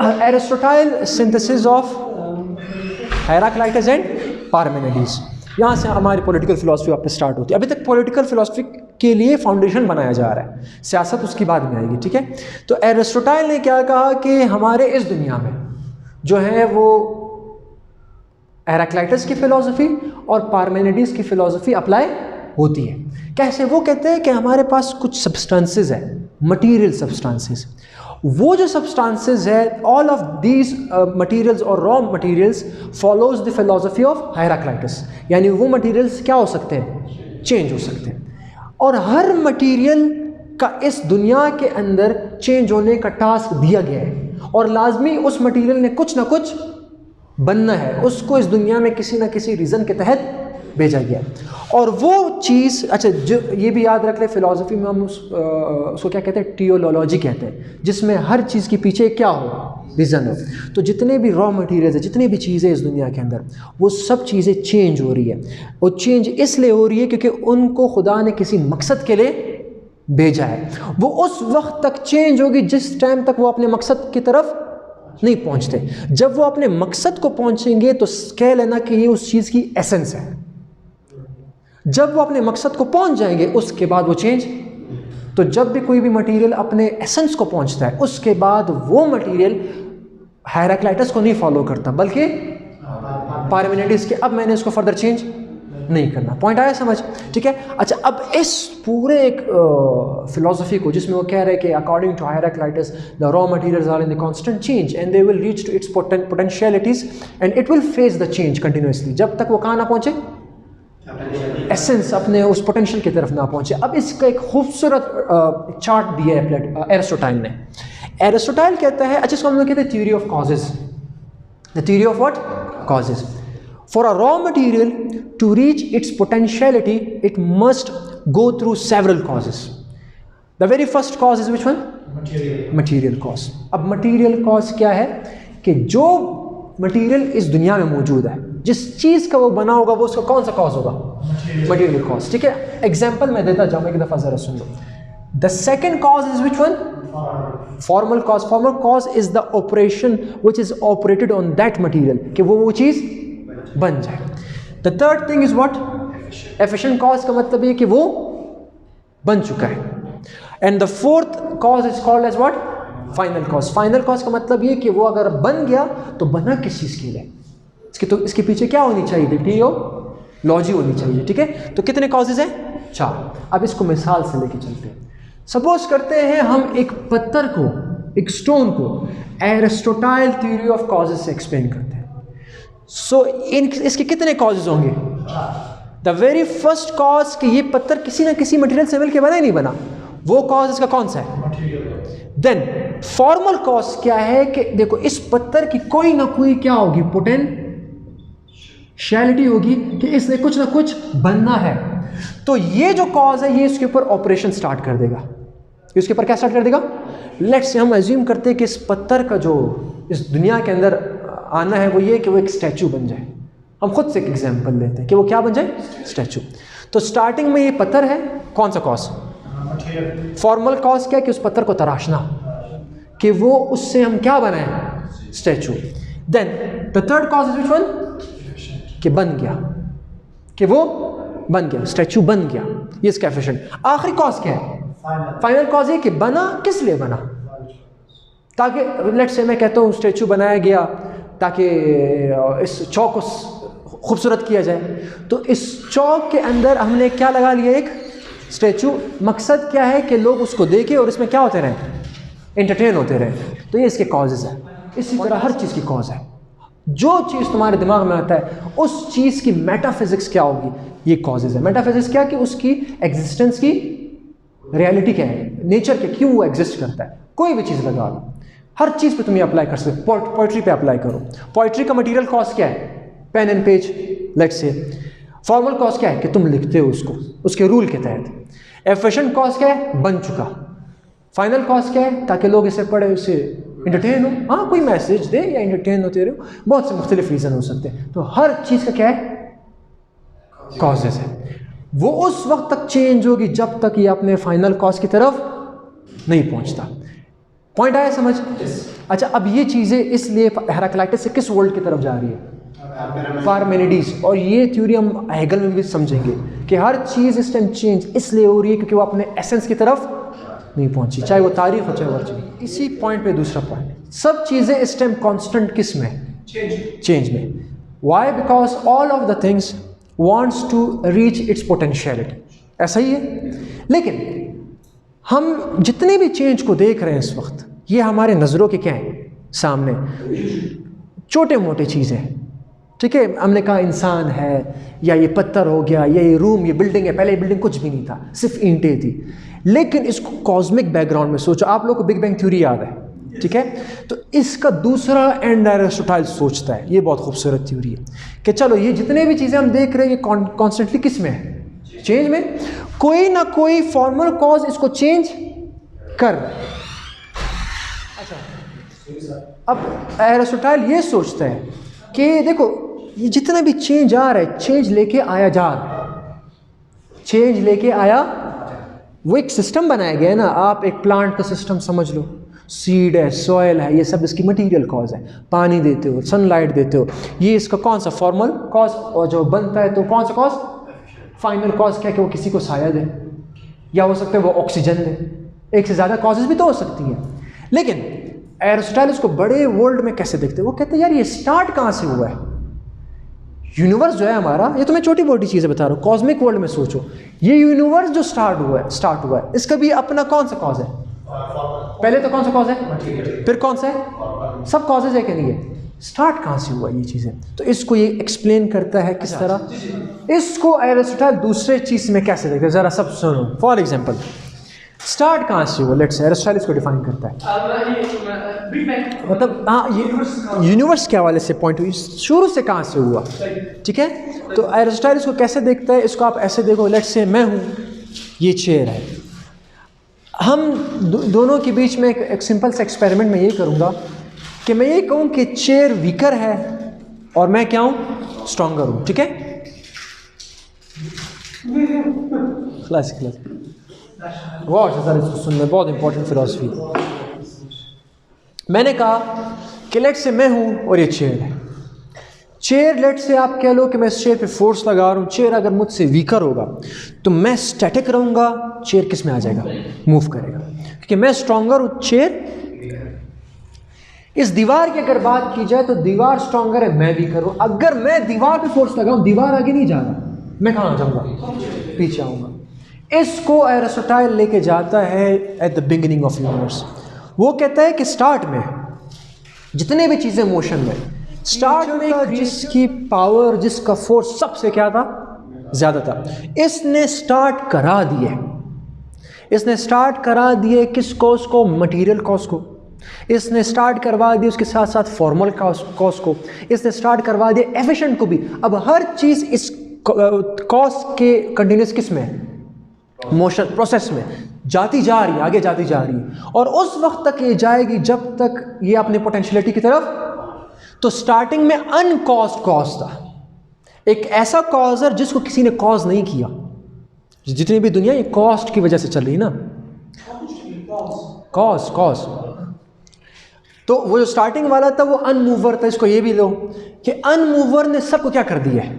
एरिस्टोटाइल synthesis of Heraclitus and पार्मेनिडीज, यहाँ से हमारी पॉलिटिकल फिलॉसफी वापस स्टार्ट होती है। अभी तक पॉलिटिकल फिलॉसफी के लिए फाउंडेशन बनाया जा रहा है, सियासत उसकी बाद में आएगी, ठीक है। तो एरिस्टोटाइल ने क्या कहा कि हमारे इस दुनिया में जो है वो हेराक्लाइटस की फिलॉसफी और पार्मेनिडीज की फिलॉसफी अप्लाई होती है। कैसे? वो कहते हैं कि हमारे पास कुछ सब्सटेंसेस है, मटीरियल सब्सटेंसेस, वो जो सब्सटेंसेस है, ऑल ऑफ दीज मटीरियल्स और raw materials follows the philosophy of Heraclitus, यानी वो मटीरियल्स क्या हो सकते हैं? चेंज हो सकते हैं। और हर मटीरियल का इस दुनिया के अंदर चेंज होने का टास्क दिया गया है, और लाजमी उस मटीरियल ने कुछ ना कुछ बनना है, उसको इस दुनिया में किसी ना किसी रीज़न के तहत भेजा गया। और वो चीज़, अच्छा जो ये भी याद रख ले, फ़िलासफ़ी में हम उसको क्या कहते हैं? टियोलॉजी कहते हैं, जिसमें हर चीज़ के पीछे क्या हो? रीज़न हो। तो जितने भी रॉ मटीरियल्स है, जितनी भी चीज़ें इस दुनिया के अंदर, वो सब चीज़ें चेंज हो रही है। और चेंज इसलिए हो रही है क्योंकि उनको खुदा ने किसी मकसद के लिए भेजा है। वो उस वक्त तक चेंज होगी जिस टाइम तक वो अपने मकसद की तरफ नहीं पहुंचते। जब वो अपने मकसद को पहुंचेंगे तो कह लेना कि ये उस चीज़ की एसेंस है। जब वो अपने मकसद को पहुंच जाएंगे उसके बाद वो चेंज। तो जब भी कोई भी मटेरियल अपने एसेंस को पहुंचता है, उसके बाद वो मटेरियल हेराक्लाइटस को नहीं फॉलो करता बल्कि पार्मेनिडीज के। अब मैंने इसको फर्दर चेंज नहीं करना। पॉइंट आया समझ? ठीक है। अच्छा, अब इस पूरे एक फिलॉसफी को, जिसमें वो कह रहे हैं कि according to Heraclitus the raw materials are in the constant change and they will reach to its potentialities and it will face the change continuously, जब तक वो कहाँ ना पहुंचे, एसेंस अपने उस पोटेंशियल की तरफ ना पहुंचे। अब इसका एक खूबसूरत चार्ट दिया है एरिस्टोटाइल ने। एरिस्टोटाइल कहता है, अच्छा इसको हम लोग कहते हैं theory of causes. The theory of what? Causes. For a raw material to reach its potentiality, it must go through several causes. The very first cause is which one? Material cause. अब material cause क्या है? कि जो material इस दुनिया में मौजूद है, जिस चीज़ का वो बना होगा, वो उसका कौन सा cause होगा? Material cause। ठीक है। Example मैं देता जाऊँ, एक दफ़ा ज़रा सुन लो। The second cause is which one? Formal cause. Formal cause is the operation which is operated on that material, कि वो चीज़ बन जाए। The third thing is what? Efficient cause का मतलब ये कि वो बन चुका है। And the fourth cause is called as what? Final cause. Final cause का मतलब ये कि वो अगर बन गया तो बना किस चीज़ के लिए? इसके पीछे क्या होनी चाहिए? टियोलॉजी होनी चाहिए। ठीक है। तो कितने कॉजेज हैं? 4। अब इसको मिसाल से लेके चलते हैं। सपोज करते हैं हम एक पत्थर को, एक स्टोन को एरिस्टोटाइल थ्योरी ऑफ कॉजेज से एक्सप्लेन करते हैं। सो इसके कितने कॉजेज होंगे? द वेरी फर्स्ट कॉज कि ये पत्थर किसी ना किसी मटेरियल से मिलकर बना ही नहीं बना, वो कॉज इसका कौन सा है? देन फॉर्मल कॉज क्या है कि देखो इस पत्थर की कोई ना कोई क्या होगी? पोटेंशियलिटी होगी कि इसने कुछ ना कुछ बनना है। तो ये जो कॉज है ये इसके ऊपर ऑपरेशन स्टार्ट कर देगा। इसके ऊपर क्या स्टार्ट कर देगा? लेट्स से हम अज्यूम करते हैं कि इस पत्थर का जो इस दुनिया के अंदर आना है वो ये कि वो एक स्टैचू बन जाए। हम खुद से एक एग्जांपल लेते हैं कि वो क्या बन जाए? स्टैचू। तो स्टार्टिंग में ये पत्थर है, कौन सा कॉज? फॉर्मल कॉज क्या है? कि उस पत्थर को तराशना, कि वो उससे हम क्या बनाए? Statue. Then the third cause is which one? कि बन गया, कि वो बन गया, स्टैचू बन गया, ये इसका एफिशिएंट। आखिरी कॉज क्या है? फाइनल कॉज ये कि बना किस लिए बना? ताकि लेट्स से मैं कहता हूँ स्टैचू बनाया गया ताकि इस चौक को खूबसूरत किया जाए, तो इस चौक के अंदर हमने क्या लगा लिया? एक स्टैचू। मकसद क्या है? कि लोग उसको देखें और इसमें क्या होते रहें? एंटरटेन होते रहें। तो ये इसके कॉजेज़ हैं। इसी तरह हर चीज़ की कॉज है। जो चीज़ तुम्हारे दिमाग में आता है उस चीज़ की मेटाफिजिक्स क्या होगी? ये कॉजेज़ है। मेटाफिजिक्स क्या? कि उसकी एग्जिस्टेंस की रियलिटी क्या है, नेचर क्या, क्यों वो एग्जिस्ट करता है। कोई भी चीज़ लगा लो, हर चीज़ पे तुम ये अप्लाई कर सकते हो। पोइट्री पे अप्लाई करो। पोइट्री का मटेरियल कॉज क्या है? Pen and page, let's say. Formal cause क्या है? कि तुम लिखते हो उसको उसके रूल के तहत। एफिशिएंट कॉज क्या है? बन चुका। फाइनल कॉज क्या है? ताकि लोग इसे पढ़े, उससे इंटरटेन हो, हाँ कोई मैसेज दे या इंटरटेन होते रहो। बहुत से मुख्तलिफ रीज़न हो सकते हैं। तो हर चीज़ का क्या है? कॉजेज है। वो उस वक्त तक चेंज होगी जब तक ये अपने फाइनल कॉज की तरफ नहीं पहुंचता। पॉइंट आया समझ? अच्छा, अब ये चीज़ें इसलिए हेराक्लाइटस से किस वर्ल्ड की तरफ जा रही है? पार्मेनिडीज। और ये थ्योरी हम हेगल में भी समझेंगे कि हर चीज़ इस टाइम चेंज इसलिए हो रही है क्योंकि वो अपने एसेंस की तरफ नहीं पहुंची, चाहे वो तारीख हो चाहे वो चीज़। इसी पॉइंट पे दूसरा पॉइंट, सब चीज़ें इस टाइम कांस्टेंट किस में? चेंज में। Why? Because all of the things wants to reach its potentiality. ऐसा ही है। लेकिन हम जितने भी चेंज को देख रहे हैं इस वक्त, ये हमारे नज़रों के क्या हैं? सामने छोटे मोटे चीज़ें, ठीक है। हमने कहा इंसान है, या ये पत्थर हो गया, या ये रूम, ये बिल्डिंग है। पहले ये बिल्डिंग कुछ भी नहीं था, सिर्फ ईंटें थी। लेकिन इसको कॉस्मिक बैकग्राउंड में सोचो। आप लोग को बिग बैंग थ्योरी याद है, ठीक है। तो इसका दूसरा एंड एरिस्टोटल सोचता है, ये बहुत खूबसूरत थ्योरी है कि चलो ये जितने भी चीज़ें हम देख रहे हैं ये कॉन्स्टेंटली किस में है? चेंज में। कोई ना कोई फॉर्मल कॉज इसको चेंज कर रहा है। अच्छा, अब एरिस्टोटल ये सोचता है कि देखो ये जितना भी चेंज आ रहा है, चेंज लेके आया जा रहा है, चेंज लेके आया। वो एक सिस्टम बनाया गया है ना, आप एक प्लांट का सिस्टम समझ लो, सीड है, सॉयल है, ये सब इसकी मटेरियल कॉज है। पानी देते हो, सनलाइट देते हो, ये इसका कौन सा फॉर्मल कॉज, और जो बनता है तो कौन सा कॉज? फाइनल कॉज क्या? कि वो किसी को साया दे, या हो सकता है वो ऑक्सीजन दे। एक से ज़्यादा कॉजेज भी तो हो सकती हैं। लेकिन एरिस्टोटल इसको बड़े वर्ल्ड में कैसे देखते हैं? वो कहते हैं यार ये स्टार्ट कहाँ से हुआ है? यूनिवर्स जो है हमारा, ये तो मैं छोटी मोटी चीज़ें बता रहा हूँ, कॉस्मिक वर्ल्ड में सोचो। ये यूनिवर्स जो स्टार्ट हुआ है, इसका भी अपना कौन सा कॉज है? पहले तो कौन सा कॉज है, फिर कौन सा है? सब कॉजेज है कि नहीं है? स्टार्ट कहाँ से हुआ ये चीज़ें? तो इसको ये एक्सप्लेन करता है किस तरह। इसको एरिस्टोटल दूसरे चीज़ में कैसे देखते हैं, ज़रा सब सुनो। फॉर एग्जाम्पल, स्टार्ट कहाँ से हुआ? लेट्स से एरिस्टोटल इसको डिफाइन करता है, मतलब हाँ, ये यूनिवर्स के हवाले से पॉइंट हुई, शुरू से कहाँ से हुआ, ठीक है। तो एरिस्टोटल इसको कैसे देखता है? इसको आप ऐसे देखो, लेट्स से मैं हूँ, ये चेयर है। हम दोनों के बीच में एक सिंपल सा एक्सपेरिमेंट में ये करूँगा कि मैं ये कहूँ कि चेयर वीकर है और मैं क्या हूँ? स्ट्रॉन्गर हूँ, ठीक है। क्लास गौर से सर इसको सुनना, बहुत इंपॉर्टेंट फिलॉसफी। मैंने कहा कि लेट से मैं हूँ और ये चेयर है। चेयर, लेट से आप कह लो कि मैं इस चेयर पे फोर्स लगा रहा हूँ, चेयर अगर मुझसे वीकर होगा तो मैं स्टैटिक रहूँगा, चेयर किस में आ जाएगा? मूव करेगा, क्योंकि मैं स्ट्रॉन्गर हूँ, चेयर। इस दीवार की अगर बात की जाए तो दीवार स्ट्रॉन्गर है, मैं वीकर हूँ। अगर मैं दीवार पे फोर्स लगाऊँ, दीवार आगे नहीं जा रहा, मैं कहाँ जाऊँगा? पीछे आऊँगा। इसको एरिस्टोटल लेके जाता है at the beginning of universe. वो कहता है कि स्टार्ट में जितने भी चीज़ें मोशन में, स्टार्ट में जिसकी पावर, जिसका फोर्स सबसे क्या था? ज़्यादा था, इसने स्टार्ट करा दिए। इसने स्टार्ट करा दिए किस कॉज को? मटेरियल कॉज को। इसने स्टार्ट करवा दिया उसके साथ साथ फॉर्मल कॉज को। इसने स्टार्ट करवा दिया एफिशिएंट को भी। अब हर चीज़ इस कॉज के कंटिन्यूस किस में? मोशन प्रोसेस में जाती जा रही है, आगे जाती जा रही है, और उस वक्त तक ये जाएगी जब तक ये अपने पोटेंशियलिटी की तरफ। तो स्टार्टिंग में अनकॉज्ड कॉज था, एक ऐसा कॉजर जिसको किसी ने कॉज नहीं किया। जितनी भी दुनिया ये कॉस्ट की वजह से चल रही ना, कॉज। तो वो जो स्टार्टिंग वाला था वो अनमूवर था। इसको ये भी लो कि अनमूवर ने सबको क्या कर दिया है?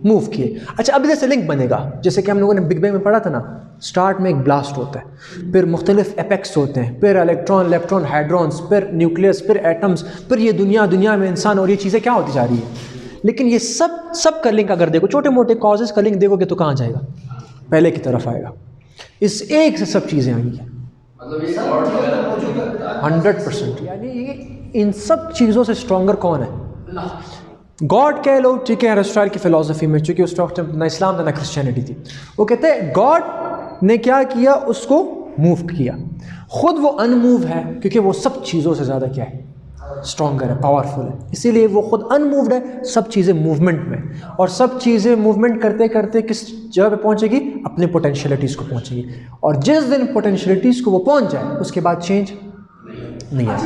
मूव किए। अच्छा, अब इधर से लिंक बनेगा, जैसे कि हम लोगों ने बिग बैंग में पढ़ा था ना, स्टार्ट में एक ब्लास्ट होता है, फिर मुख्तलिफ एपेक्स होते हैं, फिर इलेक्ट्रॉन, लेप्ट्रॉन, हाइड्रॉन्स, फिर न्यूक्लियस, फिर एटम्स, फिर ये दुनिया में इंसान, और ये चीज़ें क्या होती जा रही है। लेकिन ये सब का लिंक अगर देखो, छोटे मोटे कॉजेज़ का लिंक देखोगे तो कहाँ जाएगा? पहले की तरफ आएगा। इस एक से सब चीज़ें आई हैं, 100%। यानी ये इन सब चीज़ों से स्ट्रॉन्गर कौन है? गॉड कह लो, ठीक है। एरिस्टोटल की फिलॉसफी में, चूँकि उस वक्त ना इस्लाम था ना क्रिश्चियनिटी थी, वो कहते हैं गॉड ने क्या किया? उसको मूव किया। खुद वो अनमूव है क्योंकि वो सब चीज़ों से ज़्यादा क्या है? स्ट्रॉन्गर है, पावरफुल है। इसीलिए वो खुद अनमूव्ड है, सब चीज़ें मूवमेंट में, और सब चीज़ें मूवमेंट करते करते किस जगह पे पहुंचेगी? अपने पोटेंशियलिटीज़ को पहुंचेगी। और जिस दिन पोटेंशियलिटीज़ को वो पहुंच जाए उसके बाद चेंज नहीं आएगा।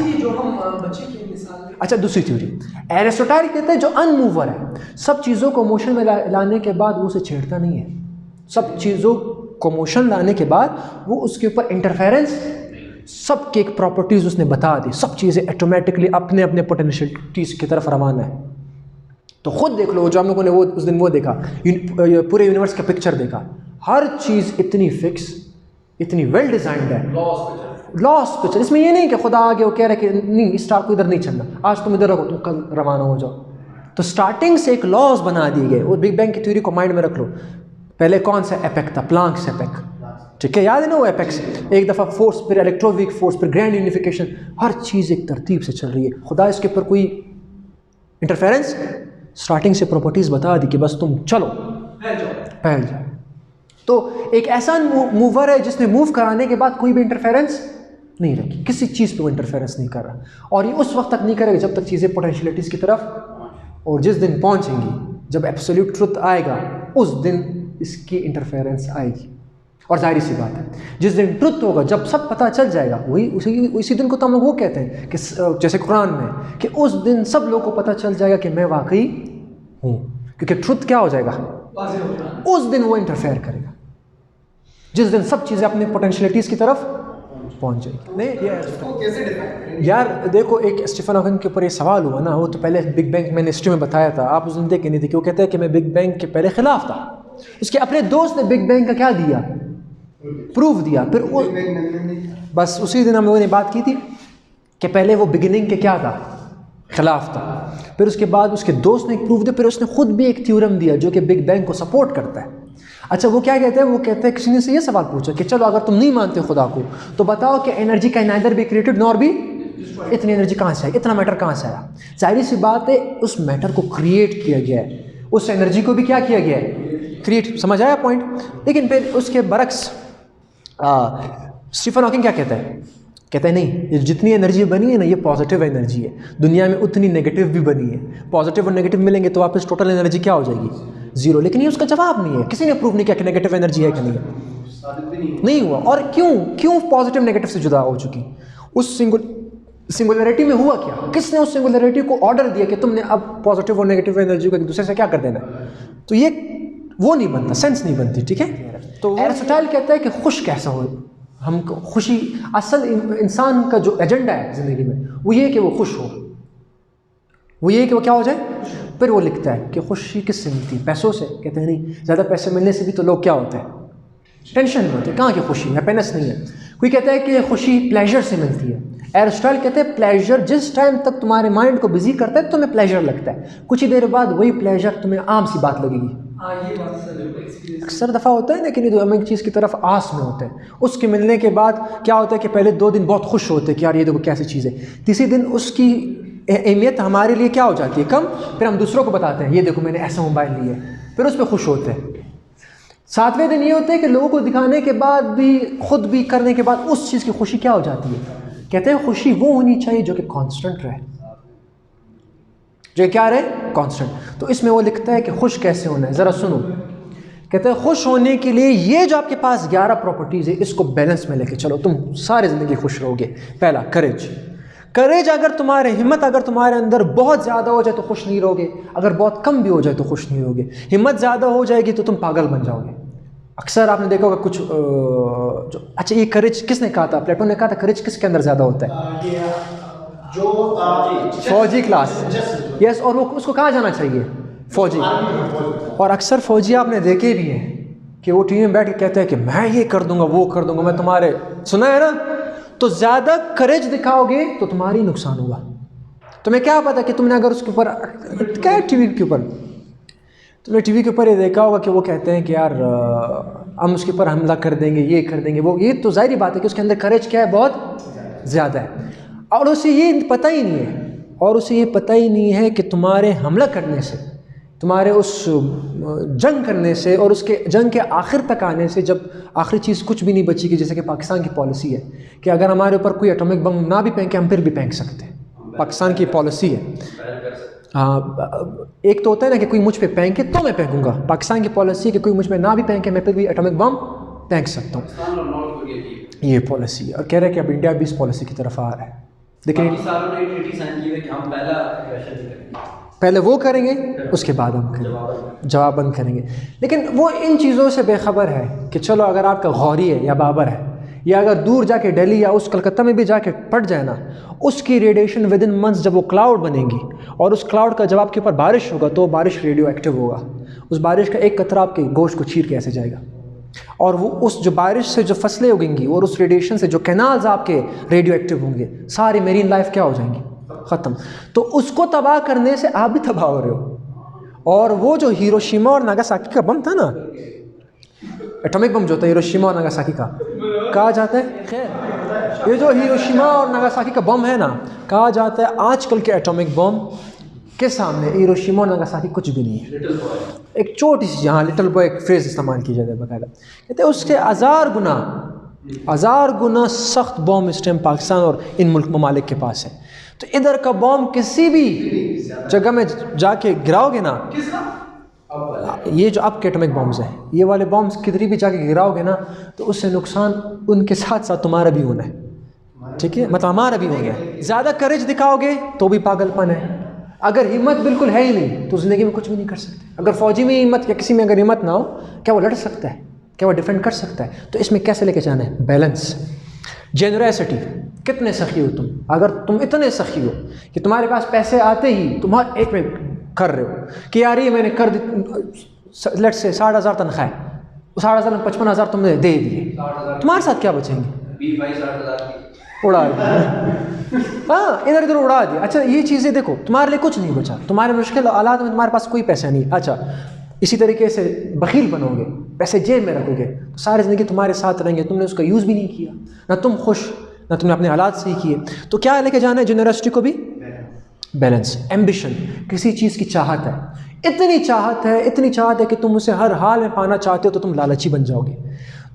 अच्छा, दूसरी थ्योरी एरिस्टोटल कहते हैं जो अनमूवर है, सब चीज़ों को मोशन में लाने के बाद वो उसे छेड़ता नहीं है। सब चीज़ों को मोशन लाने के बाद वो उसके ऊपर इंटरफेरेंस, सब की एक प्रॉपर्टीज़ उसने बता दी, सब चीज़ें ऑटोमेटिकली अपने अपने पोटेंशियलिटीज़ की तरफ रवाना है। तो ख़ुद देख लो, जो हम लोगों ने वो उस दिन वो देखा, पूरे यूनिवर्स का पिक्चर देखा, हर चीज़ इतनी फिक्स, इतनी वेल डिज़ाइंड है, लॉस पिक्चर। इसमें ये नहीं कि खुदा आगे वो कह रहा है कि नहीं इस स्टार को इधर नहीं चलना, आज तुम इधर रहो, तुम कल रवाना हो जाओ। तो स्टार्टिंग से एक लॉज बना दिए गए। और बिग बैंग की थ्योरी को माइंड में रख लो, पहले कौन सा एपेक था, प्लांक्स एपेक, ठीक है, याद है ना वो एपेक्स, एक दफ़ा फोर्स, फिर इलेक्ट्रोवीक फोर्स, फिर ग्रैंड यूनिफिकेशन, हर चीज़ एक तरतीब से चल रही है। खुदा इसके ऊपर कोई इंटरफेरेंस, स्टार्टिंग से प्रॉपर्टीज़ बता दी कि बस तुम चलो फैल जाओ। तो एक ऐसा मूवर है जिसने मूव कराने के बाद कोई भी इंटरफेरेंस नहीं रखी, किसी चीज़ पे वो इंटरफेरेंस नहीं कर रहा, और ये उस वक्त तक नहीं करेगा जब तक चीज़ें पोटेंशियलिटीज़ की तरफ, और जिस दिन पहुंचेंगी, जब एब्सोल्यूट ट्रुथ आएगा, उस दिन इसकी इंटरफेरेंस आएगी। और जाहिर सी बात है, जिस दिन ट्रुथ होगा, जब सब पता चल जाएगा, वही उसी दिन को तो हम लोग वो कहते हैं कि जैसे कुरान में कि उस दिन सब लोगों को पता चल जाएगा कि मैं वाकई हूँ, क्योंकि ट्रुथ क्या हो जाएगा, उस दिन वो इंटरफेयर करेगा, जिस दिन सब चीज़ें अपने पोटेंशियलिटीज़ की तरफ पहुंच जाएगी। नहीं यार देखो, एक स्टीफन हॉकिंग के ऊपर ये सवाल हुआ ना, वो तो पहले बिग बैंग मैंने हिस्ट्री में बताया था, आप उस दिन देखे नहीं थे, क्यों कहते हैं कि मैं बिग बैंग के पहले खिलाफ था। उसके अपने दोस्त ने बिग बैंग का क्या दिया, प्रूफ दिया, फिर वो बस उसी दिन हम लोगों ने बात की थी कि पहले वो बिगिनिंग के क्या था, खिलाफ था, फिर उसके बाद उसके दोस्त ने एक प्रूफ दिया, फिर उसने खुद भी एक थ्योरम दिया जो कि बिग बैंग को सपोर्ट करता है। अच्छा वो क्या कहते हैं, वो कहते हैं किसी ने से ये सवाल पूछा कि चलो अगर तुम नहीं मानते खुदा को तो बताओ कि एनर्जी का नाइदर भी क्रिएटेड नॉर भी, इतनी एनर्जी कहाँ से आई, इतना मैटर कहाँ से आया। जाहिर सी बात है उस मैटर को क्रिएट किया गया है, उस एनर्जी को भी क्या किया गया है, क्रिएट, समझ आया पॉइंट। लेकिन फिर उसके बरक्स स्टीफन हॉकिंग क्या कहता है, कहता है नहीं, ये जितनी एनर्जी बनी है ना, ये पॉजिटिव एनर्जी है, दुनिया में उतनी नेगेटिव भी बनी है, पॉजिटिव और नेगेटिव मिलेंगे तो वापस टोटल एनर्जी क्या हो जाएगी, जीरो। लेकिन ये उसका जवाब नहीं है, किसी ने प्रूव नहीं किया कि नेगेटिव एनर्जी है कि नहीं है, नहीं हुआ। और क्यों पॉजिटिव नेगेटिव से जुदा हो चुकी, उस सिंगुलरिटी में हुआ क्या, किसने उस सिंगुलरिटी को ऑर्डर दिया कि तुमने अब पॉजिटिव और नेगेटिव एनर्जी को एक दूसरे से क्या कर देना है, तो ये वो नहीं बनता, सेंस नहीं बनती, ठीक है। तो एरिस्टोटल कहता है कि खुश कैसा हो, हम खुशी, असल इंसान का जो एजेंडा है ज़िंदगी में वो ये कि वो खुश हो, वो ये कि वो क्या हो जाए। फिर वो लिखता है कि खुशी किससे मिलती है, पैसों से, कहते हैं नहीं, ज़्यादा पैसे मिलने से भी तो लोग क्या होते हैं, टेंशन में होते हैं, कहाँ की खुशी, हैप्पीनेस नहीं है। कोई कहता है कि खुशी प्लेजर से मिलती है, एरिस्टोटल कहते हैं प्लेजर जिस टाइम तक तुम्हारे माइंड को बिजी करता है तुम्हें प्लेजर लगता है, कुछ ही देर बाद वही प्लेजर तुम्हें आम सी बात लगेगी। अक्सर दफ़ा होता है ना कि हम एक चीज़ की तरफ आस में होते हैं, उसके मिलने के बाद क्या होता है कि पहले 2 दिन बहुत खुश होते हैं कि यार ये देखो कैसी चीज़ है, तीसरे दिन उसकी अहमियत हमारे लिए क्या हो जाती है, कम, फिर हम दूसरों को बताते हैं ये देखो मैंने ऐसा मोबाइल लिया है, फिर उस पर खुश होते हैं। 7वें दिन ये होता है कि लोगों को दिखाने के बाद भी, खुद भी करने के बाद उस चीज़ की खुशी क्या हो जाती है, कहते हैं खुशी वो होनी चाहिए जो कि कांस्टेंट रहे, जो क्या रहे, कांस्टेंट। तो इसमें वो लिखता है कि खुश कैसे होना है, ज़रा सुनो। कहते हैं खुश होने के लिए ये जो आपके पास 11 प्रॉपर्टीज़ है इसको बैलेंस में लेके चलो, तुम सारी ज़िंदगी खुश रहोगे। पहला करेज, अगर तुम्हारे हिम्मत अगर तुम्हारे अंदर बहुत ज़्यादा हो जाए तो खुश नहीं रहोगे, अगर बहुत कम भी हो जाए तो खुश नहीं रहोगे। हिम्मत ज़्यादा हो जाएगी तो तुम पागल बन जाओगे। अक्सर आपने देखा होगा कुछ जो, अच्छा ये करेज किसने कहा था, प्लेटो ने कहा था करेज किसके अंदर ज़्यादा होता है, जो फौजी क्लास, यस, और वो उसको कहाँ जाना चाहिए, फौजी। और अक्सर फौजी आपने देखे भी हैं कि वो टीम में बैठ के कहते हैं कि मैं ये कर दूंगा, वो कर दूंगा, मैं तुम्हारे, सुना है ना, तो ज़्यादा करेज दिखाओगे तो तुम्हारी नुकसान होगा। तुम्हें क्या पता कि तुमने अगर उसके ऊपर क्या है, टीवी के ऊपर, तुमने टीवी के ऊपर ये देखा होगा कि वो कहते हैं कि यार हम उसके ऊपर हमला कर देंगे, ये कर देंगे, वो, ये तो जाहिर बात है कि उसके अंदर करेज क्या है, बहुत ज़्यादा है। और उसे ये पता ही नहीं है, कि तुम्हारे हमला करने से, तुम्हारे उस जंग करने से और उसके जंग के आखिर तक आने से, जब आखिरी चीज़ कुछ भी नहीं बची, कि जैसे कि पाकिस्तान की पॉलिसी है कि अगर हमारे ऊपर कोई एटॉमिक बम ना भी फेंके हम फिर भी फेंक सकते हैं, पाकिस्तान की पॉलिसी है। हाँ, एक तो होता है ना कि कोई मुझ पे फेंके तो मैं फेंकूंगा, पाकिस्तान की पॉलिसी है कि कोई मुझ पे ना भी फेंके मैं फिर भी एटॉमिक बम फेंक सकता हूँ, ये पॉलिसी है। और कह रहे हैं कि अब इंडिया भी इस पॉलिसी की तरफ आ रहा है, लेकिन पहले वो करेंगे उसके बाद हम करेंगे, जवाबंद करेंगे। लेकिन वो इन चीज़ों से बेखबर है कि चलो अगर आपका गौरी है या बाबर है या अगर दूर जाके दिल्ली या उस कलकत्ता में भी जाके पड़ जाए ना, उसकी रेडिएशन विद इन मंथ्स जब वो क्लाउड बनेगी और उस क्लाउड का जब आपके ऊपर बारिश होगा तो बारिश रेडियो एक्टिव होगा। उस बारिश का एक कतरा आपके गोश्त को चीर के ऐसे जाएगा, और वो उस जो बारिश से जो फसलें उगेंगी और उस रेडिएशन से जो कैनाल्स आपके रेडियो एक्टिव होंगे, सारी मेरीन लाइफ क्या हो जाएंगी, ख़त्म। तो उसको तबाह करने से आप भी तबाह हो रहे हो। और वो जो हिरोशिमा और नागासाकी का बम था ना, एटॉमिक बम जो था हिरोशिमा और नागासाकी का, कहा जाता है, खैर ये जो हिरोशिमा और नागासाकी का बम है ना, कहा जाता है आजकल के एटॉमिक बम के सामने हिरोशिमा और नागासाकी कुछ भी नहीं है। एक छोटी सी, यहाँ लिटिल बॉय एक फ्रेज इस्तेमाल की जाती है बाकायदा, कहते हैं उसके हज़ार गुना सख्त बम इस टाइम पाकिस्तान और इन मुल्क ममालिक के पास है। तो इधर का बम किसी भी जगह में जाके गिराओगे ना, ये जो अब के एटॉमिक बॉम्ब्स हैं, ये वाले बॉम्ब्स किधर भी जाके गिराओगे ना, तो उससे नुकसान उनके साथ साथ तुम्हारा भी होना है, ठीक है, मतलब हमारा भी होना है। ज़्यादा करेज दिखाओगे तो भी पागलपन है। अगर हिम्मत बिल्कुल है ही नहीं तो ज़िंदगी में कुछ भी नहीं कर सकते। अगर फ़ौजी में हिम्मत या किसी में अगर हिम्मत ना हो, क्या वो लड़ सकता है, क्या वो डिफेंड कर सकता है? तो इसमें कैसे लेके जाना है, बैलेंस, जेनरसिटी। कितने सखी हो तुम? अगर तुम इतने सखी हो कि तुम्हारे पास पैसे आते ही तुम्हारे एक में कर रहे हो कि यार ये मैंने कर दी, लेट से 60,000 तनख्वाह है, 60,000 में 55,000 तुमने दे दिए, तुम्हारे साथ क्या बचेंगे? उड़ा दिया। हाँ, इधर इधर उड़ा दिया। अच्छा, ये चीज़ें देखो, तुम्हारे लिए कुछ नहीं बचा, तुम्हारे मुश्किल हालात में तुम्हारे पास कोई पैसा नहीं। अच्छा, इसी तरीके से बखील बनोगे, पैसे जेब में रखोगे तो सारी ज़िंदगी तुम्हारे साथ रहेंगे, तुमने उसका यूज़ भी नहीं किया, ना तुम खुश, ना तुमने अपने हालात सही किए। तो क्या लेके जाना है जेनरसिटी को भी? बैलेंस। एम्बिशन, किसी चीज़ की चाहत है, इतनी चाहत है कि तुम उसे हर हाल में पाना चाहते हो, तो तुम लालची बन जाओगे,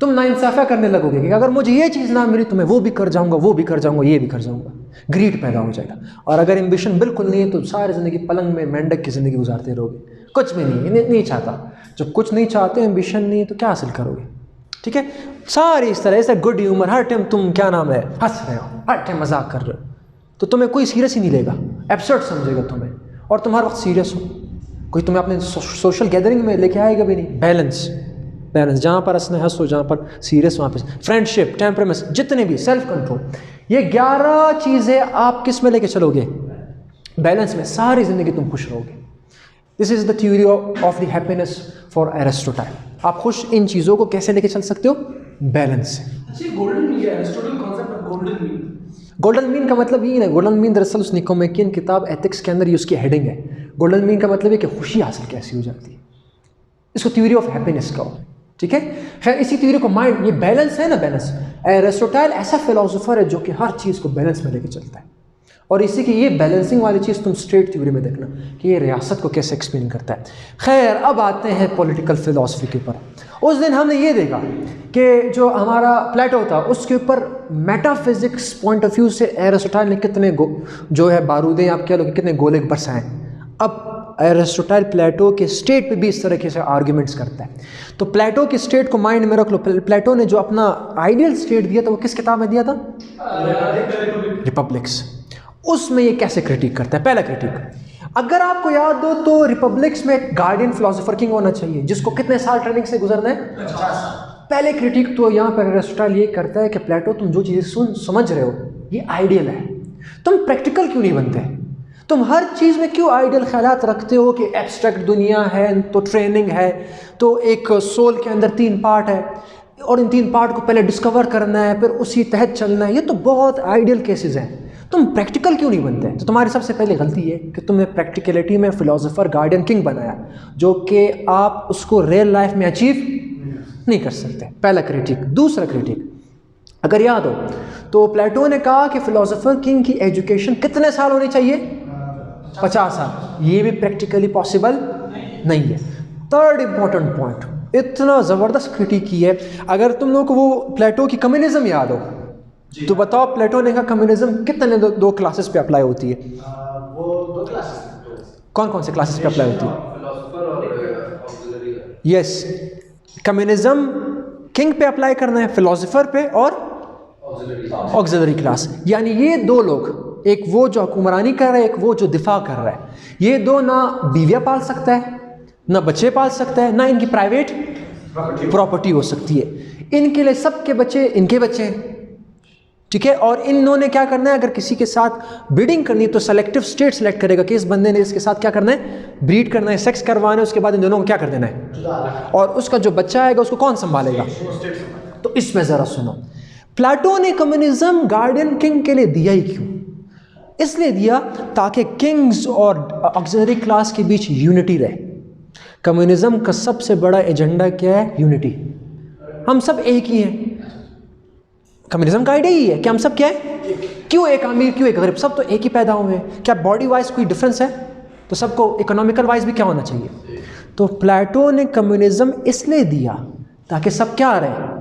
तुम नाइंसाफ़िया करने लगोगे कि अगर मुझे ये चीज़ ना मिली तो मैं वो भी कर जाऊँगा, ये भी कर जाऊँगा, ग्रीड पैदा हो जाएगा। और अगर एम्बिशन बिल्कुल नहीं है तो सारी ज़िंदगी पलंग में मेंढक की ज़िंदगी गुजारते रहोगे, कुछ भी नहीं चाहता। जब कुछ नहीं चाहते, एम्बिशन नहीं है, तो क्या हासिल करोगे? ठीक है, सारी इस तरह ऐसा गुड ह्यूमर, हर टाइम तुम क्या नाम है हंस रहे हो, हर टाइम मजाक कर रहे हो, तो तुम्हें कोई सीरियस ही नहीं लेगा, एब्सर्ड समझेगा तुम्हें, और तुम हर वक्त सीरियस हो, कोई तुम्हें अपने सोशल गैदरिंग में लेके आएगा भी नहीं। बैलेंस, जहाँ पर हंसना हंसो, जहाँ पर सीरियस वहाँ पे फ्रेंडशिप, टेम्परामेंट, जितने भी, सेल्फ कंट्रोल, ये 11 चीज़ें आप किस में लेके चलोगे? बैलेंस में। सारी ज़िंदगी तुम खुश रहोगे। This is the theory of the happiness for Aristotle. आप खुश इन चीज़ों को कैसे लेके चल सकते हो? बैलेंस से। गोल्डन मीन का मतलब ये नहीं, गोल्डन मीन दरअसल उस निकोमेकियन किताब एथिक्स के अंदर ये उसकी हेडिंग है। गोल्डन मीन का मतलब है कि खुशी हासिल कैसी हो जाती है, इसको थ्योरी ऑफ हैप्पीनेस का, ठीक है। खैर, इसी थ्योरी को माइंड, ये बैलेंस है ना, बैलेंस। एरिस्टोटल ऐसा फिलोसोफर है जो कि हर चीज़ को बैलेंस में लेके चलता है, और इसी की ये बैलेंसिंग वाली चीज़ तुम स्ट्रेट थ्योरी में देखना कि ये रियासत को कैसे एक्सप्लेन करता है। खैर, अब आते हैं पॉलिटिकल फिलॉसफी के ऊपर। उस दिन हमने ये देखा कि जो हमारा प्लेटो था उसके ऊपर मेटाफिजिक्स पॉइंट ऑफ व्यू से एरिस्टोटल ने कितने जो है बारूदें, आप कह लो कि कितने गोले बरसाएं। अब एरिस्टोटल प्लेटो के स्टेट पे भी इस तरीके से आर्ग्यूमेंट्स करता है। तो प्लेटो के स्टेट को माइंड में रख लो। प्लेटो ने जो अपना आइडियल स्टेट दिया था वो किस किताब में दिया था? रिपब्लिक्स। उसमें ये कैसे क्रिटिक करता है? पहला क्रिटिक, अगर आपको याद हो तो रिपब्लिक्स में एक गार्डियन फिलोसोफर किंग होना चाहिए जिसको कितने साल ट्रेनिंग से गुजरना है? 50। पहले क्रिटिक तो यहाँ पर एरिस्टोटल ये करता है कि प्लेटो, तुम जो चीज़ें समझ रहे हो ये आइडियल है, तुम प्रैक्टिकल क्यों नहीं बनते? तुम हर चीज़ में क्यों आइडियल ख्यालात रखते हो कि एब्स्ट्रैक्ट दुनिया है, तो ट्रेनिंग है, तो एक सोल के अंदर 3 पार्ट है और इन 3 पार्ट को पहले डिस्कवर करना है, फिर उसी तहत चलना है। ये तो बहुत आइडियल केसेस हैं, तुम प्रैक्टिकल क्यों नहीं बनते? तो तुम्हारी सबसे पहले गलती है कि तुमने प्रैक्टिकलिटी में फिलोसोफर गार्डियन किंग बनाया जो कि आप उसको रियल लाइफ में अचीव नहीं कर सकते। पहला क्रिटिक। दूसरा क्रिटिक, अगर याद हो तो प्लेटो ने कहा कि फिलोसोफर किंग की एजुकेशन कितने साल होनी चाहिए? 50 साल। ये भी प्रैक्टिकली पॉसिबल नहीं है। थर्ड इंपॉर्टेंट पॉइंट, इतना ज़बरदस्त क्रिटिक की है। अगर तुम लोग को वो प्लेटो की कम्युनिज्म याद हो तो बताओ प्लेटो ने कहा कम्युनिज्म कितने दो क्लासेस पे अप्लाई होती है? वो 2 क्लासेस। कौन कौन से क्लासेस पे अप्लाई होती है? फिलोसोफर और ऑक्सिलरी। यस, कम्युनिज्म किंग पे अप्लाई करना है, फिलोसोफर पे और ऑक्सिलरी क्लास। यानी ये 2 लोग, एक वो जो हुक्मरानी कर रहा है, एक वो जो दिफा कर रहा है, ये 2 ना बीवियाँ पाल सकता है, ना बच्चे पाल सकता है, ना इनकी प्राइवेट प्रॉपर्टी हो सकती है। इनके लिए सबके बच्चे इनके बच्चे हैं, ठीक है। और इन्होंने क्या करना है, अगर किसी के साथ ब्रीडिंग करनी है तो सेलेक्टिव स्टेट सेलेक्ट करेगा कि इस बंदे ने इसके साथ क्या करना है, ब्रीड करना है, सेक्स करवाना है, उसके बाद इन दोनों को क्या कर देना है, और उसका जो बच्चा आएगा उसको कौन संभालेगा। तो इसमें ज़रा सुनो, प्लेटो ने कम्युनिज्म गार्डियन किंग के लिए दिया ही क्यों? इसलिए दिया ताकि किंग्स और ऑक्सिलरी क्लास के बीच यूनिटी रहे। कम्युनिज्म का सबसे बड़ा एजेंडा क्या है? यूनिटी। हम सब एक ही हैं। कम्युनिज्म का आइडिया ही है कि हम सब क्या है, क्यों एक अमीर क्यों एक गरीब, सब तो एक ही पैदा हुए हैं। क्या बॉडी वाइज कोई डिफरेंस है? तो सबको इकोनॉमिकल वाइज भी क्या होना चाहिए। तो प्लेटो ने कम्युनिज्म इसलिए दिया ताकि सब क्या रहे,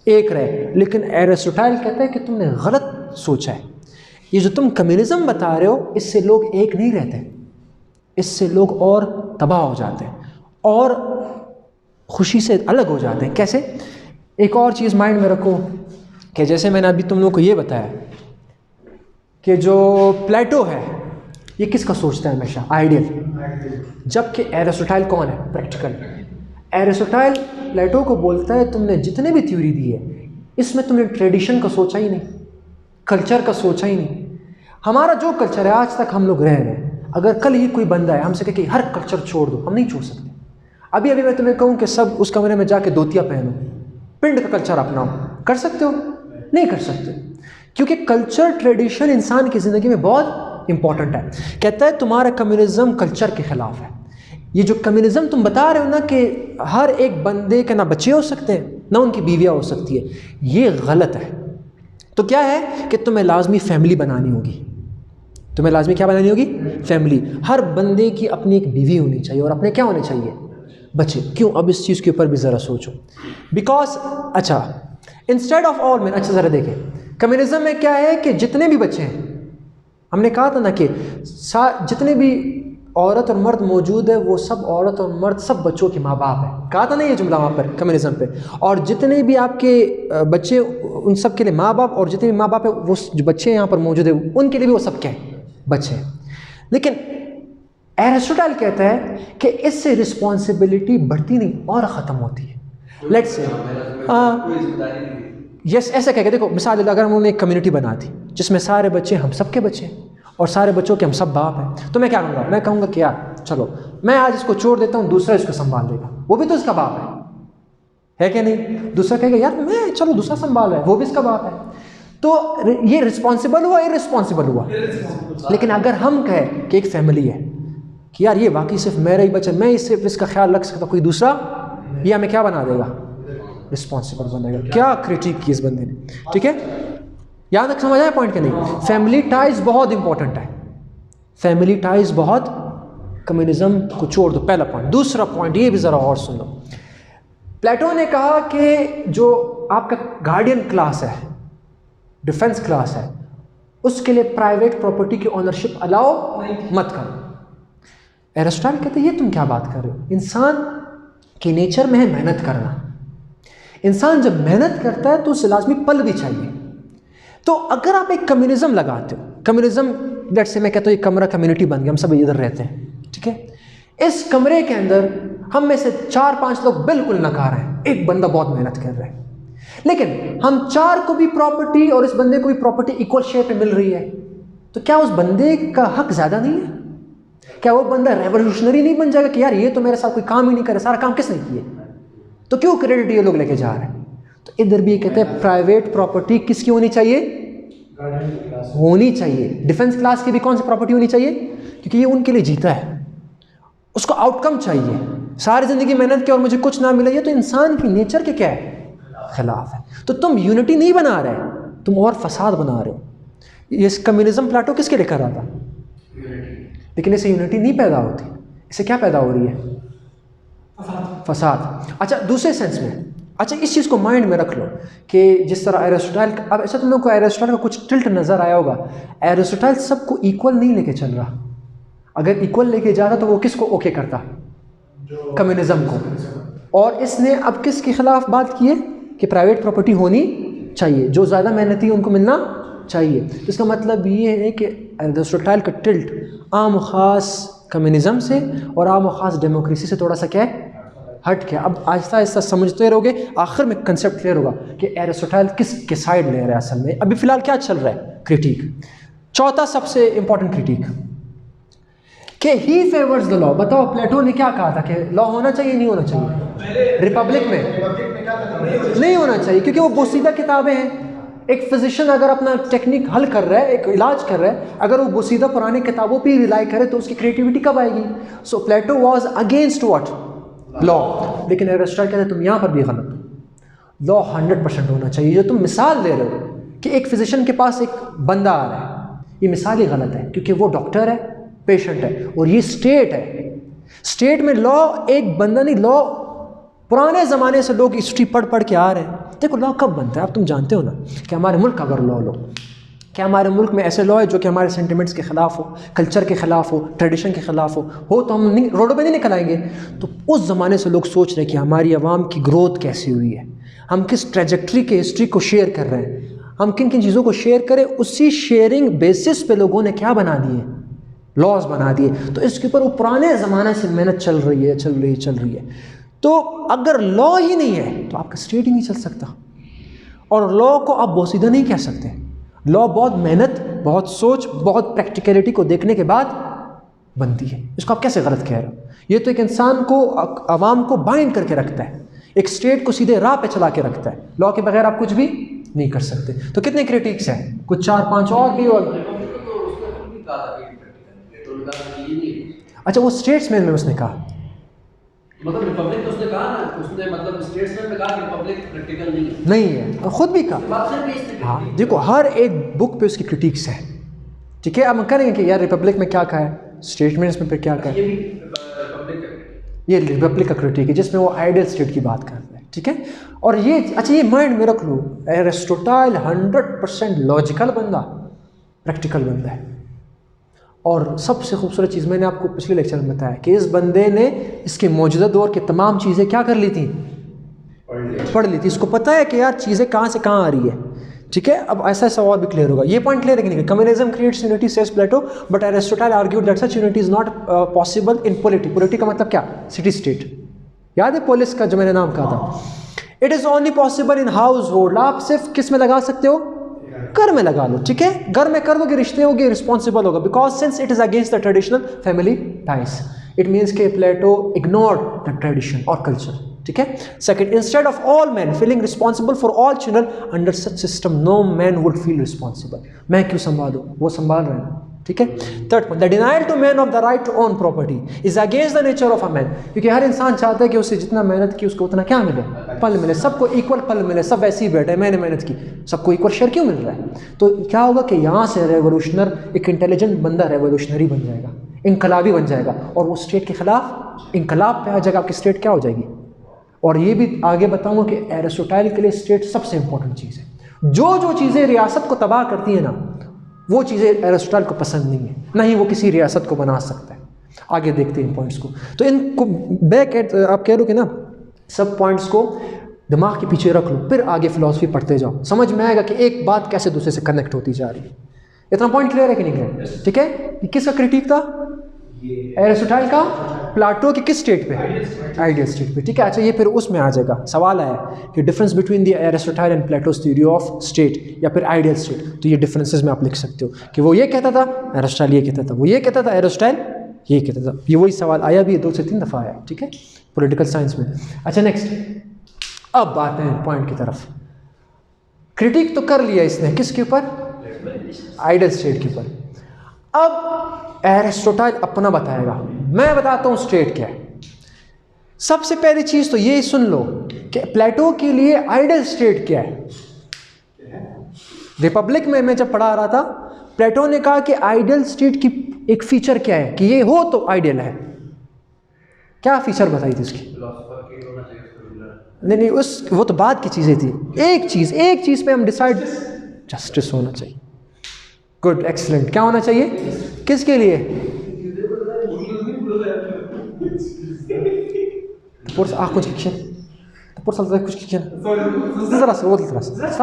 एक रहे। लेकिन एरिस्टोटल कहता है कि तुमने गलत सोचा है, ये जो तुम कम्युनिज्म बता रहे हो इससे लोग एक नहीं रहते, इससे लोग और तबाह हो जाते हैं और खुशी से अलग हो जाते हैं। कैसे? एक और चीज़ माइंड में रखो कि जैसे मैंने अभी तुम लोगों को ये बताया कि जो प्लेटो है ये किसका सोचता है हमेशा, आइडियल, जबकि एरिस्टोटल कौन है, प्रैक्टिकल। एरिस्टोटल प्लेटो को बोलता है तुमने जितने भी थ्योरी दी है इसमें तुमने ट्रेडिशन का सोचा ही नहीं, कल्चर का सोचा ही नहीं। हमारा जो कल्चर है आज तक हम लोग रह रहे हैं, अगर कल ही कोई बंदा है हमसे कहे कि हर कल्चर छोड़ दो, हम नहीं छोड़ सकते। अभी अभी मैं तुम्हें कहूँ कि सब उस कमरे में जाके धोतिया पहनो, पिंड का कल्चर अपनाओ, कर सकते हो? नहीं कर सकते, क्योंकि कल्चर ट्रेडिशन इंसान की ज़िंदगी में बहुत इंपॉर्टेंट है। कहता है तुम्हारा कम्युनिज्म कल्चर के ख़िलाफ़ है। ये जो कम्युनिज्म तुम बता रहे हो ना कि हर एक बंदे के ना बच्चे हो सकते हैं ना उनकी बीवियाँ हो सकती है, ये गलत है। तो क्या है कि तुम्हें लाजमी फैमिली बनानी होगी, तुम्हें लाजमी क्या बनानी होगी, फैमिली। हर बंदे की अपनी एक बीवी होनी चाहिए और अपने क्या होने चाहिए, बच्चे। क्यों? अब इस चीज़ के ऊपर भी ज़रा सोचो। बिकॉज अच्छा, इंस्टेड ऑफ ऑल मैन, अच्छा ज़रा देखें कम्युनिज्म में क्या है कि जितने भी बच्चे हैं, हमने कहा था ना कि जितने भी औरत और मर्द मौजूद है वो सब औरत और मर्द सब बच्चों के माँ बाप है, कहा था ना ये जुमला वहाँ पर कम्युनिज्म पे। और जितने भी आपके बच्चे उन सब के लिए माँ बाप, और जितने भी माँ बाप है वो जो बच्चे यहाँ पर मौजूद है उनके लिए भी वो सब क्या है, बच्चे हैं। लेकिन एरिस्टोटल कहता है कि इससे रिस्पॉन्सिबिलिटी बढ़ती नहीं और ख़त्म होती है। लेट्स से यस ऐसा कह के देखो, मिसाल अगर हम उन्होंने एक कम्युनिटी बना दी जिसमें सारे बच्चे हम सब के बच्चे हैं और सारे बच्चों के हम सब बाप हैं, तो मैं क्या कहूँगा, मैं कहूँगा कि यार चलो मैं आज इसको छोड़ देता हूँ, दूसरा इसको संभाल लेगा, वो भी तो इसका बाप है क्या नहीं? दूसरा कहेगा यार मैं चलो दूसरा संभाल रहा है, वो भी इसका बाप है। तो ये रिस्पॉन्सिबल हुआ, इररिस्पॉन्सिबल हुआ। लेकिन अगर हम कहें कि एक फैमिली है कि यार ये वाकई सिर्फ मेरा ही बच्चा, मैं सिर्फ इसका ख्याल रख सकता, कोई दूसरा ये हमें क्या बना देगा, रिस्पॉन्सिबल बनेगा। क्या क्रिटिक की इस बंदे ने, ठीक है। यहाँ तक समझ आया पॉइंट के नहीं? फैमिली टाइज बहुत इंपॉर्टेंट है, फैमिली टाइज बहुत, कम्युनिज्म को छोड़ दो, पहला पॉइंट। दूसरा पॉइंट ये भी ज़रा और सुन लो। प्लेटो ने कहा कि जो आपका गार्डियन क्लास है, डिफेंस क्लास है, उसके लिए प्राइवेट प्रॉपर्टी की ओनरशिप अलाउ मत करो। एरिस्टोटल कहते हैं ये तुम क्या बात कर रहे हो, इंसान की नेचर में है मेहनत करना। इंसान जब मेहनत करता है तो उसे लाजमी पल भी चाहिए। तो अगर आप एक कम्युनिज्म लगाते हो, कम्युनिज्म लेट्स से मैं कहता हूँ एक कमरा कम्युनिटी बन गया, हम सब इधर रहते हैं, ठीक है। इस कमरे के अंदर हम में से 4-5 लोग बिल्कुल नकार हैं, एक बंदा बहुत मेहनत कर रहा है, लेकिन हम 4 को भी प्रॉपर्टी और इस बंदे को भी प्रॉपर्टी इक्वल शेयर पे मिल रही है, तो क्या उस बंदे का हक ज़्यादा नहीं है? क्या वो बंदा रेवोल्यूशनरी नहीं बन जाएगा कि यार ये तो मेरे साथ कोई काम ही नहीं करे, सारा काम किसने किए, तो क्यों क्रेडिट ये लोग लेके जा रहे हैं? तो इधर भी कहते हैं प्राइवेट प्रॉपर्टी किसकी होनी चाहिए, होनी चाहिए। डिफेंस क्लास की भी कौन सी प्रॉपर्टी होनी चाहिए, क्योंकि ये उनके लिए जीता है, उसको आउटकम चाहिए। सारी ज़िंदगी मेहनत की और मुझे कुछ ना मिला, ये तो इंसान की नेचर के क्या है, खिलाफ है। तो तुम यूनिटी नहीं बना रहे, तुम और फसाद बना रहे हो। ये कम्युनिज्म प्लेटो किसके लिए कर रहा था, लेकिन इससे यूनिटी नहीं पैदा होती, इससे क्या पैदा हो रही है, फसाद। अच्छा दूसरे सेंस में, अच्छा इस चीज़ को माइंड में रख लो कि जिस तरह एरिस्टोटल, अब ऐसा तुम लोग को एरिस्टोटल का कुछ टिल्ट नज़र आया होगा, एरिस्टोटल सबको इक्वल नहीं लेके चल रहा। अगर इक्वल लेके जा रहा तो वो किसको ओके करता, कम्युनिज्म को। और इसने अब किसके खिलाफ बात की है कि प्राइवेट प्रॉपर्टी होनी चाहिए, जो ज़्यादा मेहनती है उनको मिलना चाहिए। तो इसका मतलब ये है कि एरिस्टोटल का टिल्ट आम ख़ास कम्युनिज्म से और आम ख़ास डेमोक्रेसी से थोड़ा सा क्या है, हट के अब आहिस्ता आहिस्ता समझते रहोगे, आखिर में कंसेप्ट क्लियर होगा कि एरिस्टोटल किसके साइड ले रहा है असल में। अभी फ़िलहाल क्या चल रहा है? क्रिटिक। चौथा सबसे इंपॉर्टेंट क्रिटिक कि ही फेवर्स द लॉ। बताओ प्लेटो ने क्या कहा था कि लॉ होना चाहिए नहीं होना चाहिए? रिपब्लिक में नहीं होना चाहिए, क्योंकि वो बोसीदा किताबें हैं। एक फिजिशियन अगर अपना टेक्निक हल कर रहा है, एक इलाज कर रहा है, अगर वो बोसीदा पुरानी किताबों पे रिलाई करे तो उसकी क्रिएटिविटी कब आएगी? सो प्लेटो वाज अगेंस्ट व्हाट? लॉ। लेकिन एरिस्टोटल कहते हैं तुम यहाँ पर भी गलत हो, लॉ 100% होना चाहिए। जो तुम मिसाल दे रहे हो कि एक फिजिशियन के पास एक बंदा आ रहा है, ये मिसाल ही गलत है, क्योंकि वो डॉक्टर है, पेशेंट है, और ये स्टेट है। स्टेट में लॉ एक बंदा नहीं, लॉ पुराने ज़माने से लोग हिस्ट्री पढ़ पढ़ के आ रहे हैं। देखो लॉ कब बनता है, अब तुम जानते हो ना कि हमारे मुल्क अगर लॉ लो, क्या हमारे मुल्क में ऐसे लॉ है जो कि हमारे सेंटिमेंट्स के ख़िलाफ़ हो, कल्चर के ख़िलाफ़ हो, ट्रेडिशन के ख़िलाफ़ हो तो हम नहीं रोडों पे नहीं निकल आएंगे। तो उस ज़माने से लोग सोच रहे हैं कि हमारी आवाम की ग्रोथ कैसी हुई है, हम किस ट्रेजेक्ट्री के हिस्ट्री को शेयर कर रहे हैं, हम किन किन चीज़ों को शेयर करें। उसी शेयरिंग बेसिस पे लोगों ने क्या बना दिए? लॉज बना दिए। तो इसके ऊपर वो पुराने ज़माने से मेहनत चल रही है। तो अगर लॉ ही नहीं है तो आपका स्टेट ही नहीं चल सकता, और लॉ को आप बोसीदा नहीं कह सकते। लॉ बहुत मेहनत, बहुत सोच, बहुत प्रैक्टिकलिटी को देखने के बाद बनती है। इसको आप कैसे गलत कह रहे हो? ये तो एक इंसान को, आवाम को बाइंड करके रखता है, एक स्टेट को सीधे राह पे चला के रखता है। लॉ के बगैर आप कुछ भी नहीं कर सकते। तो कितने क्रिटिक्स हैं? कुछ 4-5 और भी। और अच्छा, वो स्टेट्समैन में उसने कहा, मतलब रिपब्लिक तो उसने कहा ना, उसने मतलब स्टेट्समैन में कहा कि रिपब्लिक प्रैक्टिकल नहीं है, और ख़ुद भी कहा। हाँ देखो, हर एक बुक पे उसकी क्रिटिक्स है, ठीक है। अब हम करेंगे कि यार रिपब्लिक में क्या कहा है, स्टेटमेंट्स में फिर क्या कहा है। ये रिपब्लिक का क्रिटिक है जिसमें वो आइडियल स्टेट की बात कर रहे हैं, ठीक है। और ये अच्छा, ये माइंड में रख लो, एरिस्टोटल 100% लॉजिकल बंदा, प्रैक्टिकल बंदा है। और सबसे खूबसूरत चीज़ मैंने आपको पिछले लेक्चर में बताया कि इस बंदे ने इसके मौजूदा दौर की तमाम चीज़ें क्या कर ली थी? पढ़ ली थी। इसको पता है कि यार चीज़ें कहाँ से कहाँ आ रही है, ठीक है। अब ऐसा ऐसा और भी क्लियर होगा। ये पॉइंट क्लियर है कि नहीं? Communism creates unity says Plato, but Aristotle argued that such unity is not possible in polity. Polity का मतलब क्या? City state. याद है पोलिस का जो मैंने नाम कहा था? It is only possible in household. आप सिर्फ किस में लगा सकते हो? घर में लगा लो, ठीक है। घर में कर दोगे, रिश्ते होंगे, रिस्पॉन्सिबल होगा, because since it is against the traditional family ties. It means के प्लेटो इग्नोर्ड द ट्रेडिशन और कल्चर, ठीक है। Second, instead of all man feeling responsible for all children under such system no man would feel responsible. मैं क्यों संभालूं, वो संभाल रहे हैं, ठीक है। Third point, the denial to man of the right to own property is against the nature of a man. क्योंकि हर इंसान चाहता है कि उसे जितना मेहनत की उसको उतना क्या मिले? पल मिले, सबको इक्वल पल मिले। सब वैसे ही बैठे, मैंने मेहनत की, सबको इक्वल शेयर क्यों मिल रहा है? तो क्या होगा कि यहाँ से रेवोल्यूशनर, एक इंटेलिजेंट बंदा रेवोल्यूशनरी बन जाएगा, इनकलाबी बन जाएगा, और वो स्टेट के खिलाफ इनकलाब पे आ जाएगा। आपकी स्टेट क्या हो जाएगी? और ये भी आगे बताऊंगा कि एरिस्टोटल के लिए स्टेट सबसे इंपॉर्टेंट चीज़ है। जो चीज़ें रियासत को तबाह करती है ना, वो चीज़ें एरिस्टोटल को पसंद नहीं है, ना ही वो किसी रियासत को बना सकता है। आगे देखते हैं इन पॉइंट्स को। तो इनको बैक एट, आप कह रहे हो कि ना, सब पॉइंट्स को दिमाग के पीछे रख लो, फिर आगे फिलॉसफी पढ़ते जाओ, समझ में आएगा कि एक बात कैसे दूसरे से कनेक्ट होती जा रही है। इतना पॉइंट क्लियर है कि नहीं क्लियर? ठीक है। ये किसका क्रिटिक था? एरिस्टोटल का। प्लेटो की किस स्टेट पे? आइडियल स्टेट पे, ठीक है। अच्छा, ये फिर उसमें आ जाएगा, सवाल आया कि difference between the Aristotle and plateaus theory of state या फिर आइडियल स्टेट। तो ये डिफरेंसेस में आप लिख सकते हो कि वो ये कहता था, एरिस्टोटल ये कहता था, वो ये कहता था, एरिस्टोटल ये कहता था। ये वही सवाल आया भी 2 से 3 दफ़ा आया, ठीक है, पॉलिटिकल साइंस में। अच्छा नेक्स्ट, अब आते हैं पॉइंट की तरफ। क्रिटिक तो कर लिया इसने, किसके ऊपर? आइडियल स्टेट के ऊपर। अब एरिस्टोटल अपना बताएगा, मैं बताता हूँ स्टेट क्या है। सबसे पहली चीज़ तो ये सुन लो कि प्लेटो के लिए आइडियल स्टेट क्या है। रिपब्लिक में मैं जब पढ़ा रहा था, प्लेटो ने कहा कि आइडियल स्टेट की एक फीचर क्या है कि ये हो तो आइडियल है। क्या फीचर बताई थी उसकी? नहीं, वो तो बाद की चीज़ें थी। एक चीज़ पे हम डिसाइड, जस्टिस होना चाहिए। Good, excellent. क्या होना चाहिए? किसके लिए? कुछ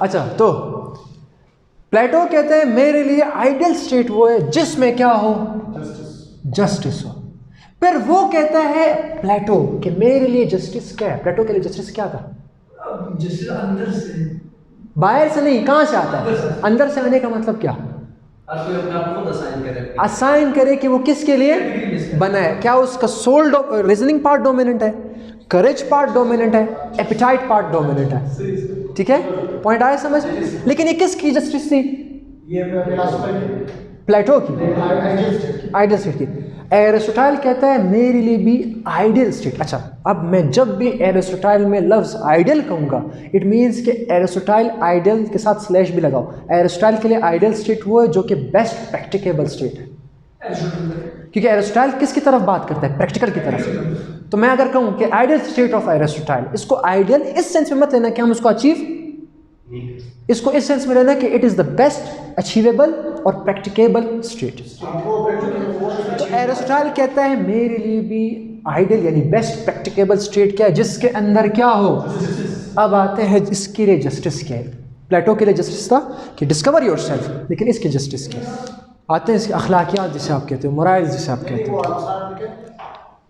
अच्छा, तो प्लेटो कहते हैं मेरे लिए आइडियल स्टेट वो है जिसमें क्या हो, जस्टिस हो। फिर वो कहता है प्लेटो कि मेरे लिए जस्टिस क्या है। प्लेटो के लिए जस्टिस क्या था? जस्टिस अंदर से, बाहर से नहीं, कहाँ से आता है? अंदर से आने का मतलब क्या? हर कोई अपना खुद असाइन करे कि वो किसके लिए बना है। क्या उसका सोल रीजनिंग पार्ट डोमिनेंट है, करेज पार्ट डोमिनेंट है, एपिटाइट पार्ट डोमिनेंट है? ठीक है, पॉइंट आया समझ? लेकिन ये किसकी जस्टिस थी? प्लेटो की, आइडियल स्टेट की। एरिस्टोटाइल कहता है मेरे लिए भी आइडियल स्टेट। अच्छा, अब मैं जब भी एरिस्टोटाइल में लफ्ज़ आइडियल कहूँगा, इट मीन्स कि एरिस्टोटाइल आइडियल के साथ स्लैश भी लगाओ। एरिस्टोटाइल के लिए आइडियल स्टेट वो है जो कि बेस्ट प्रैक्टिकेबल स्टेट है, क्योंकि एरिस्टोटाइल किसकी तरफ बात करता है? प्रैक्टिकल की तरफ। तो मैं अगर कहूँ कि आइडियल स्टेट ऑफ एरिस्टोटाइल, इसको आइडियल इस सेंस में मत लेना कि हम उसको अचीव, इसको इस सेंस में लेना कि it is the best achievable और प्रैक्टिकेबल स्टेट। तो एरिस्टोटाइल कहता है मेरे लिए भी आइडियल यानी बेस्ट प्रैक्टिकेबल स्टेट क्या है? जिसके अंदर क्या हो। अब आते हैं इसके लिए जस्टिस क्या है। प्लेटो के लिए जस्टिस था कि डिस्कवर योरसेल्फ, लेकिन इसकी जस्टिस क्या है? आते हैं इसकी अखलाकियात जिसे आप कहते हो, मोरल्स जिसे आप कहते हो।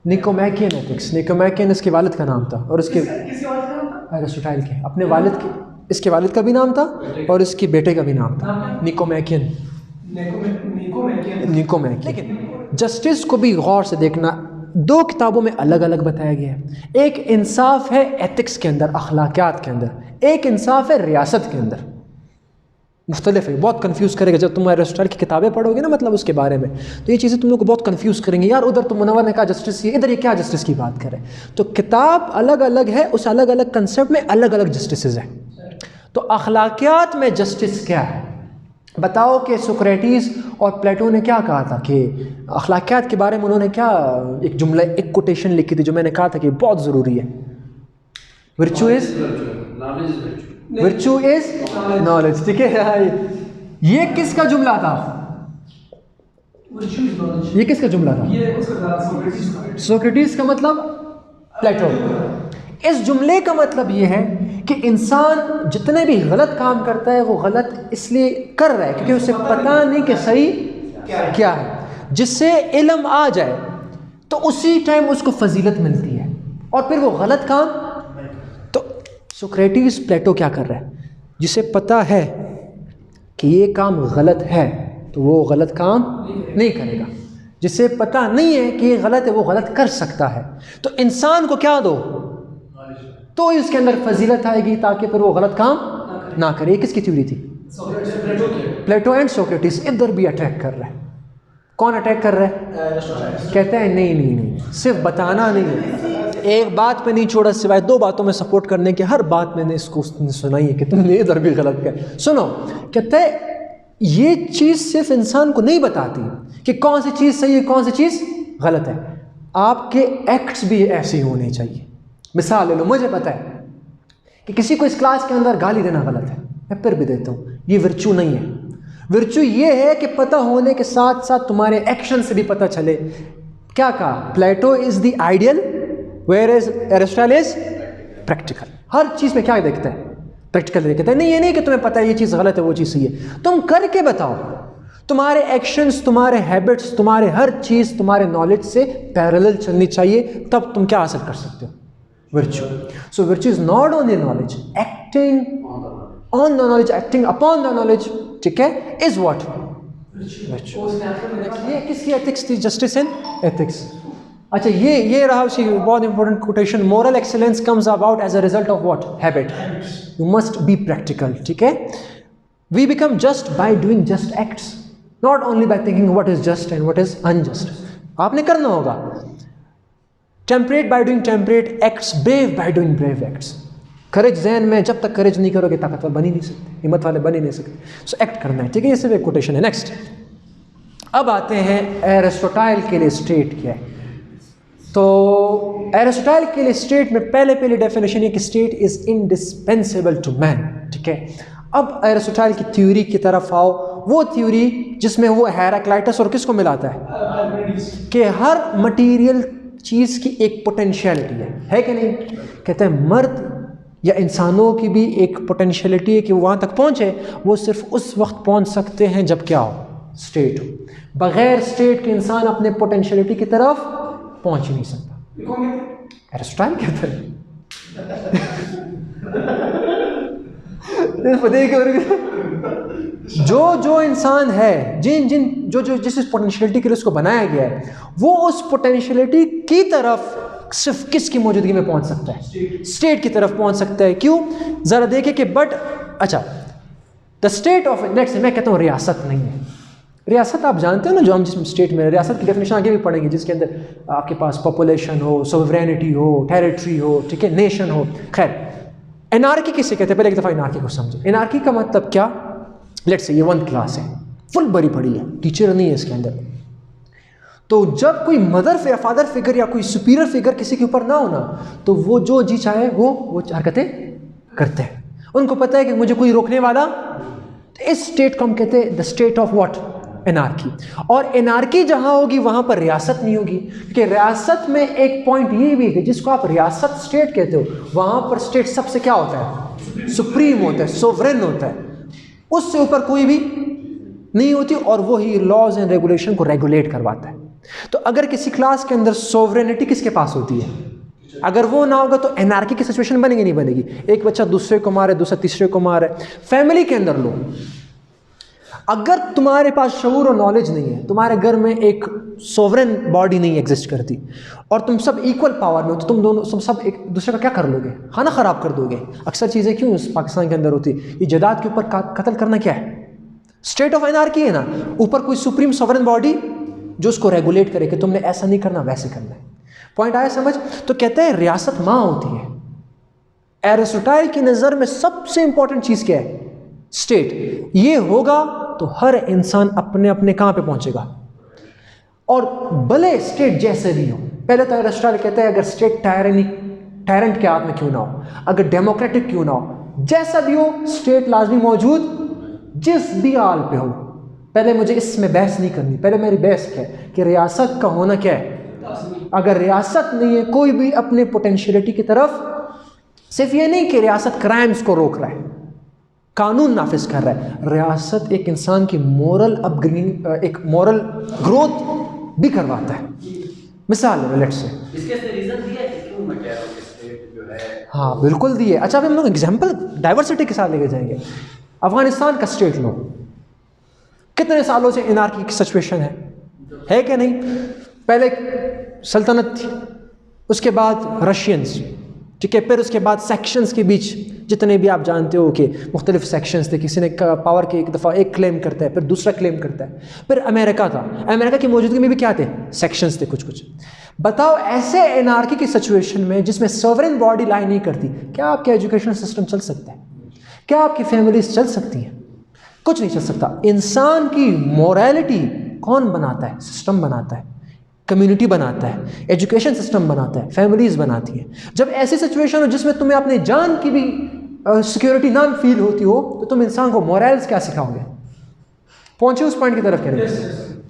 निकोमैकियन एथिक्स। निकोमैकियन इसके वालिद का नाम था और उसके एरिस्टोटाइल के अपने वालिद के, इसके वालिद का भी नाम था और इसके बेटे का भी नाम था, निकोमैकियन। लेकिन जस्टिस को भी गौर से देखना, दो किताबों में अलग अलग बताया गया है। एक इंसाफ है एथिक्स के अंदर, अखलाकियात के अंदर, एक इंसाफ है रियासत के अंदर। मुख्तलिफ है, बहुत कंफ्यूज करेगा जब तुम एरिस्टोटल की किताबें पढ़ोगे ना, मतलब उसके बारे में, तो ये चीज़ें तुम लोग को बहुत कंफ्यूज करेंगे। यार उधर तो मुनव्वर ने कहा जस्टिस, इधर ये क्या जस्टिस की बात करें? तो किताब अलग अलग है, उस अलग अलग कंसेप्ट में अलग अलग जस्टिस हैं। तो अखलाकियात में जस्टिस क्या है? बताओ कि सोक्रेटिस और प्लेटो ने क्या कहा था कि अखलाकियात के बारे में उन्होंने क्या एक जुमला, एक कोटेशन लिखी थी जो मैंने कहा था कि बहुत ज़रूरी है। Virtue is knowledge. ठीक है, ये किसका जुमला था? ये किसका जुमला था? सोक्रेटिस का मतलब प्लेटो। इस जुमले का मतलब ये है कि इंसान जितने भी गलत काम करता है वो गलत इसलिए कर रहा है क्योंकि उसे पता नहीं कि सही क्या है। जिससे इल्म आ जाए तो उसी टाइम उसको फजीलत मिलती है और फिर वो गलत काम। तो सोक्रेटिस प्लेटो क्या कर रहा है? जिसे पता है कि ये काम गलत है तो वो गलत काम नहीं करेगा। जिसे पता नहीं है कि ये गलत है वो गलत कर सकता है। तो इंसान को क्या दो तो इसके अंदर फजीलत आएगी ताकि फिर वो गलत काम ना करे। किसकी थ्योरी थी? प्लेटो एंड सोक्रेटिस। इधर भी अटैक कर रहा है। कौन अटैक कर रहा है? कहते हैं नहीं नहीं नहीं, सिर्फ बताना नहीं है, एक बात पे नहीं छोड़ा सिवाय दो बातों में सपोर्ट करने के। हर बात मैंने इसको सुनाई है कि तुमने इधर भी गलत किया। सुनो, कहते हैं ये चीज़ सिर्फ इंसान को नहीं बताती कि कौन सी चीज़ सही है कौन सी चीज़ गलत है, आपके एक्ट्स भी ऐसे ही होने चाहिए। मिसाल ले लो, मुझे पता है कि किसी को इस क्लास के अंदर गाली देना गलत है, मैं फिर भी देता हूँ, ये विर्चू नहीं है। विर्चू ये है कि पता होने के साथ साथ तुम्हारे एक्शन से भी पता चले। क्या कहा? Plato is the ideal where is Aristotle is practical. हर चीज़ में क्या देखता है? प्रैक्टिकल देखता है। नहीं, ये नहीं कि तुम्हें पता है ये चीज़ गलत है वो चीज़ सही है, तुम करके बताओ। तुम्हारे एक्शंस, तुम्हारे हैबिट्स, तुम्हारे हर चीज़ तुम्हारे नॉलेज से पैरेलल चलनी चाहिए, तब तुम क्या हासिल कर सकते हो? virtue. So virtue is not only knowledge, acting on the knowledge, acting upon the knowledge, ठीक है, is what? Virtue. ये किसकी ethics थी? Justice and ethics. अच्छा, ये रहा उसकी बहुत important quotation. Moral excellence comes about as a result of what? Habit. You must be practical. ठीक है, we become just by doing just acts, not only by thinking what is just and what is unjust. आपने करना होगा। Temperate by doing temperate acts, brave by doing brave acts. Courage जहन में, जब तक करेज नहीं करोगे ताकतवर बन ही नहीं सकते, हिम्मत वाले बन ही नहीं सकते। सो एक्ट करना है। ठीक है, ये सिर्फ एक कोटेशन है। नेक्स्ट, अब आते हैं एरिस्टोटल के लिए स्टेट क्या है। तो एरिस्टोटल के लिए स्टेट में पहले डेफिनेशन है कि state is indispensable to man. ठीक है, अब एरिस्टोटल की थ्योरी की तरफ आओ, वो थ्योरी जिसमें वो हेराक्लाइटस और किसको मिलाता है कि हर मटीरियल चीज़ की एक पोटेंशियलिटी है कि नहीं। कहते हैं मर्द या इंसानों की भी एक पोटेंशियलिटी है कि वो वहाँ तक पहुँचे, वो सिर्फ उस वक्त पहुँच सकते हैं जब क्या हो, स्टेट हो। बग़ैर स्टेट के इंसान अपने पोटेंशियलिटी की तरफ पहुँच ही नहीं सकता। एरिस्टोटल कहते हैं जो इंसान है, जो जिस पोटेंशियलिटी के लिए उसको बनाया गया है, वो उस पोटेंशियलिटी की तरफ सिर्फ किसकी मौजूदगी में पहुंच सकता है, स्टेट की तरफ पहुंच सकता है। क्यों, ज़रा देखें कि अच्छा the state of, let's say मैं कहता हूँ रियासत नहीं है। रियासत आप जानते हो ना, जो हम जिस स्टेट में, रियासत की डेफिनेशन आगे भी पढ़ेंगे, जिसके अंदर आपके पास पॉपुलेशन हो, सोवरेनिटी हो, टेरिटरी हो, ठीक है, नेशन हो। खैर, एनार्की किसे कहते हैं, पहले एक दफ़ा एनार्की को समझो। एनार्की का मतलब क्या, लेट्स से ये 1th क्लास है, फुल भरी पड़ी है, टीचर नहीं है इसके अंदर। तो जब कोई मदर या फादर फिगर या कोई सुपीरियर फिगर किसी के ऊपर ना होना, तो वो जो जी चाहे वो हरकतें करते हैं। उनको पता है कि मुझे कोई रोकने वाला, तो इस स्टेट को हम कहते हैं the state of what, anarchy. और एनार्की जहां होगी वहां पर रियासत नहीं होगी, क्योंकि रियासत में एक पॉइंट ये भी है, जिसको आप रियासत स्टेट कहते हो, वहां पर स्टेट सबसे क्या होता है, सुप्रीम होता है, सोवरेन होता है, उससे ऊपर कोई भी नहीं होती, और वो ही लॉज एंड रेगुलेशन को रेगुलेट करवाता है। तो अगर किसी क्लास के अंदर सोवरेनिटी किसके पास होती है, अगर वो ना होगा तो एनार्की की सिचुएशन बनेगी नहीं बनेगी। एक बच्चा दूसरे को मारे, दूसरा तीसरे को मारे। फैमिली के अंदर लो, अगर तुम्हारे पास शऊर और नॉलेज नहीं है, तुम्हारे घर में एक सोवरेन बॉडी नहीं एग्जिस्ट करती, और तुम सब इक्वल पावर में हो, तो तुम सब एक दूसरे का क्या कर लोगे, खाना ख़राब कर दोगे। अक्सर चीज़ें क्यों पाकिस्तान के अंदर होती, ये जदाद के ऊपर कत्ल करना क्या है, स्टेट ऑफ एनार्की है ना। ऊपर कोई सुप्रीम सोवरेन बॉडी जो उसको रेगुलेट करे कि तुमने ऐसा नहीं करना, वैसे करना है। पॉइंट आया समझ। तो कहते हैं रियासत माँ होती है। एरिस्टोटल की नज़र में सबसे इंपॉर्टेंट चीज़ क्या है, स्टेट। ये होगा तो हर इंसान अपने अपने कहाँ पे पहुंचेगा, और भले स्टेट जैसे भी हो। पहले तो एरिस्टोटल कहता है अगर स्टेट टायरेंट के हाथ में क्यों ना हो, अगर डेमोक्रेटिक क्यों ना हो, जैसा भी हो, स्टेट लाजमी मौजूद जिस भी हाल पे हो। पहले मुझे इसमें बहस नहीं करनी, पहले मेरी बहस क्या है कि रियासत का होना क्या है। अगर रियासत नहीं है, कोई भी अपने पोटेंशियलिटी की तरफ, सिर्फ ये नहीं कि रियासत क्राइम्स को रोक रहा है, कानून नाफिज कर रहा है, रियासत एक इंसान की मोरल अपब्रिंगिंग, एक मोरल ग्रोथ भी करवाता है। मिसाल है, लेट्स से इसके रीजन दिया है क्यों मैं कह रहा हूं कि स्टेट जो है, हाँ बिल्कुल दिए। अच्छा, अभी हम लोग एग्जांपल डाइवर्सिटी के साथ लेके जाएंगे। अफगानिस्तान का स्टेट लो, कितने सालों से एनार्की की सिचुएशन है कि नहीं। पहले सल्तनत थी, उसके बाद रशियंस, ठीक है, फिर उसके बाद सेक्शंस के बीच जितने भी आप जानते हो कि मुख्तलिफ सेक्शंस थे, किसी ने पावर के एक दफ़ा एक क्लेम करता है, फिर दूसरा क्लेम करता है। फिर अमेरिका था, अमेरिका की मौजूदगी में भी क्या थे, सेक्शंस थे कुछ। बताओ ऐसे एनार्की की सिचुएशन में जिसमें सॉवरेन बॉडी लाई नहीं करती, क्या आपका एजुकेशन सिस्टम चल सकता है, क्या आपकी फैमिलीज चल सकती हैं, कुछ नहीं चल सकता। इंसान की मोरालिटी कौन बनाता है, सिस्टम बनाता है, कम्युनिटी बनाता है, एजुकेशन सिस्टम बनाता है, फैमिलीज बनाती है। जब ऐसी सिचुएशन हो जिसमें तुम्हें अपने जान की भी सिक्योरिटी ना फील होती हो, तो तुम इंसान को मोरल्स क्या सिखाओगे। पहुंचे उस पॉइंट की तरफ कह रहे हैं।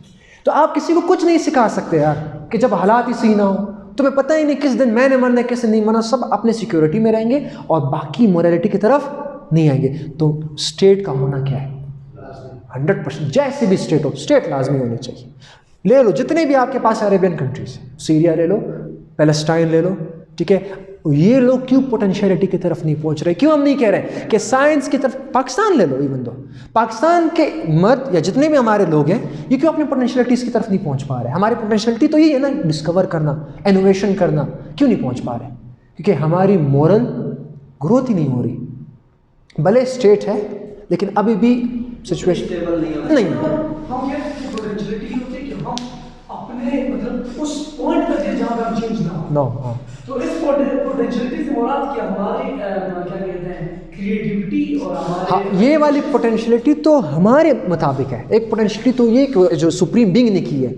तो आप किसी को कुछ नहीं सिखा सकते यार, कि जब हालात ही सही ना हो, तुम्हें पता ही नहीं किस दिन मैंने मरना है, किस दिन नहीं मरना, सब अपने सिक्योरिटी में रहेंगे और बाकी मोरालिटी की तरफ नहीं आएंगे। तो स्टेट का होना क्या है, 100%, जैसे भी स्टेट हो, स्टेट लाजमी होनी चाहिए। ले लो जितने भी आपके पास अरेबियन कंट्रीज, सीरिया ले लो, पैलेस्टाइन ले लो, ठीक है, ये लोग क्यों पोटेंशियलिटी की तरफ नहीं पहुंच रहे। क्यों हम नहीं कह रहे कि साइंस की तरफ, पाकिस्तान ले लो, इवन दो पाकिस्तान के मर्द या जितने भी हमारे लोग हैं, ये क्यों अपनी पोटेंशियलिटीज़ की तरफ नहीं पहुंच पा रहे। हमारी पोटेंशियलिटी तो ये है ना, डिस्कवर करना, इनोवेशन करना, क्यों नहीं पहुंच पा रहे, क्योंकि हमारी मोरल ग्रोथ ही नहीं हो रही। भले स्टेट है लेकिन अभी भी सिचुएशन नहीं मतलब उस पॉइंट तक है जहां पे हम चेंज ना हो। नो हाँ, तो इस पोटेंशियलिटी से मुराद क्या, हमारी क्या कहते हैं, क्रिएटिविटी और हमारे, हाँ, ये वाली पोटेंशियलिटी तो हमारे मुताबिक है। एक पोटेंशियलिटी तो ये जो सुप्रीम बीइंग ने की है,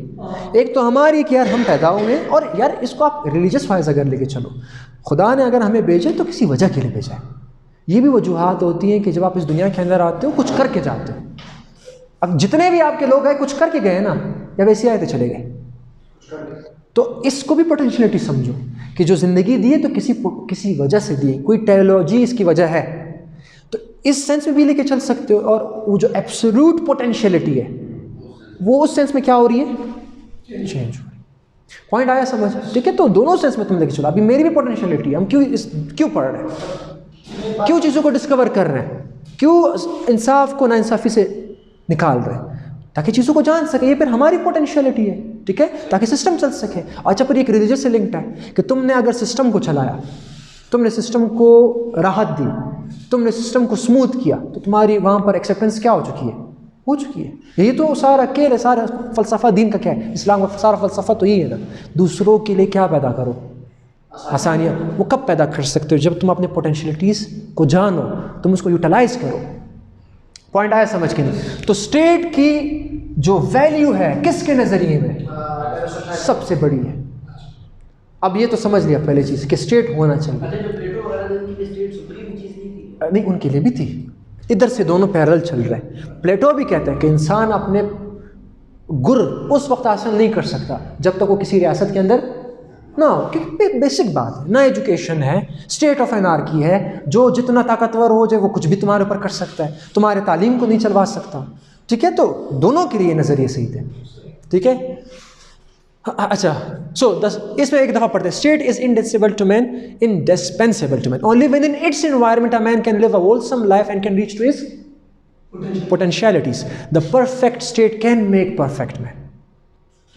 एक तो हमारी कि यार हम पैदा हुए हैं, और यार इसको आप रिलीजियस वाइज अगर लेके चलो, खुदा ने अगर हमें भेजा तो किसी वजह के लिए भेजा है। ये भी वजूहात होती हैं कि जब आप इस दुनिया के अंदर आते हो कुछ करके जाते हो। अब जितने भी आपके लोग हैं कुछ करके गए ना, या वैसे आए थे चले गए। तो इसको भी पोटेंशियलिटी समझो कि जो ज़िंदगी दी है तो किसी वजह से दी है, कोई टेक्नोलॉजी इसकी वजह है, तो इस सेंस में भी लेके चल सकते हो। और वो जो एब्सोल्यूट पोटेंशियलिटी है वो उस सेंस में क्या हो रही है, चेंज हो रही है। पॉइंट आया समझ? ठीक है, तो दोनों सेंस में तुम लेके चलो। अभी मेरी भी पोटेंशियलिटी है, हम क्यों पढ़ रहे हैं, क्यों चीज़ों को डिस्कवर कर रहे हैं, क्यों इंसाफ को नाइंसाफ़ी से निकाल रहे हैं, ताकि चीज़ों को जान सके। ये फिर हमारी पोटेंशियलिटी है, ठीक है, ताकि सिस्टम चल सके। अच्छा, पर एक रिलीजन से लिंक्ड है कि तुमने अगर सिस्टम को चलाया, तुमने सिस्टम को राहत दी, तुमने सिस्टम को स्मूथ किया, तो तुम्हारी वहाँ पर एक्सेप्टेंस क्या हो चुकी है, हो चुकी है। यही तो सारा खेल है, सारा फ़लसफ़ा दीन का क्या है, इस्लाम का सारा फ़लसफ़ा तो यही है ना, दूसरों के लिए क्या पैदा करो, आसानियाँ। वो कब पैदा कर सकते हो, जब तुम अपने पोटेंशियलिटीज़ को जानो, तुम उसको यूटिलाइज़ करो। पॉइंट आया समझ के नहीं? तो स्टेट की जो वैल्यू है किसके नज़रिए में सबसे बड़ी है। अब ये तो समझ लिया पहले चीज़ कि स्टेट होना चाहिए, नहीं उनके लिए भी थी। इधर से दोनों पैरेलल चल रहे हैं। प्लेटो भी कहते हैं कि इंसान अपने गुर उस वक्त हासिल नहीं कर सकता जब तक वो किसी रियासत के अंदर ना हो, क्योंकि बेसिक बात है ना, एजुकेशन है, स्टेट ऑफ एनार्की है, जो जितना ताकतवर हो जाए वो कुछ भी तुम्हारे ऊपर कर सकता है, तुम्हारे तालीम को नहीं चलवा सकता। ठीक है, तो दोनों के लिए नज़रिए सही थे। ठीक है, अच्छा, सो इसमें एक दफ़ा पढ़ते हैं, state is indispensable to man, indispensable to man, only when in its environment a man can live a wholesome life and can reach to his potentialities. The perfect state can make perfect man.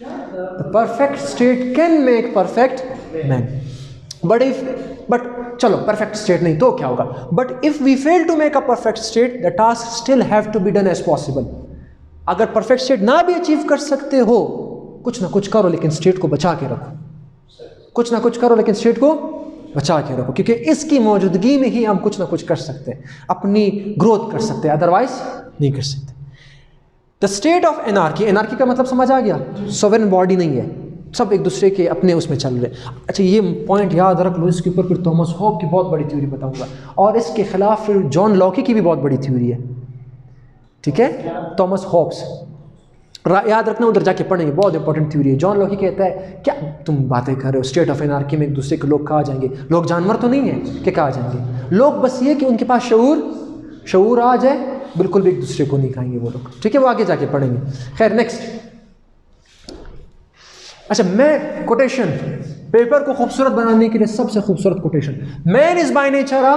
The perfect state can make perfect man. But चलो perfect state नहीं तो क्या होगा? But if we fail to make a perfect state, the task still have to be done as possible. अगर perfect state ना भी achieve कर सकते हो, कुछ ना कुछ करो लेकिन state को बचा के रखो, कुछ ना कुछ करो लेकिन state को बचा के रखो, क्योंकि इसकी मौजूदगी में ही हम कुछ ना कुछ कर सकते हैं, अपनी ग्रोथ कर सकते हैं, अदरवाइज नहीं कर सकते। The state of anarchy, anarchy का मतलब समझ आ गया, सॉवरेन बॉडी नहीं है, सब एक दूसरे के अपने उसमें चल रहे। अच्छा, ये पॉइंट याद रख लो, इसके ऊपर फिर थॉमस हॉब की बहुत बड़ी थ्योरी बताऊंगा, और इसके खिलाफ फिर जॉन लॉकी की भी बहुत बड़ी थ्योरी है। ठीक है, थॉमस हॉब्स, याद रखना, उधर जाके पढ़ेंगे, बहुत इंपॉर्टेंट थ्योरी है। जॉन लॉकी कहता है, क्या तुम बातें कर रहे हो, स्टेट ऑफ एनार्की में एक दूसरे के लोग कहाँ जाएंगे, लोग जानवर तो नहीं है कि कहाँ जाएंगे, लोग बस ये कि उनके पास शऊर आ जाए, बिल्कुल भी एक दूसरे को नहीं खाएंगे वो लोग। ठीक है, वो आगे जाके पढ़ेंगे। खैर, नेक्स्ट। अच्छा, मैं कोटेशन, पेपर को खूबसूरत बनाने के लिए सबसे खूबसूरत quotation, man is by nature a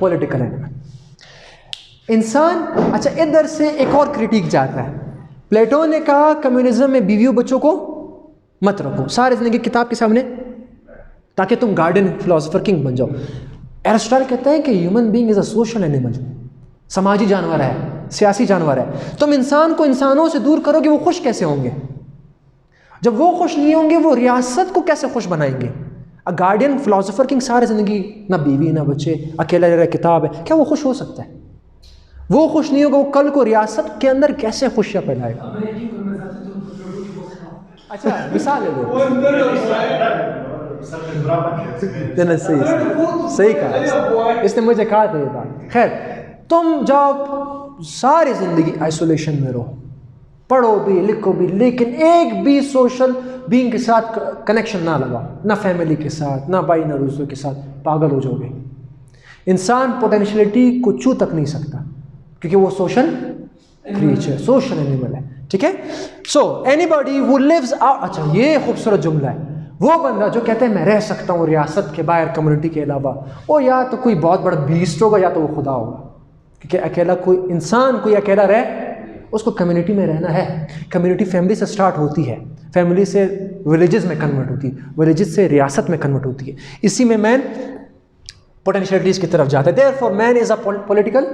political animal. इंसान, अच्छा इधर से एक और क्रिटिक जाता है। प्लेटो ने कहा कम्युनिज्म में बीवियों बच्चों को मत रखो सारे जिंदगी किताब के सामने, ताकि तुम गार्डन फिलोसोफर किंग बन जाओ। एरिस्टोटल कहते हैं कि human being is a social animal, समाजी जानवर है, सियासी जानवर है। तुम इंसान को इंसानों से दूर करोगे, वो खुश कैसे होंगे? जब वो खुश नहीं होंगे, वो रियासत को कैसे खुश बनाएंगे? अ गार्डियन फिलोसोफर किंग सारे जिंदगी ना बीवी ना बच्चे, अकेला रह रहा किताब है, क्या वो खुश हो सकता है? वो खुश नहीं होगा, वो कल को रियासत के अंदर कैसे खुशियां फैलाएगा? अच्छा, मिसाल ले लो, सही कहा इसने, मुझे कहा था ये बात। खैर, तुम जाओ सारी जिंदगी आइसोलेशन में रहो, पढ़ो भी लिखो भी, लेकिन एक भी सोशल बीइंग के साथ कनेक्शन ना लगाओ, ना फैमिली के साथ, ना भाई ना दूसरों के साथ, पागल हो जाओगे। इंसान पोटेंशियलिटी को छू तक नहीं सकता, क्योंकि वो सोशल क्रिएचर, सोशल एनिमल है। ठीक है, सो एनीबॉडी हु लिव्स आउट, अच्छा ये खूबसूरत जुमला है, वो बंदा जो कहते हैं मैं रह सकता हूँ रियासत के बाहर, कम्युनिटी के अलावा, वो या तो कोई बहुत बड़ा बीस्ट होगा या तो वो खुदा होगा, क्योंकि अकेला कोई इंसान कोई अकेला रहे, उसको कम्युनिटी में रहना है। कम्युनिटी फैमिली से स्टार्ट होती है, फैमिली से विलेजेस में कन्वर्ट होती है, विलेजेस से रियासत में कन्वर्ट होती है, इसी में मैन पोटेंशियलिटीज़ की तरफ जाता है। Therefore man is a political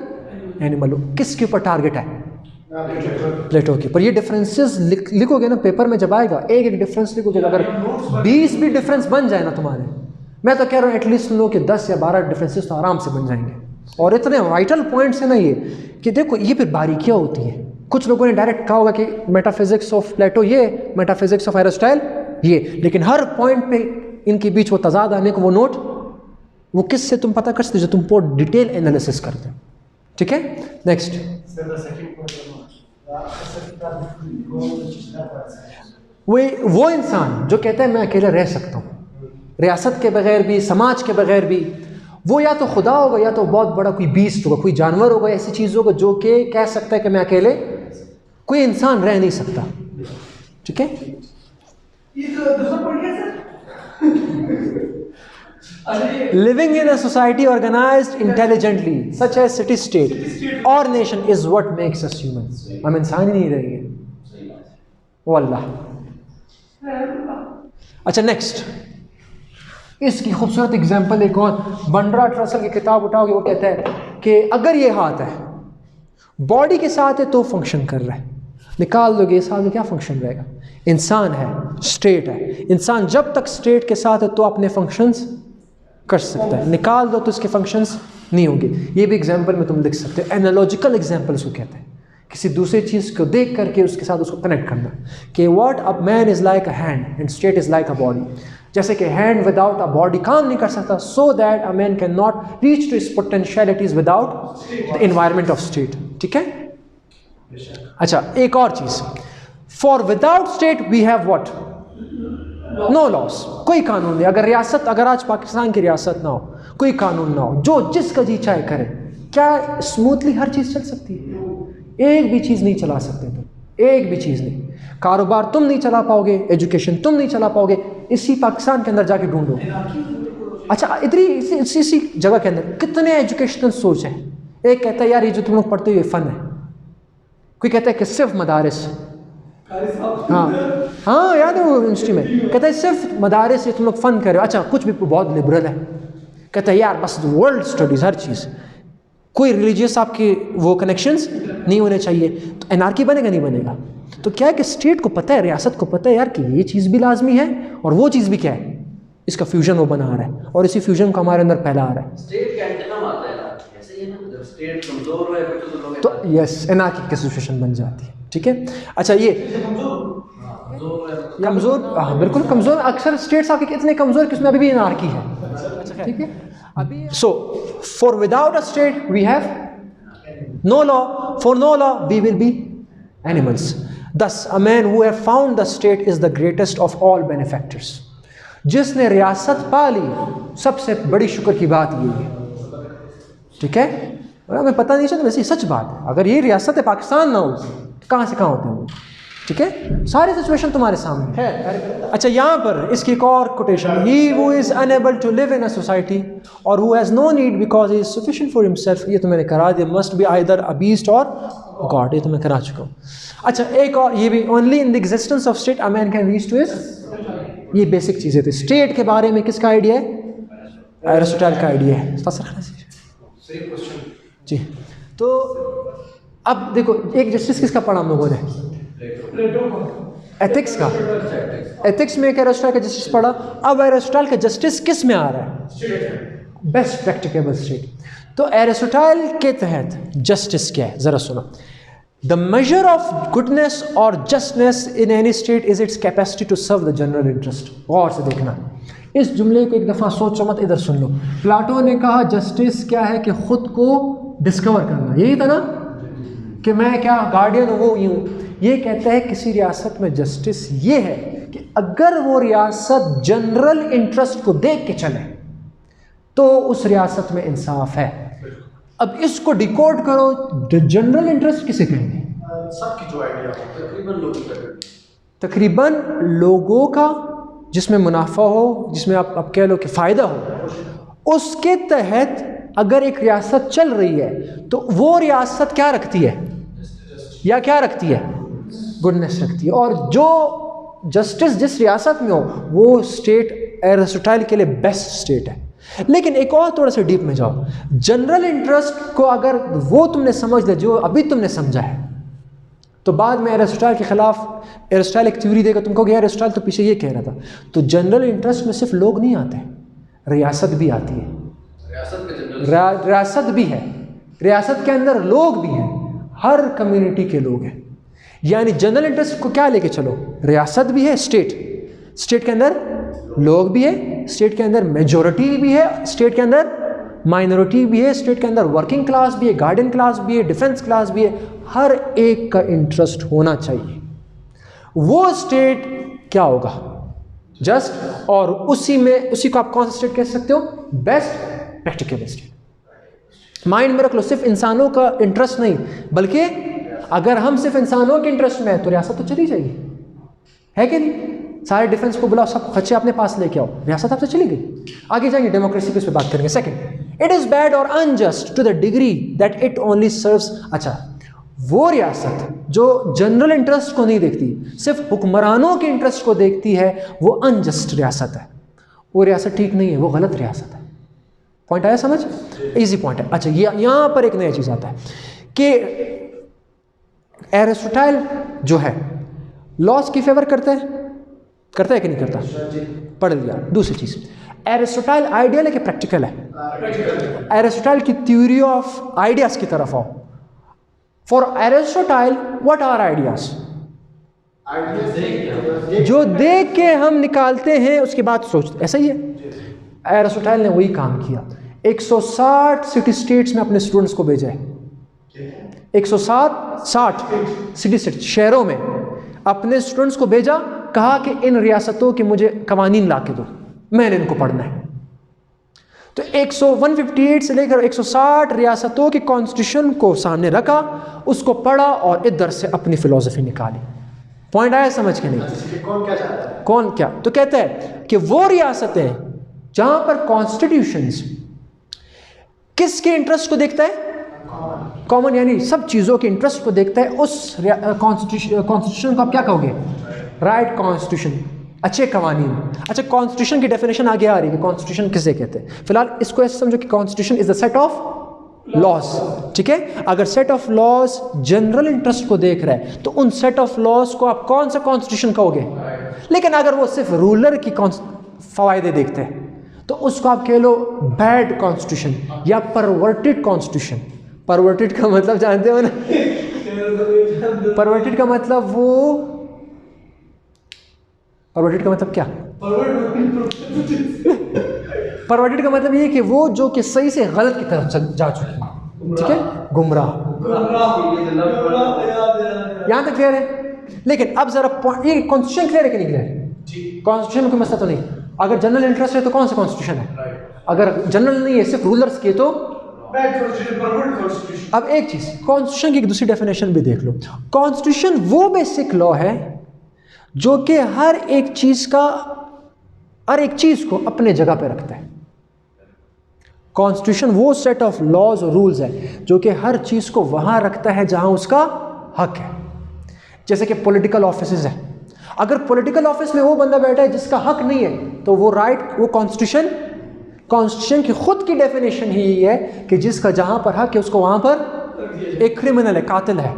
animal. किसके ऊपर टारगेट है? प्लेटो के। पर ये डिफरेंसेस लिखोगे ना पेपर में, जब आएगा एक एक डिफरेंस लिखोगे, अगर 20 भी डिफरेंस बन जाए ना तुम्हारे, मैं तो कह रहा हूँ एटलीस्ट लो कि 10 या 12 डिफरेंसेस तो आराम से बन जाएंगे। और इतने वाइटल पॉइंट्स है ना ये, कि देखो ये फिर बारीकियाँ होती हैं। कुछ लोगों ने डायरेक्ट कहा होगा कि मेटाफिजिक्स ऑफ प्लेटो ये, मेटाफिजिक्स ऑफ एरिस्टोटल ये, लेकिन हर पॉइंट पे इनके बीच वो तजाद आने को वो नोट, वो किससे तुम पता कर सकते जो तुम बहुत डिटेल एनालिसिस करते हो। ठीक है, नेक्स्ट। वो इंसान जो कहता है मैं अकेला रह सकता हूँ, रियासत के बगैर भी, समाज के बगैर भी। वो या तो खुदा होगा या तो बहुत बड़ा कोई बीस्ट होगा, कोई जानवर होगा, ऐसी चीज़ होगा जो कि कह सकता है कि मैं अकेले, कोई इंसान रह नहीं सकता। ठीक है, ये तो दूसरा पॉइंट क्या सर? अरे living in a society organised intelligently such as city state और nation is what makes us human. हम इंसान ही नहीं रहेंगे। वो अल्लाह। अच्छा नेक्स्ट, इसकी खूबसूरत एग्जाम्पल एक और, बर्ट्रांड रसल की किताब उठाओगे, वो कहता है कि अगर ये हाथ है, बॉडी के साथ है तो फंक्शन कर रहा है, निकाल दोगे इस हाथ में क्या फंक्शन रहेगा? इंसान है, स्टेट है, इंसान जब तक स्टेट के साथ है तो अपने फंक्शंस कर सकता है, निकाल दो तो इसके फंक्शंस नहीं होंगे। ये भी एग्जाम्पल में तुम लिख सकते हो, एनालॉजिकल एग्जाम्पल उसको कहते हैं, किसी दूसरी चीज़ को देख करके उसके साथ उसको कनेक्ट करना कि what a man is like a hand and state is like a body. जैसे कि हैंड विदाउट अ बॉडी काम नहीं कर सकता, so that a man can not reach to its potentialities without the environment of state. ठीक है, अच्छा एक और चीज़, for without state we have what? No laws, कोई कानून नहीं। अगर रियासत, अगर आज पाकिस्तान की रियासत ना हो, कोई कानून ना हो, जो जिसका जी चाहे करे, क्या स्मूथली हर चीज़ चल सकती है? एक भी चीज़ नहीं चला सकते तुम, एक भी चीज़ नहीं। कारोबार तुम नहीं चला पाओगे, एजुकेशन तुम नहीं चला पाओगे, इसी पाकिस्तान के अंदर जाके ढूंढो। अच्छा इतनी इसी जगह के अंदर कितने एजुकेशनल सोच हैं। एक कहता है यार ये जो तुम लोग पढ़ते हो ये फ़न है, कोई कहता है कि सिर्फ मदारिस, हाँ याद है वो यूनिवर्सिटी में, कहता है सिर्फ मदारिस, ये तुम लोग फ़न कर रहे हो। अच्छा कुछ भी बहुत लिबरल है, कहता है यार बस वर्ल्ड स्टडीज़, हर चीज़, कोई रिलीजियस आपके वो कनेक्शंस नहीं होने चाहिए। तो एनार्की बनेगा नहीं बनेगा? तो क्या है कि स्टेट को पता है, रियासत को पता है यार कि ये चीज़ भी लाजमी है और वो चीज़ भी क्या है, इसका फ्यूजन वो बना रहा है और इसी फ्यूजन को हमारे अंदर फैला रहा है। स्टेट का एंटीना आता है ना, ऐसे ही है ना, जब स्टेट कमजोर है फिर तो लोग तो यस एनार्की की सिचुएशन बन जाती है। ठीक है, अच्छा ये कमज़ोर, हाँ बिल्कुल कमज़ोर, अक्सर स्टेट्स आपके कितने कमज़ोर कि उसमें अभी भी एनार्की है। ठीक है, अभी so far without a state we have no law, for no law we will be animals. Thus, a man who have found the state is the greatest of all benefactors. जिसने रियासत पा ली, सबसे बड़ी शुक्र की बात ये है। ठीक है, हमें पता नहीं चलता, वैसे सच बात है। अगर ये रियासत है पाकिस्तान ना हो तो कहाँ से कहाँ होते हैं वो। ठीक है, सारी सिचुएशन तुम्हारे सामने है। अच्छा यहाँ पर इसकी एक और quotation, he who is unable to live in a society or who has no need because he is sufficient for himself, ये तो मैंने करा दिया, must be either a beast or God, ये तो मैं करा चुका हूँ। अच्छा एक और ये भी, only in the existence of state a man can reach to his, ये बेसिक चीज़ें थी। स्टेट के बारे में किसका आइडिया है? एरिस्टोटल का आइडिया है। जी, तो अब देखो एक जस्टिस किसका पढ़ा हम लोगों ने? एथिक्स का। एथिक्स में एक एरिस्टोटल का जस्टिस पढ़ा। अब एरिस्टोटल का जस्टिस किस में आ रहा है? Best practicable state. तो एरिस्टोटल के तहत जस्टिस क्या है ज़रा सुनो। द मेजर ऑफ गुडनेस और justness in any state is its capacity to serve the general interest. गौर से देखना, इस जुमले को एक दफ़ा सोचो मत, इधर सुन लो। प्लाटो ने कहा जस्टिस क्या है कि खुद को डिस्कवर करना, यही था ना कि मैं क्या गार्डियन हूँ वो यूँ। ये कहता है किसी रियासत में जस्टिस ये है कि अगर वो रियासत जनरल इंटरेस्ट को देख के चले तो उस रियासत में इंसाफ है। अब इसको डिकोड करो, जनरल इंटरेस्ट किसे कहेंगे? सबकी जो आइडिया तकरीबन लोगों का, जिसमें मुनाफा हो, जिसमें आप कह लो कि फ़ायदा हो, उसके तहत अगर एक रियासत चल रही है तो वो रियासत क्या रखती है या क्या रखती है? गुडनेस रखती है। और जो जस्टिस जिस रियासत में हो वो स्टेट एरिस्टोटल के लिए बेस्ट स्टेट है। लेकिन एक और थोड़ा सा डीप में जाओ, जनरल इंटरेस्ट को अगर वो तुमने समझ लिया जो अभी तुमने समझा है, तो बाद में एरिस्टोटल के खिलाफ एरिस्टोटल एक थ्योरी देगा, तुमको यार एरिस्टोटल तो पीछे ये कह रहा था। तो जनरल इंटरेस्ट में सिर्फ लोग नहीं आते, रियासत भी आती है। रियासत भी है, रियासत के अंदर लोग भी हैं, हर कम्युनिटी के लोग हैं। यानी जनरल इंटरेस्ट को क्या लेके चलो, रियासत भी है, स्टेट के अंदर लोग भी है, स्टेट के अंदर मेजॉरिटी भी है, स्टेट के अंदर माइनॉरिटी भी है, स्टेट के अंदर वर्किंग क्लास भी है, गार्डियन क्लास भी है, डिफेंस क्लास भी है। हर एक का इंटरेस्ट होना चाहिए। वो स्टेट क्या होगा? जस्ट, और उसी को आप कौन सा स्टेट कह सकते हो? Best practical state. माइंड में रख लो, सिर्फ इंसानों का इंटरेस्ट नहीं, बल्कि अगर हम सिर्फ इंसानों के इंटरेस्ट में है तो रियासत तो चली जाएगी, है कि नहीं? सारे डिफेंस को बुलाओ, सब खर्चे अपने पास लेके आओ, रियासत आपसे चली गई। आगे जाएंगे, डेमोक्रेसी पे इस पे बात करेंगे। सेकंड, इट इज बैड और unjust to the degree that it only serves. अच्छा, वो रियासत जो जनरल इंटरेस्ट को नहीं देखती, सिर्फ हुक्मरानों के इंटरेस्ट को देखती है, वो अनजस्ट रियासत है, वो रियासत ठीक नहीं है, वो गलत रियासत है। पॉइंट आया समझ? इजी पॉइंट है। अच्छा, यहां पर एक नया चीज आता है कि एरिस्टोटल जो है लॉस की फेवर करता है कि नहीं करता? पढ़ लिया। दूसरी चीज, एरिस्टोटल आइडियल है कि प्रैक्टिकल है? एरिस्टोटल की थ्योरी ऑफ आइडियाज की तरफ आओ। For Aristotle what are ideas? जो देख के हम निकालते हैं उसके बाद सोचते, ऐसा ही है। एरिस्टोटल ने वही काम किया। 160 सिटी स्टेट्स में अपने स्टूडेंट्स को भेजा है। 160 सिटी स्टेट शहरों में अपने स्टूडेंट्स को भेजा, कहा कि इन रियासतों के मुझे कवानीन ला के दो, मैंने इनको पढ़ना है। तो 158 से लेकर 160 रियासतों के कॉन्स्टिट्यूशन को सामने रखा, उसको पढ़ा और इधर से अपनी फिलॉसफी निकाली। पॉइंट आया समझ के नहीं? कौन क्या? तो कहता है कि वो रियासतें जहां पर कॉन्स्टिट्यूशंस किसके इंटरेस्ट को देखता है? कॉमन, यानी सब चीज़ों के इंटरेस्ट को देखता है, उस कॉन्स्टिट्यूशन को आप क्या कहोगे? राइट कॉन्स्टिट्यूशन, अच्छे कवानीन। अच्छा, कॉन्स्टिट्यूशन की डेफिनेशन आगे आ रही है, कॉन्स्टिट्यूशन किसे कहते हैं। फिलहाल इसको ऐसे समझो कि constitution is the set of laws, ठीक है? अगर set of laws general interest को देख रहा है तो उन सेट ऑफ लॉज को आप कौन सा कॉन्स्टिट्यूशन कहोगे? लेकिन अगर वो सिर्फ रूलर की फायदे देखते हैं तो उसको आप कह लो बैड कॉन्स्टिट्यूशन या परवर्टेड कॉन्स्टिट्यूशन। परवर्टेड का मतलब जानते हो ना? परवर्टेड का मतलब परवर्टेड का मतलब क्या? परवर्टेड का मतलब ये कि वो जो कि सही से गलत की तरफ जा चुकी है, ठीक है? गुमराह। यहां तक क्लियर है? लेकिन अब जरा ये कॉन्स्टिट्यूशन क्लियर है कि नहीं क्लियर? कॉन्स्टिट्यूशन में कोई मसला तो नहीं। अगर जनरल इंटरेस्ट है तो कौन सा कॉन्स्टिट्यूशन है? अगर जनरल नहीं है, सिर्फ रूलर्स के, तो अब एक चीज, कॉन्स्टिट्यूशन की एक दूसरी डेफिनेशन भी देख लो। कॉन्स्टिट्यूशन वो बेसिक लॉ है जो कि हर एक चीज को अपने जगह पे रखता है। कॉन्स्टिट्यूशन वो सेट ऑफ लॉज और रूल्स है जो कि हर चीज को वहां रखता है जहां उसका हक है। जैसे कि पॉलिटिकल ऑफिसेज है, अगर पॉलिटिकल ऑफिस में वो बंदा बैठा है जिसका हक नहीं है तो वो कॉन्स्टिट्यूशन की खुद की डेफिनेशन ही यही है कि जिसका जहां पर हक है उसको वहां पर, एक क्रिमिनल है, कातिल है,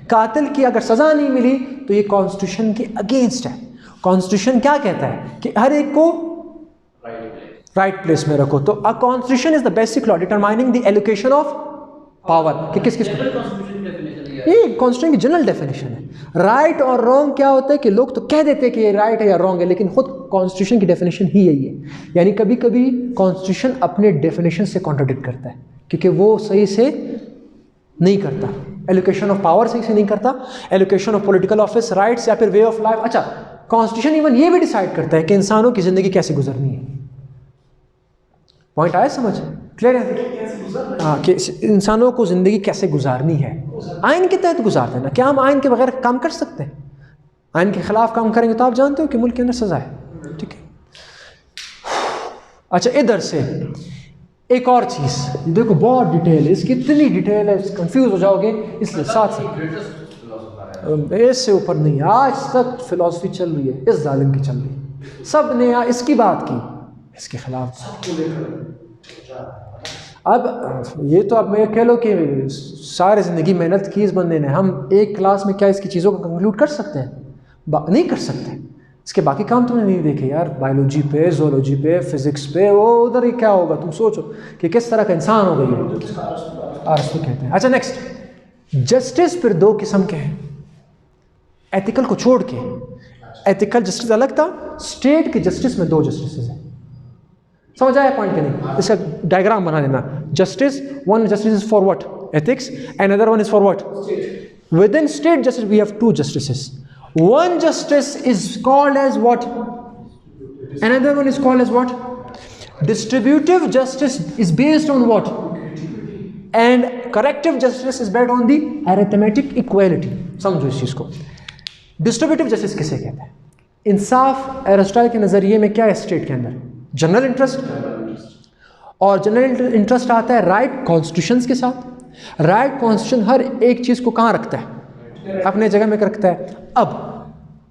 कातिल की अगर सजा नहीं मिली तो ये कॉन्स्टिट्यूशन के अगेंस्ट है। कॉन्स्टिट्यूशन क्या कहता है कि हर एक को राइट प्लेस में रखो। तो a constitution is the basic law determining the allocation of power कि किस ये कॉन्स्टिट्यूशन की जनरल डेफिनेशन है। राइट और रॉन्ग क्या होता है कि लोग तो कह देते हैं कि ये राइट है या रॉन्ग है, लेकिन खुद कॉन्स्टिट्यूशन की डेफिनेशन ही यही है। यानी कभी कभी कॉन्स्टिट्यूशन अपने डेफिनेशन से कॉन्ट्राडिक्ट करता है क्योंकि वो सही से नहीं करता, एलोकेशन ऑफ पावर सही से नहीं करता, allocation of political office, rights या फिर वे ऑफ लाइफ। अच्छा, कॉन्स्टिट्यूशन इवन ये भी डिसाइड करता है कि इंसानों की जिंदगी कैसे गुजरनी है। पॉइंट आया समझ? क्लियर है? हाँ, कि इंसानों को जिंदगी कैसे गुजारनी है, आइन के तहत गुजारते हैं ना। क्या हम आइन के बगैर काम कर सकते हैं? आइन के खिलाफ काम करेंगे तो आप जानते हो कि मुल्क के अंदर सजा है, ठीक है? अच्छा, इधर से एक और चीज देखो, बहुत डिटेल है इसकी, इतनी डिटेल है कंफ्यूज हो जाओगे, इसलिए साथ इससे ऊपर नहीं। आज तक फिलॉसफी चल रही है, इस जालिम की चल रही है, सब ने इसकी बात की, इसके खिलाफ। अब ये तो अब मैं कह लो कि सारी ज़िंदगी मेहनत की इस बंदे ने, हम एक क्लास में क्या इसकी चीज़ों को कंक्लूड कर सकते हैं? नहीं कर सकते। इसके बाकी काम तुमने नहीं देखे यार, बायोलॉजी पे, जोलॉजी पे, फिजिक्स पे, वो उधर ही क्या होगा तुम सोचो कि किस तरह का इंसान हो गई है। अरस्तु कहते हैं। अच्छा, नेक्स्ट, जस्टिस फिर दो किस्म के हैं, एथिकल को छोड़ के। एथिकल जस्टिस अलग था, स्टेट के जस्टिस में दो जस्टिस हैं। समझ आया पॉइंट के नहीं? इसका डायग्राम बना देना। Justice, one justice is for what? Ethics, and other one is for what? Within state justice we have two justices. One justice is called as what? Another one is called as what? Distributive justice is based on what? And corrective justice is based on the arithmetic equality. समझो इस चीज़ को. Distributive justice किसे कहते हैं? इंसाफ Aristotle के नज़रिए में क्या है स्टेट के अंदर? General interest. और जनरल इंटरेस्ट आता है राइट कॉन्स्टिट्यूशंस के साथ. राइट कॉन्स्टिट्यूशन हर एक चीज़ को कहाँ रखता है? अपने जगह में रखता है. अब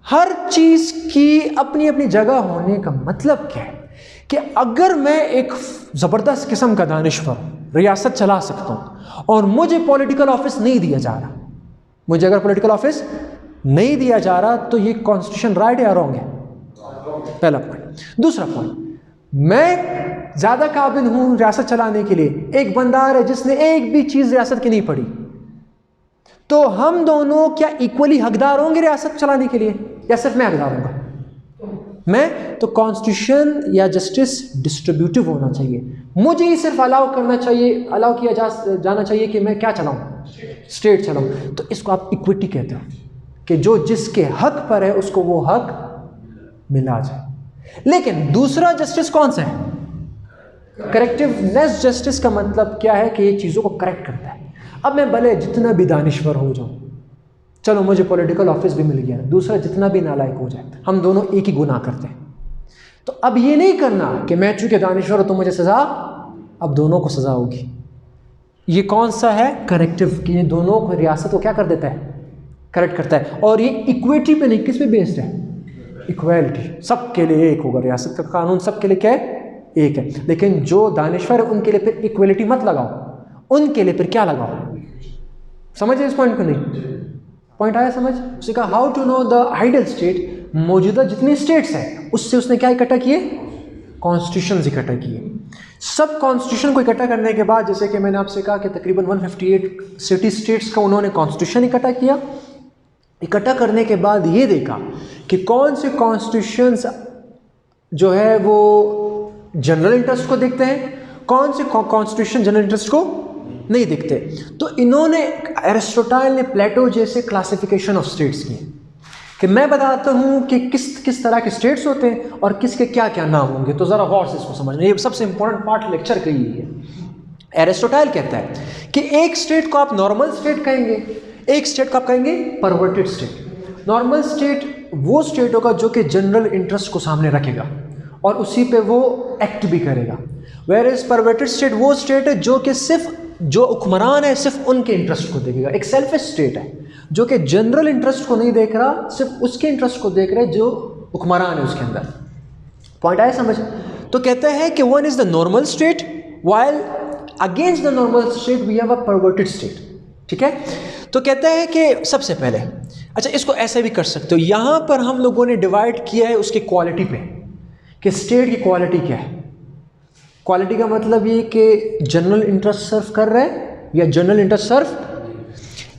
हर चीज़ की अपनी अपनी जगह होने का मतलब क्या है कि अगर मैं एक ज़बरदस्त किस्म का दानिश्वर रियासत चला सकता हूँ और मुझे पॉलिटिकल ऑफिस नहीं दिया जा रहा, मुझे अगर पॉलिटिकल ऑफिस नहीं दिया जा रहा तो ये कॉन्स्टिट्यूशन राइट या रॉन्ग है? पहला पॉइंट. दूसरा पॉइंट, मैं ज़्यादा काबिल हूँ रियासत चलाने के लिए, एक बंदा है जिसने एक भी चीज़ रियासत की नहीं पढ़ी, तो हम दोनों क्या इक्वली हकदार होंगे रियासत चलाने के लिए या सिर्फ मैं हकदार होऊंगा? मैं तो कॉन्स्टिट्यूशन या जस्टिस डिस्ट्रीब्यूटिव होना चाहिए. मुझे ही सिर्फ अलाउ करना चाहिए, अलाउ किया जाना चाहिए कि मैं क्या चलाऊं? स्टेट चलाऊं. तो इसको आप इक्विटी कहते हो कि जो जिसके हक पर है उसको वो हक मिला जाए. लेकिन दूसरा जस्टिस कौन सा है? करेक्टिवनेस जस्टिस का मतलब क्या है कि ये चीज़ों को करेक्ट करता है. अब मैं भले जितना भी दानिश्वर हो जाऊं, चलो मुझे पॉलिटिकल ऑफिस भी मिल गया, दूसरा जितना भी नालायक हो जाए, हम दोनों एक ही गुनाह करते हैं. तो अब ये नहीं करना कि मैं चूंकि दानिश्वर हूं तो मुझे सज़ा, अब दोनों को सज़ा होगी. ये कौन सा है? करेक्टिव, कि ये दोनों को रियासत को क्या कर देता है? करेक्ट करता है. और ये इक्विटी पे नहीं, किस पे बेस्ड है? इक्वालिटी. सबके लिए एक होगा, रियासत का कानून सबके लिए क्या है? एक है. लेकिन जो दानिश्वर है उनके लिए फिर इक्वालिटी मत लगाओ, उनके लिए फिर क्या लगाओ? समझे इस पॉइंट को? नहीं पॉइंट आया समझ? उसने कहा how to know the ideal state. मौजूदा जितनी स्टेट्स हैं उससे उसने क्या इकट्ठा किए? कॉन्स्टिट्यूशन इकट्ठा किए. सब कॉन्स्टिट्यूशन को इकट्ठा करने के बाद, जैसे कि मैंने आपसे कहा कि तकरीबन 158 सिटी स्टेट्स का उन्होंने कॉन्स्टिट्यूशन इकट्ठा किया. इकट्ठा करने के बाद ये देखा कि कौन से कॉन्स्टिट्यूशंस जो है वो जनरल इंटरेस्ट को देखते हैं, कौन से कॉन्स्टिट्यूशन जनरल इंटरेस्ट को नहीं दिखते. तो इन्होंने, एरिस्टोटल ने प्लेटो जैसे क्लासिफिकेशन ऑफ स्टेट्स की कि मैं बताता हूँ कि किस तरह के स्टेट्स होते हैं और किसके क्या क्या नाम होंगे. तो ज़रा गौर से इसको समझना, ये सबसे इंपॉर्टेंट पार्ट लेक्चर का ही है. एरिस्टोटल कहता है कि एक स्टेट को आप नॉर्मल स्टेट कहेंगे, एक स्टेट को आप कहेंगे परवर्टेड स्टेट. नॉर्मल स्टेट वो स्टेट होगा जो कि जनरल इंटरेस्ट को सामने रखेगा और उसी पे वो एक्ट भी करेगा. वेयरएज परवर्टेड स्टेट वो स्टेट है जो कि सिर्फ जो हुक्मरान है सिर्फ उनके इंटरेस्ट को देखेगा. एक सेल्फिश स्टेट है जो कि जनरल इंटरेस्ट को नहीं देख रहा, सिर्फ उसके इंटरेस्ट को देख रहा है जो हुक्मरान है उसके अंदर. पॉइंट आया समझ? तो कहते हैं कि one is the normal state while against the normal state we have a perverted state. ठीक है. तो कहते हैं कि सबसे पहले, अच्छा इसको ऐसे भी कर सकते हो, यहाँ पर हम लोगों ने डिवाइड किया है उसकी क्वालिटी पे कि स्टेट की क्वालिटी क्या है. क्वालिटी का मतलब ये कि जनरल इंटरेस्ट सर्व कर रहा है या जनरल इंटरेस्ट सर्व.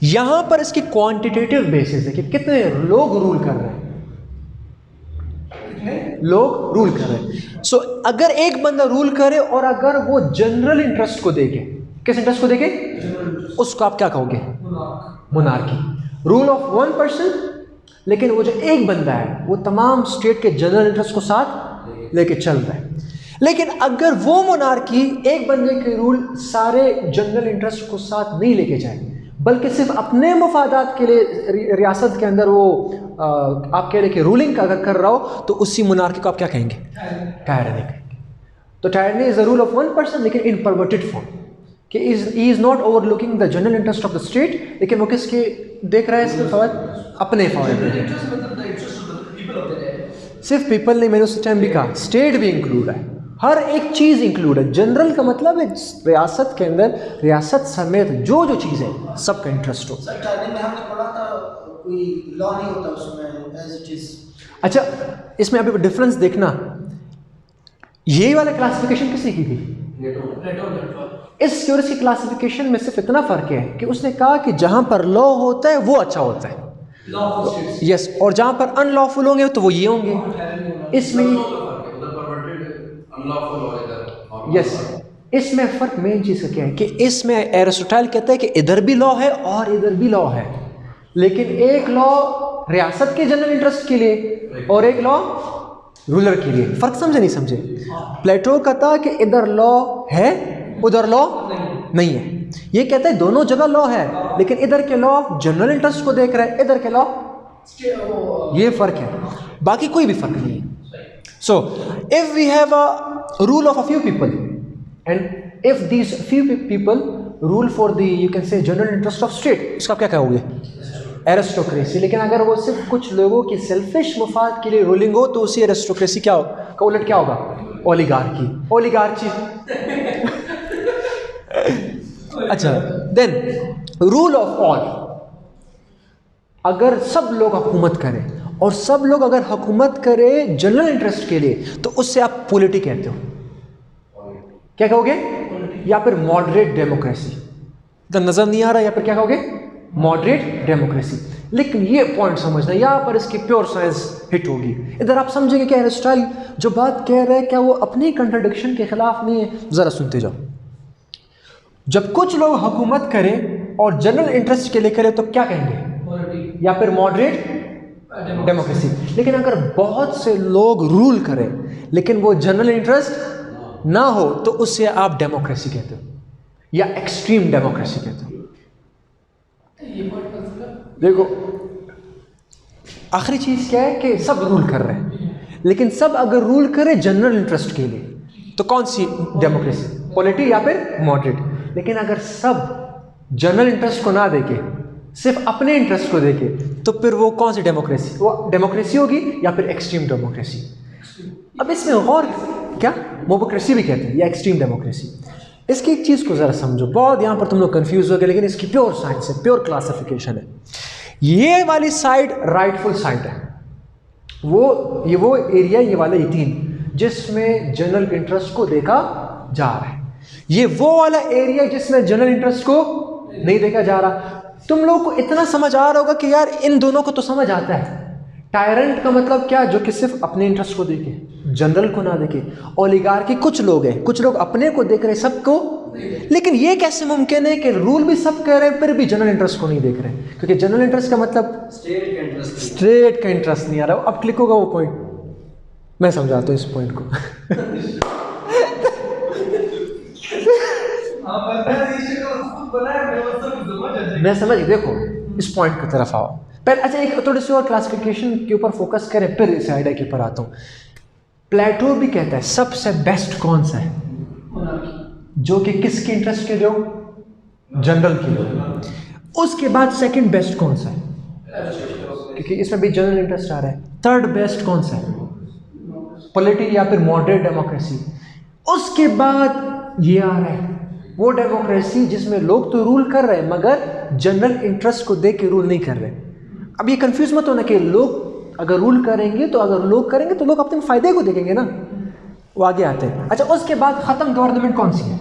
यहाँ पर इसकी क्वांटिटेटिव बेसिस है कि कितने लोग रूल कर रहे हैं, कितने लोग रूल कर रहे हैं. सो अगर एक बंदा रूल करे और अगर वो जनरल इंटरेस्ट को देखे, किस इंटरेस्ट को देखे? उसको आप क्या कहोगे? Monarchy. Rule of one person. लेकिन वो जो एक बंदा है वो तमाम स्टेट के जनरल इंटरेस्ट को साथ लेके चल रहा है. लेकिन अगर वो मोनार्की एक बंदे के रूल सारे जनरल इंटरेस्ट को साथ नहीं लेके जाए बल्कि सिर्फ अपने मफादात के लिए रियासत के अंदर वो आप कह रहे कि रूलिंग अगर कर रहा हो तो उसी मोनार्की को आप क्या कहेंगे? टायरनी कहेंगे. तो tyranny is the rule of one person, लेकिन इन परवर्टेड फॉर्म कि he is not overlooking the general interest of the state, लेकिन वो किसके देख रहा है? इसके फवायद अपने फवायद. सिर्फ पीपल नहीं, मैंने उस टाइम भी कहा स्टेट भी इंक्लूड है, हर एक चीज़ इंक्लूड है. जनरल का मतलब है रियासत के अंदर रियासत समेत जो जो चीज़ है सबका इंटरेस्ट हो. सर टाइमिंग में हमने पढ़ा था कोई लॉ नहीं होता उसमें एज इट इज. अच्छा इसमें अभी डिफरेंस देखना, यही वाला क्लासिफिकेशन किसने की थी? इस और इसकी क्लासिफिकेशन में सिर्फ इतना फ़र्क है कि उसने कहा कि जहाँ पर लॉ होता है वो अच्छा होता है, यस, और जहाँ पर अनलॉफुल होंगे तो वो ये होंगे. इसमें यस, इसमें फ़र्क मेन चीज़ का क्या है कि इसमें एरिस्टोटल कहता है कि इधर भी लॉ है और इधर भी लॉ है, लेकिन एक लॉ रियासत के जनरल इंटरेस्ट के लिए और एक लॉ रूलर के लिए। फर्क समझे नहीं समझे? प्लेटो कहता कि इधर लॉ है उधर लॉ नहीं है, ये कहता है दोनों जगह लॉ है, लेकिन इधर के लॉ जनरल इंटरेस्ट को देख रहे हैं, इधर के लॉ, ये फर्क है, बाकी कोई भी फर्क नहीं है। So if we have a rule of a few people and if these few people rule for the you can say general interest of state, इसका क्या कहोगे? एरिस्टोक्रेसी। लेकिन अगर वो सिर्फ कुछ लोगों की सेल्फिश मुफाद के लिए रूलिंग हो तो उसी एरिस्टोक्रेसी क्या हो का उलट क्या होगा? ओलिगार्की। ओलिगार्ची अच्छा, देन रूल ऑफ ऑल, अगर सब लोग हुकूमत करें और सब लोग अगर हुकूमत करें जनरल इंटरेस्ट के लिए तो उससे आप पॉलिटी कहते हो, क्या कहोगे? या फिर मॉडरेट डेमोक्रेसी। तो नजर नहीं आ रहा, या फिर क्या कहोगे? Moderate democracy. लेकिन ये पॉइंट समझना, यहाँ पर इसकी प्योर साइंस हिट होगी। इधर आप समझेंगे कि एरिस्टोटल जो बात कह रहे हैं क्या वो अपनी कंट्राडिक्शन के खिलाफ नहीं है? जरा सुनते जाओ। जब कुछ लोग हुकूमत करें और जनरल इंटरेस्ट के लिए करें तो क्या कहेंगे? या फिर मॉडरेट डेमोक्रेसी। लेकिन अगर बहुत से लोग रूल करें लेकिन वो जनरल इंटरेस्ट ना हो तो उससे आप डेमोक्रेसी कहते हो या एक्सट्रीम डेमोक्रेसी कहते हो। देखो आखिरी चीज क्या है कि सब रूल कर रहे हैं, लेकिन सब अगर रूल करें जनरल इंटरेस्ट के लिए तो कौन सी डेमोक्रेसी? पॉलिटी या फिर मॉडरेट। लेकिन अगर सब जनरल इंटरेस्ट को ना देके सिर्फ अपने इंटरेस्ट को देके तो फिर वो कौन सी डेमोक्रेसी? वो डेमोक्रेसी होगी या फिर एक्सट्रीम डेमोक्रेसी। अब इसमें गौर, क्या मोबोक्रेसी भी कहते हैं या एक्सट्रीम डेमोक्रेसी। इसकी एक चीज़ को ज़रा समझो, बहुत यहाँ पर तुम लोग कंफ्यूज हो गए, लेकिन इसकी प्योर साइंस है, प्योर क्लासिफिकेशन है। ये वाली साइड राइटफुल साइड है, वो एरिया, ये वाले ये तीन जिसमें जनरल इंटरेस्ट को देखा जा रहा है। ये वो वाला एरिया जिसमें जनरल इंटरेस्ट को नहीं देखा जा रहा। तुम लोगों को इतना समझ आ रहा होगा कि यार इन दोनों को तो समझ आता है। टायरेंट का मतलब क्या? जो कि सिर्फ अपने इंटरेस्ट को देखे, जनरल को ना देखे। ओलिगार्की कुछ लोग हैं, कुछ लोग अपने को देख रहे सबको, लेकिन ये कैसे मुमकिन है कि रूल भी सब कर रहे हैं फिर भी जनरल इंटरेस्ट को नहीं देख रहे? क्योंकि जनरल इंटरेस्ट का मतलब स्टेट का इंटरेस्ट नहीं आ रहा। अब क्लिक होगा वो पॉइंट, मैं समझाता हूँ इस पॉइंट को। मैं समझ, देखो इस पॉइंट की तरफ आओ पहले। अच्छा एक थोड़ी सी और क्लासिफिकेशन के ऊपर फोकस करें फिर इस आइडिया के ऊपर आता हूँ। प्लेटो भी कहता है सबसे बेस्ट कौन सा है? जो कि किसके इंटरेस्ट के लिए हो? जनरल के लिए। उसके बाद सेकंड बेस्ट कौन सा है? क्योंकि इसमें भी जनरल इंटरेस्ट आ रहा है। थर्ड बेस्ट कौन सा है? पॉलिटी या फिर मॉडरेट डेमोक्रेसी। उसके बाद ये आ रहा है वो डेमोक्रेसी जिसमें लोग तो रूल कर रहे हैं मगर जनरल इंटरेस्ट को देख के रूल नहीं कर रहे। अब ये कंफ्यूज मत होना कि लोग अगर रूल करेंगे तो अगर लोग करेंगे तो लोग अपने फायदे को देखेंगे ना, वो आगे आते हैं। अच्छा उसके बाद खत्म गवर्नमेंट कौन सी है?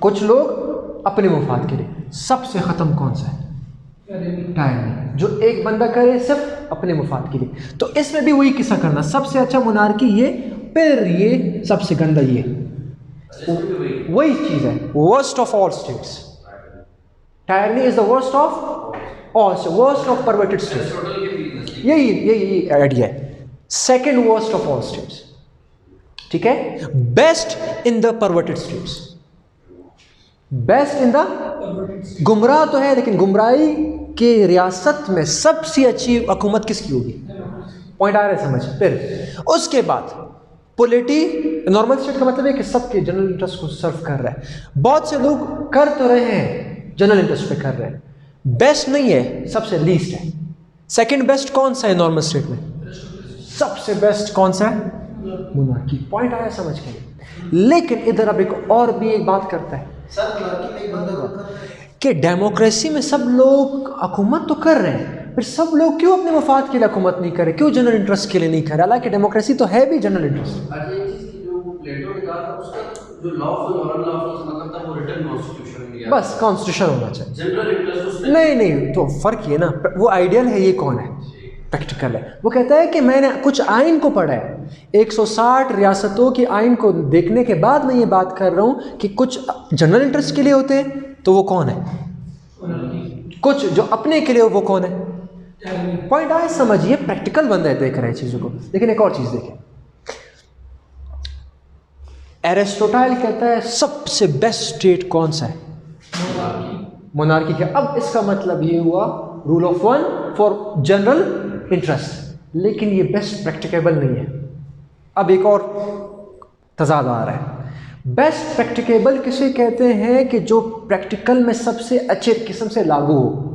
कुछ लोग अपने मुफाद के लिए। सबसे खत्म कौन सा है? टायरनी, जो एक बंदा करे सिर्फ अपने मुफाद के लिए। तो इसमें भी वही किस्सा करना, सबसे अच्छा मोनार्की ये, फिर ये सबसे गंदा ये, वही चीज है। Worst of all states, tyranny is the worst of all, worst of perverted states. यही आइडिया है। Second worst of all states, ठीक है। Best in the perverted states, best in the, गुमराह तो है लेकिन गुमराही के रियासत में सबसे अच्छी हुकूमत किसकी होगी? पॉइंट आ रहा है समझ? फिर उसके बाद पॉलिटी, नॉर्मल स्टेट का मतलब है कि सबके जनरल इंटरेस्ट को सर्व कर रहा है। बहुत से लोग कर तो रहे हैं, जनरल इंटरेस्ट पे कर रहे हैं। बेस्ट नहीं है, सबसे लीस्ट है। सेकंड बेस्ट कौन सा है नॉर्मल स्टेट में? सबसे बेस्ट कौन सा है? मोनार्की। पॉइंट आया समझ के? लेकिन इधर अब एक और भी एक बात करता है कि डेमोक्रेसी में सब लोग हुकूमत तो कर रहे हैं, फिर सब लोग क्यों अपने मफाद के लिए हुकूमत नहीं कर रहे? क्यों जनरल इंटरेस्ट के लिए नहीं कर रहे? हालांकि डेमोक्रेसी तो है भी जनरल इंटरेस्ट। आज ये चीज की जो प्लेटो ने कहा था उसका जो लॉफुल और अनलॉफुल का मतलब था वो रिटन कॉन्स्टिट्यूशन में गया, बस कॉन्स्टिट्यूशन होना चाहिए। जनरल इंटरेस्ट उसमें नहीं तो फर्क ये ना, वो आइडियल है, ये कौन है? प्रैक्टिकल है। वो कहता है कि मैंने कुछ आइन को पढ़ा है, 160 रियासतों की आइन को देखने के बाद मैं ये बात कर रहा हूँ कि कुछ जनरल इंटरेस्ट के लिए होते हैं तो वो कौन है, कुछ जो अपने के लिए वो कौन है? पॉइंट आए समझिए, प्रैक्टिकल बंदा है, देख रहे हैं चीज़ों को। लेकिन एक और चीज़ देखें, एरिस्टोटाइल कहता है सबसे बेस्ट स्टेट कौन सा है? मोनार्की का। अब इसका मतलब ये हुआ rule of one for general interest, लेकिन ये बेस्ट प्रैक्टिकेबल नहीं है। अब एक और तजाद आ रहा है। बेस्ट प्रैक्टिकेबल किसे कहते हैं कि जो प्रैक्टिकल में सबसे अच्छे किस्म से लागू हो।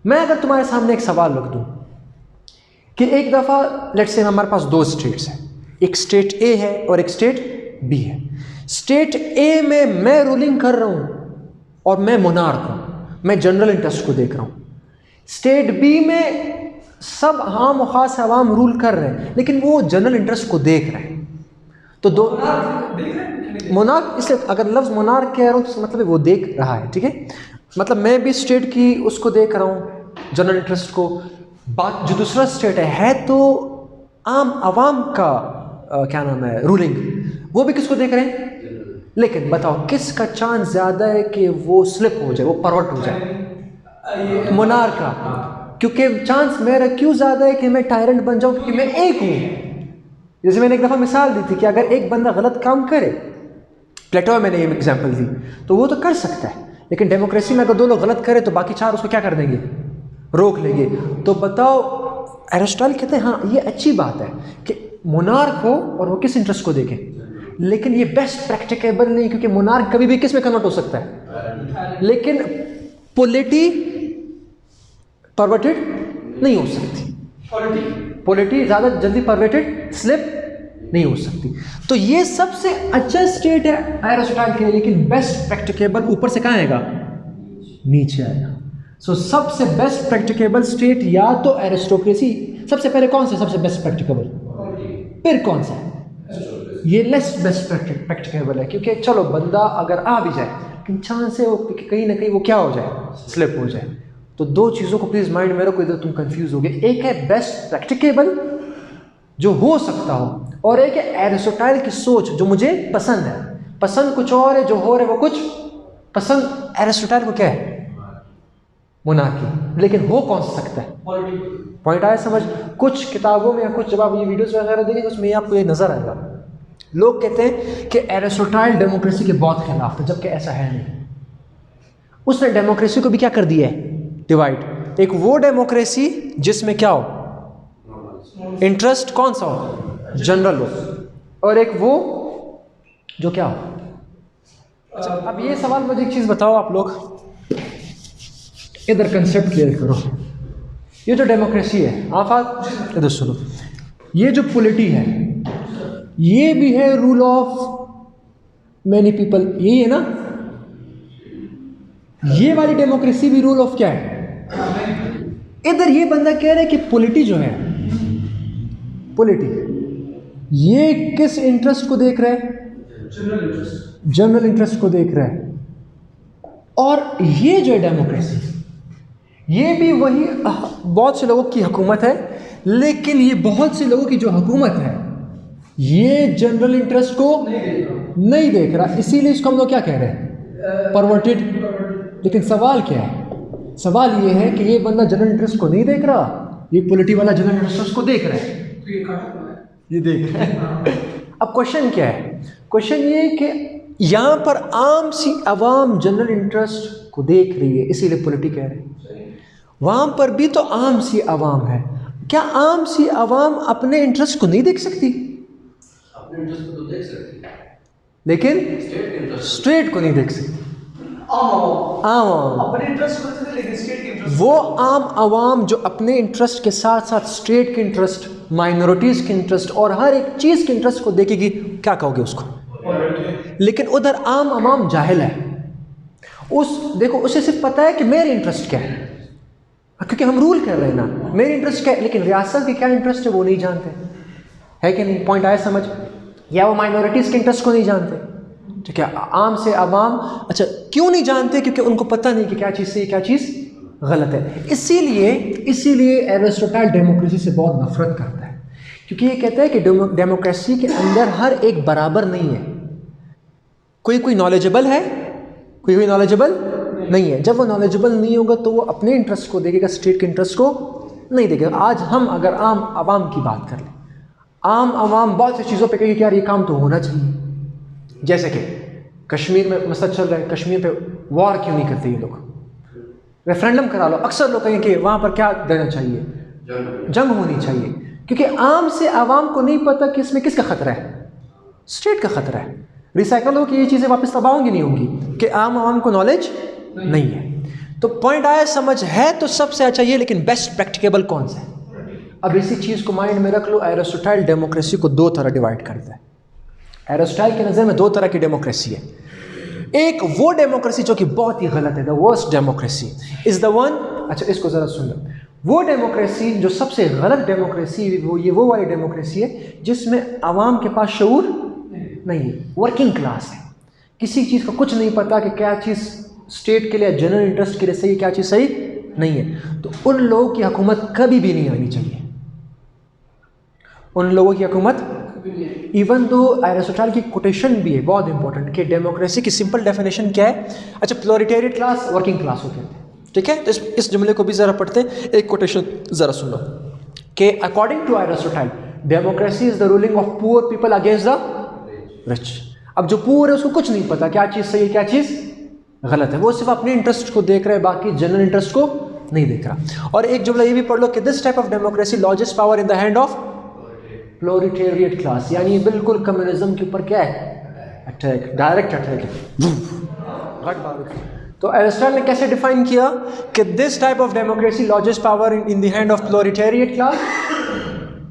मैं अगर तुम्हारे सामने एक सवाल रख दूं कि एक दफ़ा लेट्स से हमारे पास दो स्टेट्स हैं, एक स्टेट ए है और एक स्टेट बी है। स्टेट ए में मैं रूलिंग कर रहा हूं और मैं मोनार्क हूं, मैं जनरल इंटरेस्ट को देख रहा हूं। स्टेट बी में सब आम और ख़ास अवाम रूल कर रहे हैं, लेकिन वो जनरल इंटरेस्ट को देख रहे हैं। तो दो मोनार्क, इसलिए अगर लफ्ज़ मोनार्क कह रहा हूँ तो मतलब वो देख रहा है, ठीक है। मतलब मैं भी स्टेट की उसको देख रहा हूँ, जनरल इंटरेस्ट को। बात जो दूसरा स्टेट है तो आम आवाम का क्या नाम है रूलिंग, वो भी किसको देख रहे हैं। लेकिन बताओ किसका चांस ज़्यादा है कि वो स्लिप हो जाए, वो परवर्ट हो जाए? मोनार्क का। क्योंकि चांस मेरा क्यों ज़्यादा है कि मैं टायरेंट बन जाऊँ, क्योंकि मैं एक हूँ। जैसे मैंने एक दफ़ा मिसाल दी थी कि अगर एक बंदा गलत काम करे, प्लेटो में मैंने ये एग्जाम्पल दी, तो वो तो कर सकता है। लेकिन डेमोक्रेसी में अगर दो लोग गलत करें तो बाकी चार उसको क्या कर देंगे, रोक लेंगे। तो बताओ एरिस्टोटल कहते हैं हाँ ये अच्छी बात है कि मोनार्क हो और वो किस इंटरेस्ट को देखे, लेकिन ये बेस्ट प्रैक्टिकेबल नहीं, क्योंकि मोनार्क कभी भी किस में कन्वर्ट हो सकता है, लेकिन पॉलिटी परवर्टेड नहीं हो सकती। पॉलिटी ज़्यादा जल्दी परवर्टेड स्लिप नहीं हो सकती। तो ये सबसे अच्छा स्टेट है एरिस्टोटल के लिए, लेकिन बेस्ट प्रैक्टिकेबल ऊपर से कहाँ आएगा, नीचे आएगा। सो सबसे बेस्ट प्रैक्टिकेबल स्टेट या तो एरिस्टोक्रेसी, सबसे पहले कौन सा सबसे बेस्ट प्रैक्टिकेबल, फिर कौन सा है ये लेस बेस्ट प्रैक्टिकेबल है, क्योंकि चलो बंदा अगर आ भी जाए लेकिन चांस है वो कहीं ना कहीं वो क्या हो जाए, स्लिप हो जाए। तो दो चीज़ों को प्लीज़ माइंड में रखो, इधर तुम कंफ्यूज हो गए। एक है बेस्ट प्रैक्टिकेबल जो हो सकता हो, और एक है एरिस्टोटल की सोच जो मुझे पसंद है। पसंद कुछ और है, जो हो रहा है वो कुछ पसंद। एरिस्टोटल को क्या है, मोनार्की, लेकिन हो कौन सकता है, पॉइंट आया समझ। कुछ किताबों में या कुछ जब आप ये वीडियोस वगैरह देखेंगे उसमें आपको ये नज़र आएगा, लोग कहते हैं कि एरिस्टोटल डेमोक्रेसी के बहुत खिलाफ था, जबकि ऐसा है नहीं। उसने डेमोक्रेसी को भी क्या कर दिया है, डिवाइड। एक वो डेमोक्रेसी जिसमें क्या हो, इंटरेस्ट कौन सा हो, जनरल हो, और एक वो जो क्या हो। अच्छा अब ये सवाल मुझे एक चीज़ बताओ आप लोग, इधर कंसेप्ट क्लियर करो। ये जो डेमोक्रेसी है, आप इधर सुनो, ये जो पॉलिटी है ये भी है रूल ऑफ मैनी पीपल, यही है ना। ये वाली डेमोक्रेसी भी रूल ऑफ क्या है, इधर ये बंदा कह रहा है कि पॉलिटी जो है, पॉलिटी ये किस इंटरेस्ट को देख रहा है, जनरल इंटरेस्ट को देख रहा है। और ये जो है डेमोक्रेसी, ये भी वही बहुत से लोगों की हुकूमत है, लेकिन ये बहुत से लोगों की जो हुकूमत है ये जनरल इंटरेस्ट को नहीं देख रहा, इसीलिए इसको हम लोग क्या कह रहे हैं, परवर्टेड। लेकिन सवाल क्या है, सवाल ये है कि ये बंदा जनरल इंटरेस्ट को नहीं देख रहा, ये पॉलिटी वाला जनरल इंटरेस्ट को देख रहा है, ये देख रहा है। अब क्वेश्चन क्या है, क्वेश्चन ये है कि यहाँ पर आम सी आवाम जनरल इंटरेस्ट को देख रही है, इसीलिए पॉलिटी कह रहे हैं। वहाँ पर भी तो आम सी आवाम है, क्या आम सी आवाम अपने इंटरेस्ट को नहीं देख सकती, अपने इंटरेस्ट को तो देख सकती है, लेकिन स्टेट को नहीं देख सकती। आम अपने इंटरेस्ट को देते थे, लेकिन स्टेट के इंटरेस्ट, वो आम आवाम जो अपने इंटरेस्ट के साथ साथ स्टेट के इंटरेस्ट, माइनॉरिटीज़ के इंटरेस्ट और हर एक चीज़ के इंटरेस्ट को देखेगी, क्या कहोगे उसको। लेकिन उधर आम आवाम जाहिल है, देखो उसे सिर्फ पता है कि मेरे इंटरेस्ट क्या है, क्योंकि हम रूल कर रहे हैं ना, मेरे इंटरेस्ट क्या है, लेकिन रियासत के क्या इंटरेस्ट है वो नहीं जानते, है कि नहीं। पॉइंट आया समझ। या वो माइनॉरिटीज़ के इंटरेस्ट को नहीं जानते, ठीक है, आम से आवाम। अच्छा क्यों नहीं जानते, क्योंकि उनको पता नहीं कि क्या चीज़ सही क्या चीज़ गलत है। इसीलिए एरिस्टोटल डेमोक्रेसी से बहुत नफरत करता है, क्योंकि ये कहता है कि डेमोक्रेसी के अंदर हर एक बराबर नहीं है, कोई नॉलेजेबल है, कोई नॉलेजेबल नहीं है। जब वो नॉलेजेबल नहीं होगा तो वो अपने इंटरेस्ट को देखेगा, स्टेट के इंटरेस्ट को नहीं देखेगा। आज हम अगर आम आवाम की बात कर लें, आम आवाम बहुत सी चीज़ों पे कहेगी कि यार ये काम तो होना चाहिए। जैसे कि कश्मीर में मसला चल रहा है, कश्मीर पे वॉर क्यों नहीं करते ये लोग, रेफरेंडम करा लो। अक्सर लोग कहेंगे कि वहाँ पर क्या देना चाहिए, जंग होनी चाहिए, क्योंकि आम से आवाम को नहीं पता कि इसमें किसका ख़तरा है, स्टेट का ख़तरा है। रिसाइकल हो कि ये चीज़ें वापस तबाह होंगी नहीं होंगी, कि आम आवाम को नॉलेज नहीं है। तो पॉइंट आया, समझ है तो सबसे अच्छा ये, लेकिन बेस्ट प्रैक्टिकेबल कौन सा है। अब इसी चीज़ को माइंड में रख लो। एरिस्टोटल डेमोक्रेसी को दो तरह डिवाइड करता है। एरिस्टोटल की नज़र में दो तरह की डेमोक्रेसी है। एक वो डेमोक्रेसी जो कि बहुत ही गलत है, the worst democracy is the one, अच्छा इसको ज़रा सुन लो, वो डेमोक्रेसी जो सबसे गलत डेमोक्रेसी वो वाली डेमोक्रेसी है जिसमें आवाम के पास शऊर नहीं है, वर्किंग क्लास है, किसी चीज़ का कुछ नहीं पता कि क्या चीज़ स्टेट के लिए, जनरल इंटरेस्ट के लिए सही, क्या चीज़ सही नहीं है। तो उन लोगों की हुकूमत कभी भी नहीं आनी चाहिए, उन लोगों की हुकूमत। इवन दो एरिस्टोटल की कोटेशन भी है बहुत इंपॉर्टेंट कि डेमोक्रेसी की सिंपल डेफिनेशन क्या है। अच्छा, प्लोरिटेरियन क्लास वर्किंग क्लास को कहते हैं, ठीक है। तो इस जुमले को भी ज़रा पढ़ते हैं, एक कोटेशन ज़रा सुन लो कि according to Aristotle democracy is the ruling of poor people against the rich. अब जो पुअर है उसको कुछ नहीं पता क्या चीज़ सही है क्या चीज़ गलत है, वो सिर्फ अपने इंटरेस्ट को देख रहा है, बाकी जनरल इंटरेस्ट को नहीं देख रहा। और एक जुमला ये भी पढ़ लो कि this type of democracy lodges power in the hand of proletarian class, यानी बिल्कुल कम्युनिज्म के ऊपर क्या है, अटैक, डायरेक्ट अटैक है। तो एरिस्टोटल ने कैसे डिफाइन किया कि this type of democracy lodges power in the hand of proletarian class,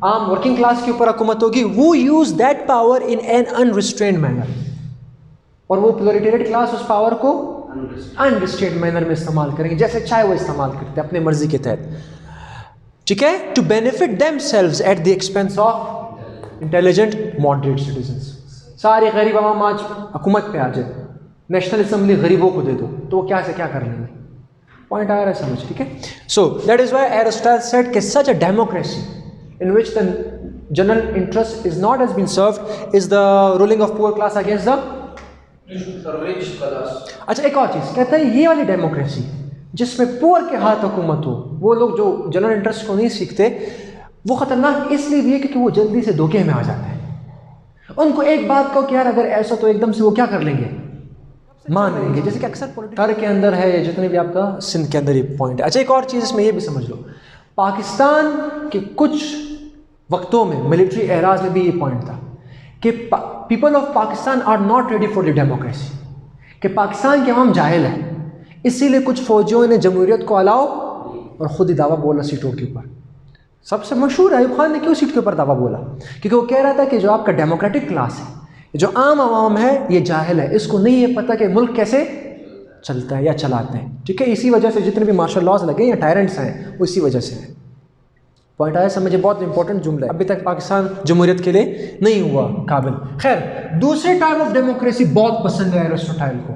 आम वर्किंग क्लास के ऊपर हुकूमत होगी, वो use that power in an unrestrained manner, और वो प्लोरिटेरियन क्लास उस पावर को अनरिस्ट्रेन्ड मैनर में इस्तेमाल करेंगे, जैसे चाहे वो इस्तेमाल करते हैं अपने मर्जी के तहत, ठीक है, to benefit themselves at the expense of intelligent moderate citizens. सारे गरीब आवाम आज हुकूमत पे आ जाए, नेशनल असेंबली गरीबों को दे दो तो वो क्या से क्या कर लेंगे। पॉइंट आ रहा है समझ, ठीक है। So that is why Aristotle said कि such a democracy in which the general interest is not has been served is the ruling of poor class against the rich class. अच्छा, एक और चीज़ कहता है, ये वाली डेमोक्रेसी जिसमें पुअर के हाथ हुकूमत हो, वो लोग जो जनरल इंटरेस्ट को नहीं सीखते, वो ख़तरनाक इसलिए भी है क्योंकि वो जल्दी से धोखे में आ जाते हैं। उनको एक बात कहो कि यार अगर ऐसा, तो एकदम से वो क्या कर लेंगे, मान लेंगे। जैसे कि अक्सर पॉलिटिक्स के अंदर है, जितने भी आपका सिंध के अंदर ये पॉइंट है। अच्छा, एक और चीज़ इसमें ये भी समझ लो, पाकिस्तान के कुछ वक्तों में मिलिट्री एराज में भी ये पॉइंट था कि people of Pakistan are not ready for the democracy, कि पाकिस्तान के अवाम जाहिल है, इसीलिए कुछ फौजियों ने जमहूरियत को अलाओ और ख़ुद ही दावा बोला सीटों के ऊपर। सबसे मशहूर अयूब खान ने क्यों सीट के ऊपर दावा बोला, क्योंकि वो कह रहा था कि जो आपका डेमोक्रेटिक क्लास है, जो आम आवाम है, ये जाहिल है, इसको नहीं ये पता कि मुल्क कैसे चलता है या चलाते हैं, ठीक है। इसी वजह से जितने भी मार्शल लॉज लगे या टायरेंट्स हैं, वो इसी वजह से है। पॉइंट आया समझे, बहुत इंपॉर्टेंट जुमला है। अभी तक पाकिस्तान जमहूरियत के लिए नहीं हुआ काबिल। खैर, दूसरे टाइप ऑफ डेमोक्रेसी बहुत पसंद है एरिस्टोटल को,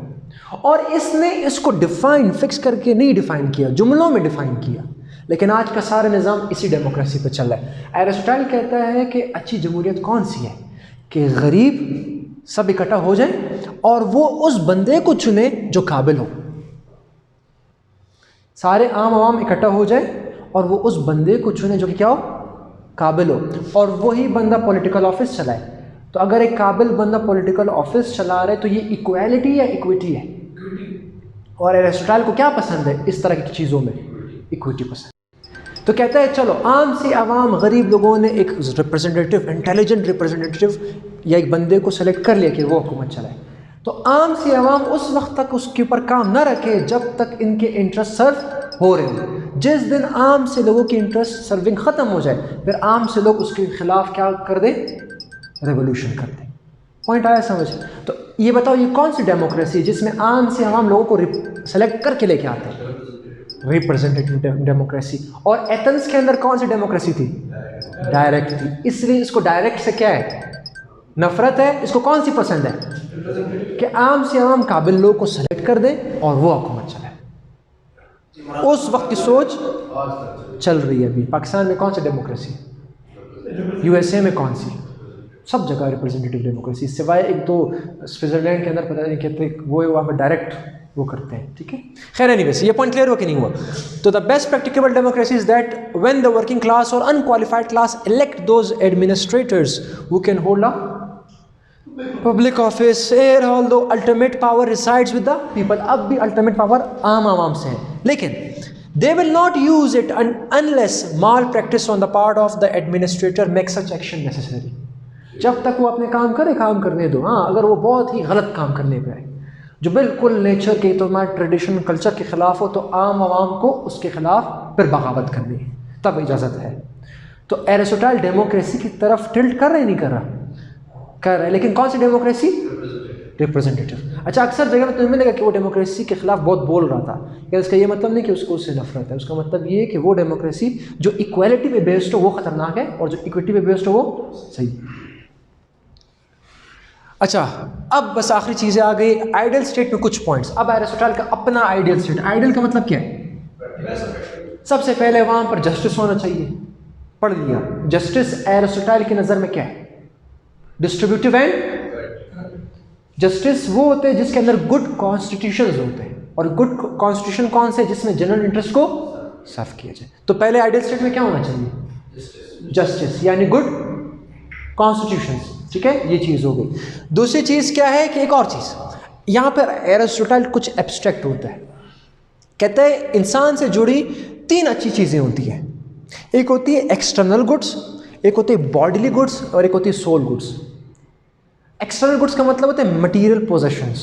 और इसने इसको डिफाइन फिक्स करके नहीं डिफाइन किया, जुमलों में डिफाइन किया, लेकिन आज का सारा निज़ाम इसी डेमोक्रेसी पे चल रहा है। एरिस्टोटल कहता है कि अच्छी जमहूरियत कौन सी है, कि गरीब सब इकट्ठा हो जाए और वो उस बंदे को चुने जो काबिल हो, सारे आम आवाम इकट्ठा हो जाए और वो उस बंदे को चुने जो कि क्या हो, काबिल हो, और वही बंदा पॉलिटिकल ऑफिस चलाए। तो अगर एक काबिल बंदा पॉलिटिकल ऑफिस चला रहा है तो ये इक्वालिटी या इक्विटी है, और एरिस्टोटल को क्या पसंद है इस तरह की चीज़ों में, इक्विटी पसंद। तो कहता है चलो आम से आवाम गरीब लोगों ने एक रिप्रेजेंटेटिव, इंटेलिजेंट रिप्रेजेंटेटिव या एक बंदे को सेलेक्ट कर लिया कि वो हुकूमत चलाए। तो आम से आवाम उस वक्त तक उसके ऊपर काम ना रखे जब तक इनके इंटरेस्ट सर्व हो रहे हो। जिस दिन आम से लोगों की इंटरेस्ट सर्विंग ख़त्म हो जाए, फिर आम से लोग उसके खिलाफ क्या कर दें, रेवोल्यूशन कर दें। पॉइंट आया समझ। तो ये बताओ, ये कौन सी डेमोक्रेसी जिसमें आम से आवाम लोगों को सेलेक्ट करके लेके आते हैं, रिप्रेजेंटेटिव डेमोक्रेसी। और एथेंस के अंदर कौन सी डेमोक्रेसी थी, डायरेक्ट थी, इसलिए इसको डायरेक्ट से क्या है, नफरत है। इसको कौन सी पसंद है, कि आम से आम काबिल लोग को सेलेक्ट कर दें और वो हुकूमत चलाए। उस वक्त की सोच चल रही है अभी। पाकिस्तान में कौन सी डेमोक्रेसी है, यूएसए में कौन सी, सब जगह रिप्रेजेंटेटिव डेमोक्रेसी, सिवाय एक दो स्विट्ज़रलैंड के अंदर पता नहीं कहते वो वहाँ पर डायरेक्ट वो करते हैं, ठीक है। खैर एनीवेज, ये पॉइंट क्लियर हो कि नहीं हुआ? तो the best practicable democracy is that when the working class और unqualified class elect those administrators who can hold a public office, air although ultimate power resides with the people. अब भी ultimate power आवाम से है, लेकिन they will not use it unless malpractice on the part of the administrator makes such action necessary। जब तक वो अपने काम करे, काम करने दो। हाँ, अगर वो बहुत ही गलत काम करने पे आए जो बिल्कुल नेचर के, तो हमारे ट्रेडिशन कल्चर के ख़िलाफ़ हो, तो आम आवाम को उसके ख़िलाफ़ फिर बगावत करनी है, तब इजाज़त है। तो एरिस्टोटल डेमोक्रेसी की तरफ टिल्ट कर रहे नहीं कर रहा? कर रहा है, लेकिन कौन सी डेमोक्रेसी? रिप्रेजेंटेटिव। अच्छा, अक्सर जगह में तुम्हें मिलेगा कि वो डेमोक्रेसी के खिलाफ बहुत बोल रहा था, या इसका ये मतलब नहीं कि उसको उससे नफरत है। उसका मतलब ये है कि वो डेमोक्रेसी जो इक्वालिटी पे बेस्ड हो वो ख़तरनाक है, और जो इक्विटी पे बेस्ड हो वो सही। अच्छा, अब बस आखिरी चीज़ें आ गई आइडियल स्टेट में कुछ पॉइंट्स। अब एरिस्टोटल का अपना आइडियल स्टेट। आइडियल का मतलब क्या है? सबसे पहले वहाँ पर जस्टिस होना चाहिए, पढ़ लिया। जस्टिस एरिस्टोटल की नज़र में क्या है? डिस्ट्रीब्यूटिव एंड जस्टिस वो होते हैं जिसके अंदर गुड कॉन्स्टिट्यूशंस होते हैं, और गुड कॉन्स्टिट्यूशन कौन से? जिसमें जनरल इंटरेस्ट को सर्व किया जाए। तो पहले आइडियल स्टेट में क्या होना चाहिए? जस्टिस, यानी गुड कॉन्स्टिट्यूशंस, ठीक है, ये चीज़ हो गई। दूसरी चीज़ क्या है कि एक और चीज़ यहाँ पर एरिस्टोटल कुछ एब्स्ट्रैक्ट होता है। कहते हैं इंसान से जुड़ी 3 अच्छी चीज़ें होती हैं। एक होती है एक्सटर्नल गुड्स, एक होती है बॉडीली गुड्स, और एक होती है सोल गुड्स। एक्सटर्नल गुड्स का मतलब होता है मटेरियल पोजेशंस,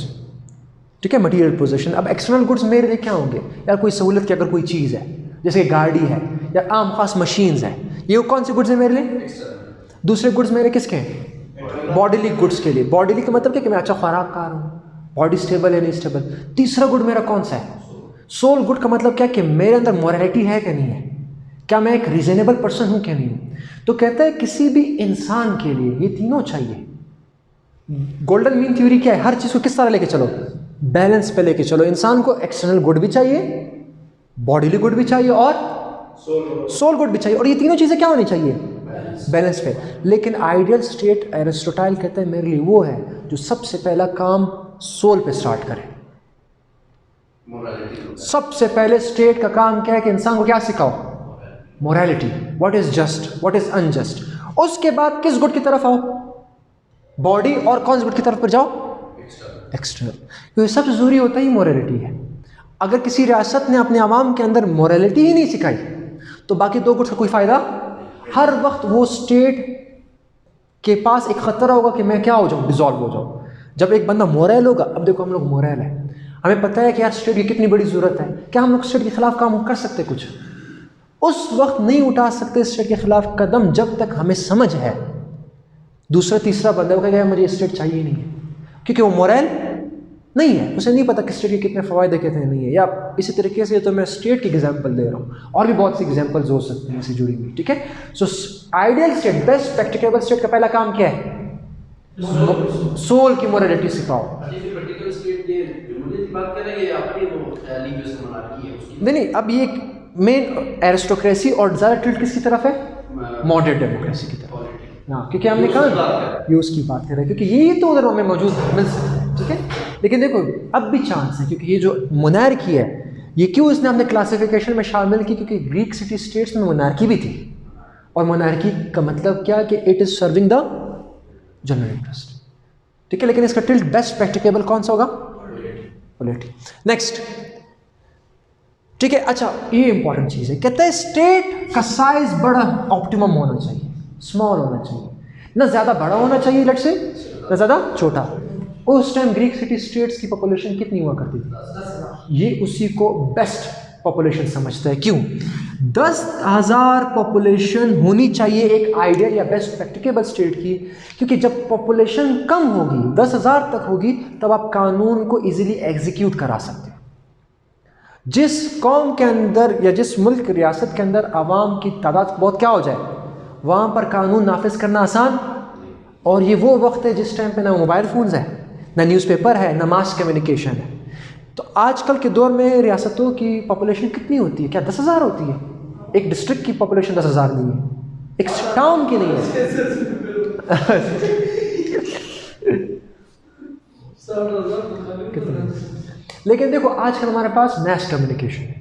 ठीक है, मटेरियल पोजेशन। अब एक्सटर्नल गुड्स मेरे लिए क्या होंगे? यार कोई सहूलत की अगर कोई चीज़ है, जैसे गाड़ी है या आम खास मशीन्स है, ये कौन सी गुड्स है मेरे लिए? दूसरे गुड्स मेरे किसके हैं? बॉडीली गुड्स के लिए। बॉडीली का मतलब क्या कि मैं अच्छा खुराक खा रहा हूँ, बॉडी स्टेबल है नहीं स्टेबल। तीसरा गुड मेरा कौन सा है? सोल गुड का मतलब क्या कि मेरे अंदर मोरालिटी है कि नहीं है, क्या मैं एक रीजनेबल पर्सन हूँ क्या नहीं हूँ। तो कहता है किसी भी इंसान के लिए ये तीनों चाहिए। गोल्डन मीन थ्योरी क्या है? हर चीज़ को किस तरह लेके चलो? बैलेंस पे लेके चलो। इंसान को एक्सटर्नल गुड भी चाहिए, बॉडीली गुड भी चाहिए, और सोल गुड भी चाहिए, और ये तीनों चीज़ें क्या होनी चाहिए? बैलेंस पे। लेकिन आइडियल स्टेट एरिस्टोटल कहते हैं मेरे लिए वो है जो सबसे पहला काम सोल पे स्टार्ट करे। सबसे पहले स्टेट का काम क्या है कि इंसान को क्या सिखाओ? Morality, what is just, what is unjust. उसके बाद किस गुड की तरफ आओ? बॉडी, और कौन से गुड की तरफ पर जाओ? एक्सटर्नल। क्योंकि सबसे ज़रूरी होता ही मोरालिटी है। अगर किसी रियासत ने अपने आवाम के अंदर मोरालिटी ही नहीं सिखाई तो बाकी 2 गुड्स का कोई फ़ायदा। हर वक्त वो स्टेट के पास एक ख़तरा होगा कि मैं क्या हो जाऊँ? डिज़ोल्व हो जाऊँ। जब एक बंदा मोरल होगा, अब देखो हम लोग मोरल है, हमें पता है कि यार स्टेट की कितनी बड़ी ज़रूरत है, क्या हम लोग स्टेट के ख़िलाफ़ काम कर सकते कुछ? उस वक्त नहीं उठा सकते स्टेट के ख़िलाफ़ कदम जब तक हमें समझ है। दूसरा तीसरा बंदा वो कहेगा मुझे स्टेट चाहिए नहीं है, क्योंकि वो मोरल नहीं है, उसे नहीं पता कि स्टेट के कितने फ़वायदे कितने नहीं है। या इसी तरीके से तो मैं स्टेट की एग्जांपल दे रहा हूँ, और भी बहुत सी एग्जांपल्स हो सकती हैं इससे जुड़ी हुई, ठीक है। So ideal state, best practicable state का पहला काम क्या है? सोल की मोरालिटी सिखाओ। नहीं, अब ये मेन एरिस्टोक्रेसी और ज़्यादा टिल्ट किसकी तरफ है? मॉडरेट डेमोक्रेसी की तरफ। हाँ, क्योंकि हमने कहा ये उसकी बात कर रहे हैं, क्योंकि ये तो उधर हमें मौजूद मिल सकता है, ठीक है। लेकिन देखो अब भी चांस है, क्योंकि ये जो मोनार्की है ये क्यों इसने हमने क्लासिफिकेशन में शामिल की? क्योंकि ग्रीक सिटी स्टेट्स में मोनार्की भी थी, और मोनार्की का मतलब क्या कि it is serving the general interest, ठीक है। लेकिन इसका टिल्ट बेस्ट प्रैक्टिकेबल कौन सा होगा? पॉलिटी। नेक्स्ट, ठीक है। अच्छा, ये इंपॉर्टेंट चीज़ है, कहते हैं स्टेट का साइज बड़ा ऑप्टिमम होना चाहिए, स्मॉल होना चाहिए, ना ज़्यादा बड़ा होना चाहिए लेट्स से, ना ज़्यादा छोटा। उस टाइम ग्रीक सिटी स्टेट्स की पॉपुलेशन कितनी हुआ करती थी? ये उसी को बेस्ट पॉपुलेशन समझता है। क्यों? 10,000 पॉपुलेशन होनी चाहिए एक आइडियल या बेस्ट प्रैक्टिकेबल स्टेट की, क्योंकि जब पॉपुलेशन कम होगी, 10,000 तक होगी, तब आप कानून को इजीली एग्जीक्यूट करा सकते हो। जिस कौम के अंदर या जिस मुल्क रियासत के अंदर आवाम की तादाद बहुत क्या हो जाए, वहाँ पर कानून नाफिज करना आसान। और ये वो वक्त है जिस टाइम पे ना मोबाइल फ़ोन्स है, ना न्यूज़पेपर है, ना मास कम्युनिकेशन है। तो आजकल के दौर में रियासतों की पॉपुलेशन कितनी होती है? क्या 10,000 होती है? एक डिस्ट्रिक्ट की पॉपुलेशन 10,000 नहीं है, एक टाउन की नहीं है। लेकिन देखो आजकल हमारे पास मैस कम्युनिकेशन है,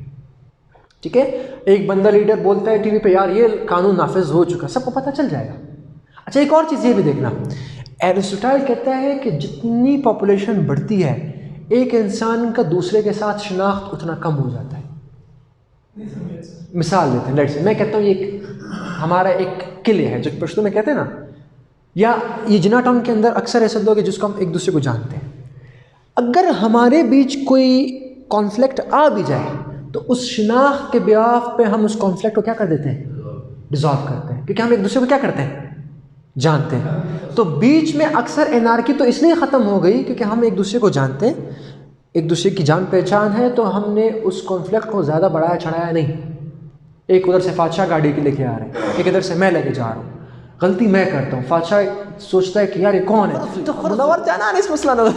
ठीक है, एक बंदा लीडर बोलता है टीवी पे यार ये कानून नाफिज हो चुका, सबको पता चल जाएगा। अच्छा एक और चीज़ ये भी देखना, एरिस्टोटल कहता है कि जितनी पॉपुलेशन बढ़ती है एक इंसान का दूसरे के साथ शिनाख्त उतना कम हो जाता है। मिसाल देते हैं, लेट्स से मैं कहता हूँ ये हमारा एक किले है जो पश्तो में कहते हैं ना, या ये जिना टाउन के अंदर अक्सर ऐसे लोग हैं जिसको हम एक दूसरे को जानते हैं। अगर हमारे बीच कोई कॉन्फ्लिक्ट आ भी जाए तो उस शिनाख्त के ब्याफ पे हम उस कॉन्फ्लिक्ट को क्या कर देते हैं, डिसॉल्व करते हैं, क्योंकि हम एक दूसरे को क्या करते हैं, जानते हैं। तो बीच में अक्सर एनार्की तो इसलिए ख़त्म हो गई क्योंकि हम एक दूसरे को जानते हैं, एक दूसरे की जान पहचान है, तो हमने उस कॉन्फ्लिक्ट को ज़्यादा बढ़ाया चढ़ाया नहीं। एक उधर से फादशाह गाड़ी के लेके आ रहे हैं, एक इधर से मैं लेके जा रहा हूँ, गलती मैं करता हूँ, फादशाह सोचता है कि यार ये कौन है, तो मुनव्वर जाना इस मसला न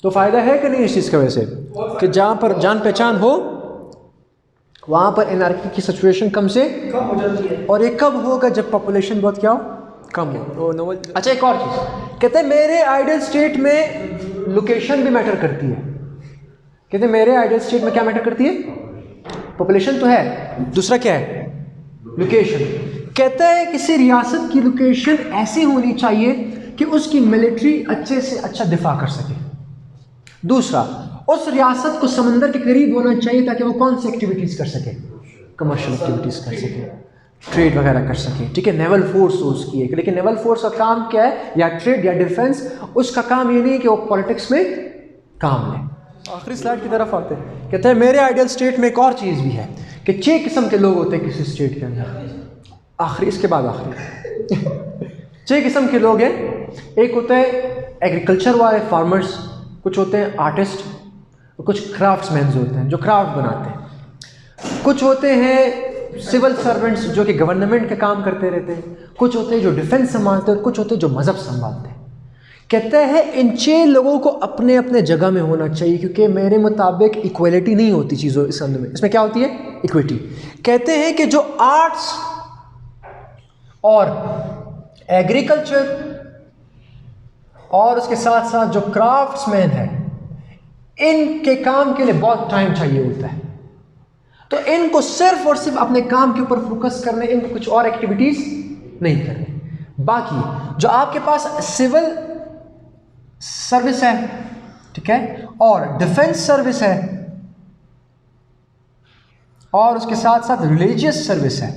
तो फ़ायदा है कि नहीं इस चीज़ की वजह से कि जहाँ पर जान पहचान हो वहाँ पर एनार्की की सिचुएशन कम से कम हो जाती है। और ये कब होगा, जब पॉपुलेशन बहुत क्या हो, कम हो। अच्छा एक और चीज़ कहते हैं मेरे आइडियल स्टेट में लोकेशन भी मैटर करती है। कहते हैं मेरे आइडियल स्टेट में क्या मैटर करती है, पॉपुलेशन तो है, दूसरा क्या है, लोकेशन। कहता है किसी रियासत की लोकेशन ऐसी होनी चाहिए कि उसकी मिलिट्री अच्छे से अच्छा दिफा कर सके। दूसरा, उस रियासत को समंदर के करीब होना चाहिए ताकि वो कौन सी एक्टिविटीज़ कर सके, कमर्शियल एक्टिविटीज़ कर सके, ट्रेड वगैरह कर सके, ठीक है। नेवल फोर्स हो उसकी एक, लेकिन नेवल फोर्स का काम क्या है, या ट्रेड या डिफेंस, उसका काम ये नहीं कि वो पॉलिटिक्स में काम ले। आखिरी स्लाइड की तरफ आते हैं, कहते हैं मेरे आइडियल स्टेट में एक और चीज़ भी है कि 6 किस्म के लोग होते हैं किसी स्टेट के अंदर। आखिरी, इसके बाद आखिरी 6 किस्म के लोग हैं। एक होता है एग्रीकल्चर वाले फार्मर्स, कुछ होते हैं आर्टिस्ट, कुछ क्राफ्ट्समैन होते हैं जो क्राफ्ट बनाते हैं, कुछ होते हैं सिविल सर्वेंट्स जो कि गवर्नमेंट का काम करते रहते हैं, कुछ होते हैं जो डिफेंस संभालते हैं, और कुछ होते हैं जो मज़हब संभालते हैं। कहता है इन 6 लोगों को अपने अपने जगह में होना चाहिए, क्योंकि मेरे मुताबिक इक्वलिटी नहीं होती चीज़ों इस अंदर में। इसमें क्या होती है, इक्विटी। कहते हैं कि जो आर्ट्स और एग्रीकल्चर और उसके साथ साथ जो क्राफ्ट्समैन है, इनके काम के लिए बहुत टाइम चाहिए होता है, तो इनको सिर्फ और सिर्फ अपने काम के ऊपर फोकस करने, इनको कुछ और एक्टिविटीज़ नहीं करनी। बाकी जो आपके पास सिविल सर्विस है, ठीक है, और डिफेंस सर्विस है, और उसके साथ साथ रिलीजियस सर्विस है,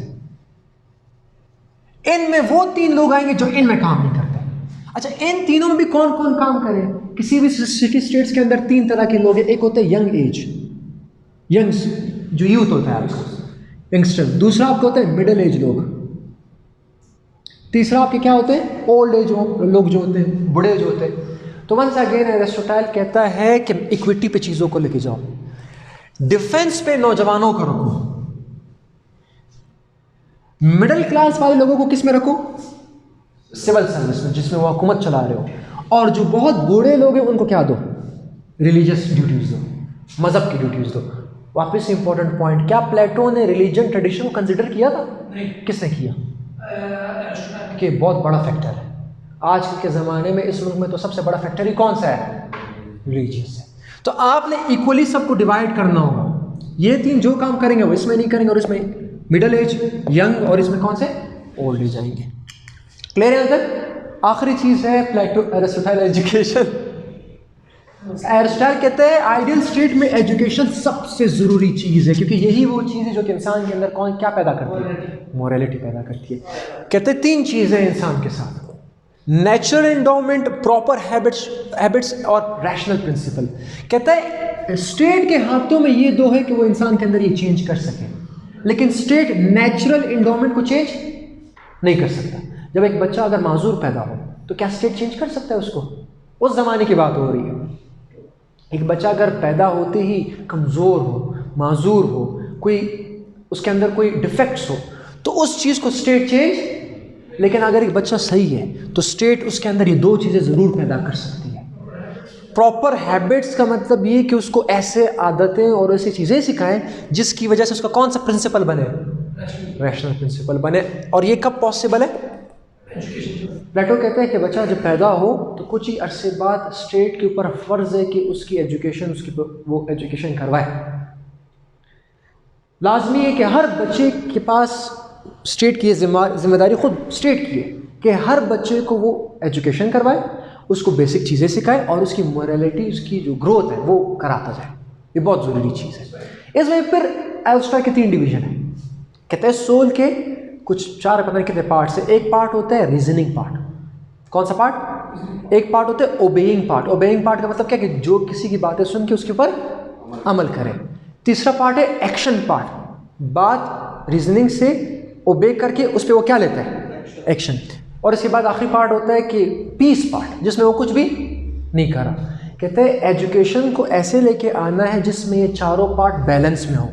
इनमें वो 3 लोग आएंगे जो इनमें काम नहीं करते। अच्छा, इन तीनों में भी कौन कौन काम करे? किसी भी सिटी स्टेट्स के अंदर 3 तरह के लोग हैं। एक होते हैं यंग एज, यंग जो यूथ होता है आपका, यंगस्टर। दूसरा आपका होता है मिडिल एज लोग। तीसरा आपके क्या होते हैं, ओल्ड एज लोग जो होते हैं, बूढ़े जो होते हैं। तो वंस अगेन एरिस्टोटल कहता है कि इक्विटी पे चीज़ों को लेके जाओ, डिफेंस पे नौजवानों को रखो, मिडिल क्लास वाले लोगों को किस में रखो, सिविल सर्विस में जिसमें वो हुकूमत चला रहे हो, और जो बहुत बूढ़े लोग हैं उनको क्या दो, रिलीजियस ड्यूटीज़ दो, मज़हब की ड्यूटीज़ दो। वापस से इंपॉर्टेंट पॉइंट, क्या प्लेटो ने रिलीजन ट्रेडिशन को कंसिडर किया था? नहीं। किसने किया? कि बहुत बड़ा फैक्टर है आज के ज़माने में, इस मुल्क में तो सबसे बड़ा फैक्टर ही कौन सा है, रिलीजियस है। तो आपने इक्वली सबको डिवाइड करना होगा। ये 3 जो काम करेंगे वो इसमें नहीं करेंगे, और इसमें मिडिल एज, यंग, और इसमें कौन से, ओल्ड एज आएंगे। क्लियर है? अंदर आखिरी चीज़ है प्लेटो एरिस्टोटल, एजुकेशन। एरिस्टोटल कहते हैं आइडियल स्टेट में एजुकेशन सबसे ज़रूरी चीज़ है, क्योंकि यही वो चीज़ है जो कि इंसान के अंदर कौन क्या पैदा करती है, मोरालिटी पैदा करती है। कहते हैं 3 चीज़ें इंसान के साथ, नेचुरल एंडोमेंट, प्रॉपर हैबिट्स और रैशनल प्रिंसिपल। कहता है स्टेट के हाथों में ये 2 है कि वो इंसान के अंदर ये चेंज कर सके, लेकिन स्टेट नेचुरल एंडोमेंट को चेंज नहीं कर सकता। जब एक बच्चा अगर माजूर पैदा हो तो क्या स्टेट चेंज कर सकता है उसको? उस ज़माने की बात हो रही है। एक बच्चा अगर पैदा होते ही कमज़ोर हो, माजूर हो, कोई उसके अंदर कोई डिफेक्ट्स हो, तो उस चीज़ को स्टेट चेंज। लेकिन अगर एक बच्चा सही है तो स्टेट उसके अंदर ये 2 चीज़ें ज़रूर पैदा कर सकती है। प्रॉपर हैबिट्स का मतलब ये कि उसको ऐसे आदतें और ऐसी चीज़ें सिखाएं जिसकी वजह से उसका कौन सा प्रिंसिपल बने, रैशनल प्रिंसिपल बने। और ये कब पॉसिबल है? एजुकेशन प्लेटो कहते हैं कि बच्चा जब पैदा हो तो कुछ ही अरसे बाद स्टेट के ऊपर फ़र्ज़ है कि उसकी एजुकेशन वो एजुकेशन करवाए। लाजमी है कि हर बच्चे के पास स्टेट की जिम्मेदारी ख़ुद स्टेट की है कि हर बच्चे को वो एजुकेशन करवाए, उसको बेसिक चीज़ें सिखाए और उसकी मोरालिटी, उसकी जो ग्रोथ है वो कराता जाए। ये बहुत ज़रूरी चीज़ है। इसमें फिर एल्स्ट्रा के 3 डिवीज़न है। कहते हैं सोल के कुछ 4 पता नहीं कितने पार्ट्स है। एक पार्ट होता है रीजनिंग पार्ट। कौन सा पार्ट? एक पार्ट होता है ओबेइंग पार्ट। ओबेइंग पार्ट का मतलब क्या कि जो किसी की बातें सुन के उसके ऊपर अमल करे। तीसरा पार्ट है एक्शन पार्ट। बात रीजनिंग से ओबे करके उस पर वो क्या लेता है? एक्शन। और इसके बाद आखिरी पार्ट होता है कि पीस पार्ट, जिसमें वो कुछ भी नहीं कर रहा। कहते हैं एजुकेशन को ऐसे लेके आना है जिसमें ये चारों पार्ट बैलेंस में हो।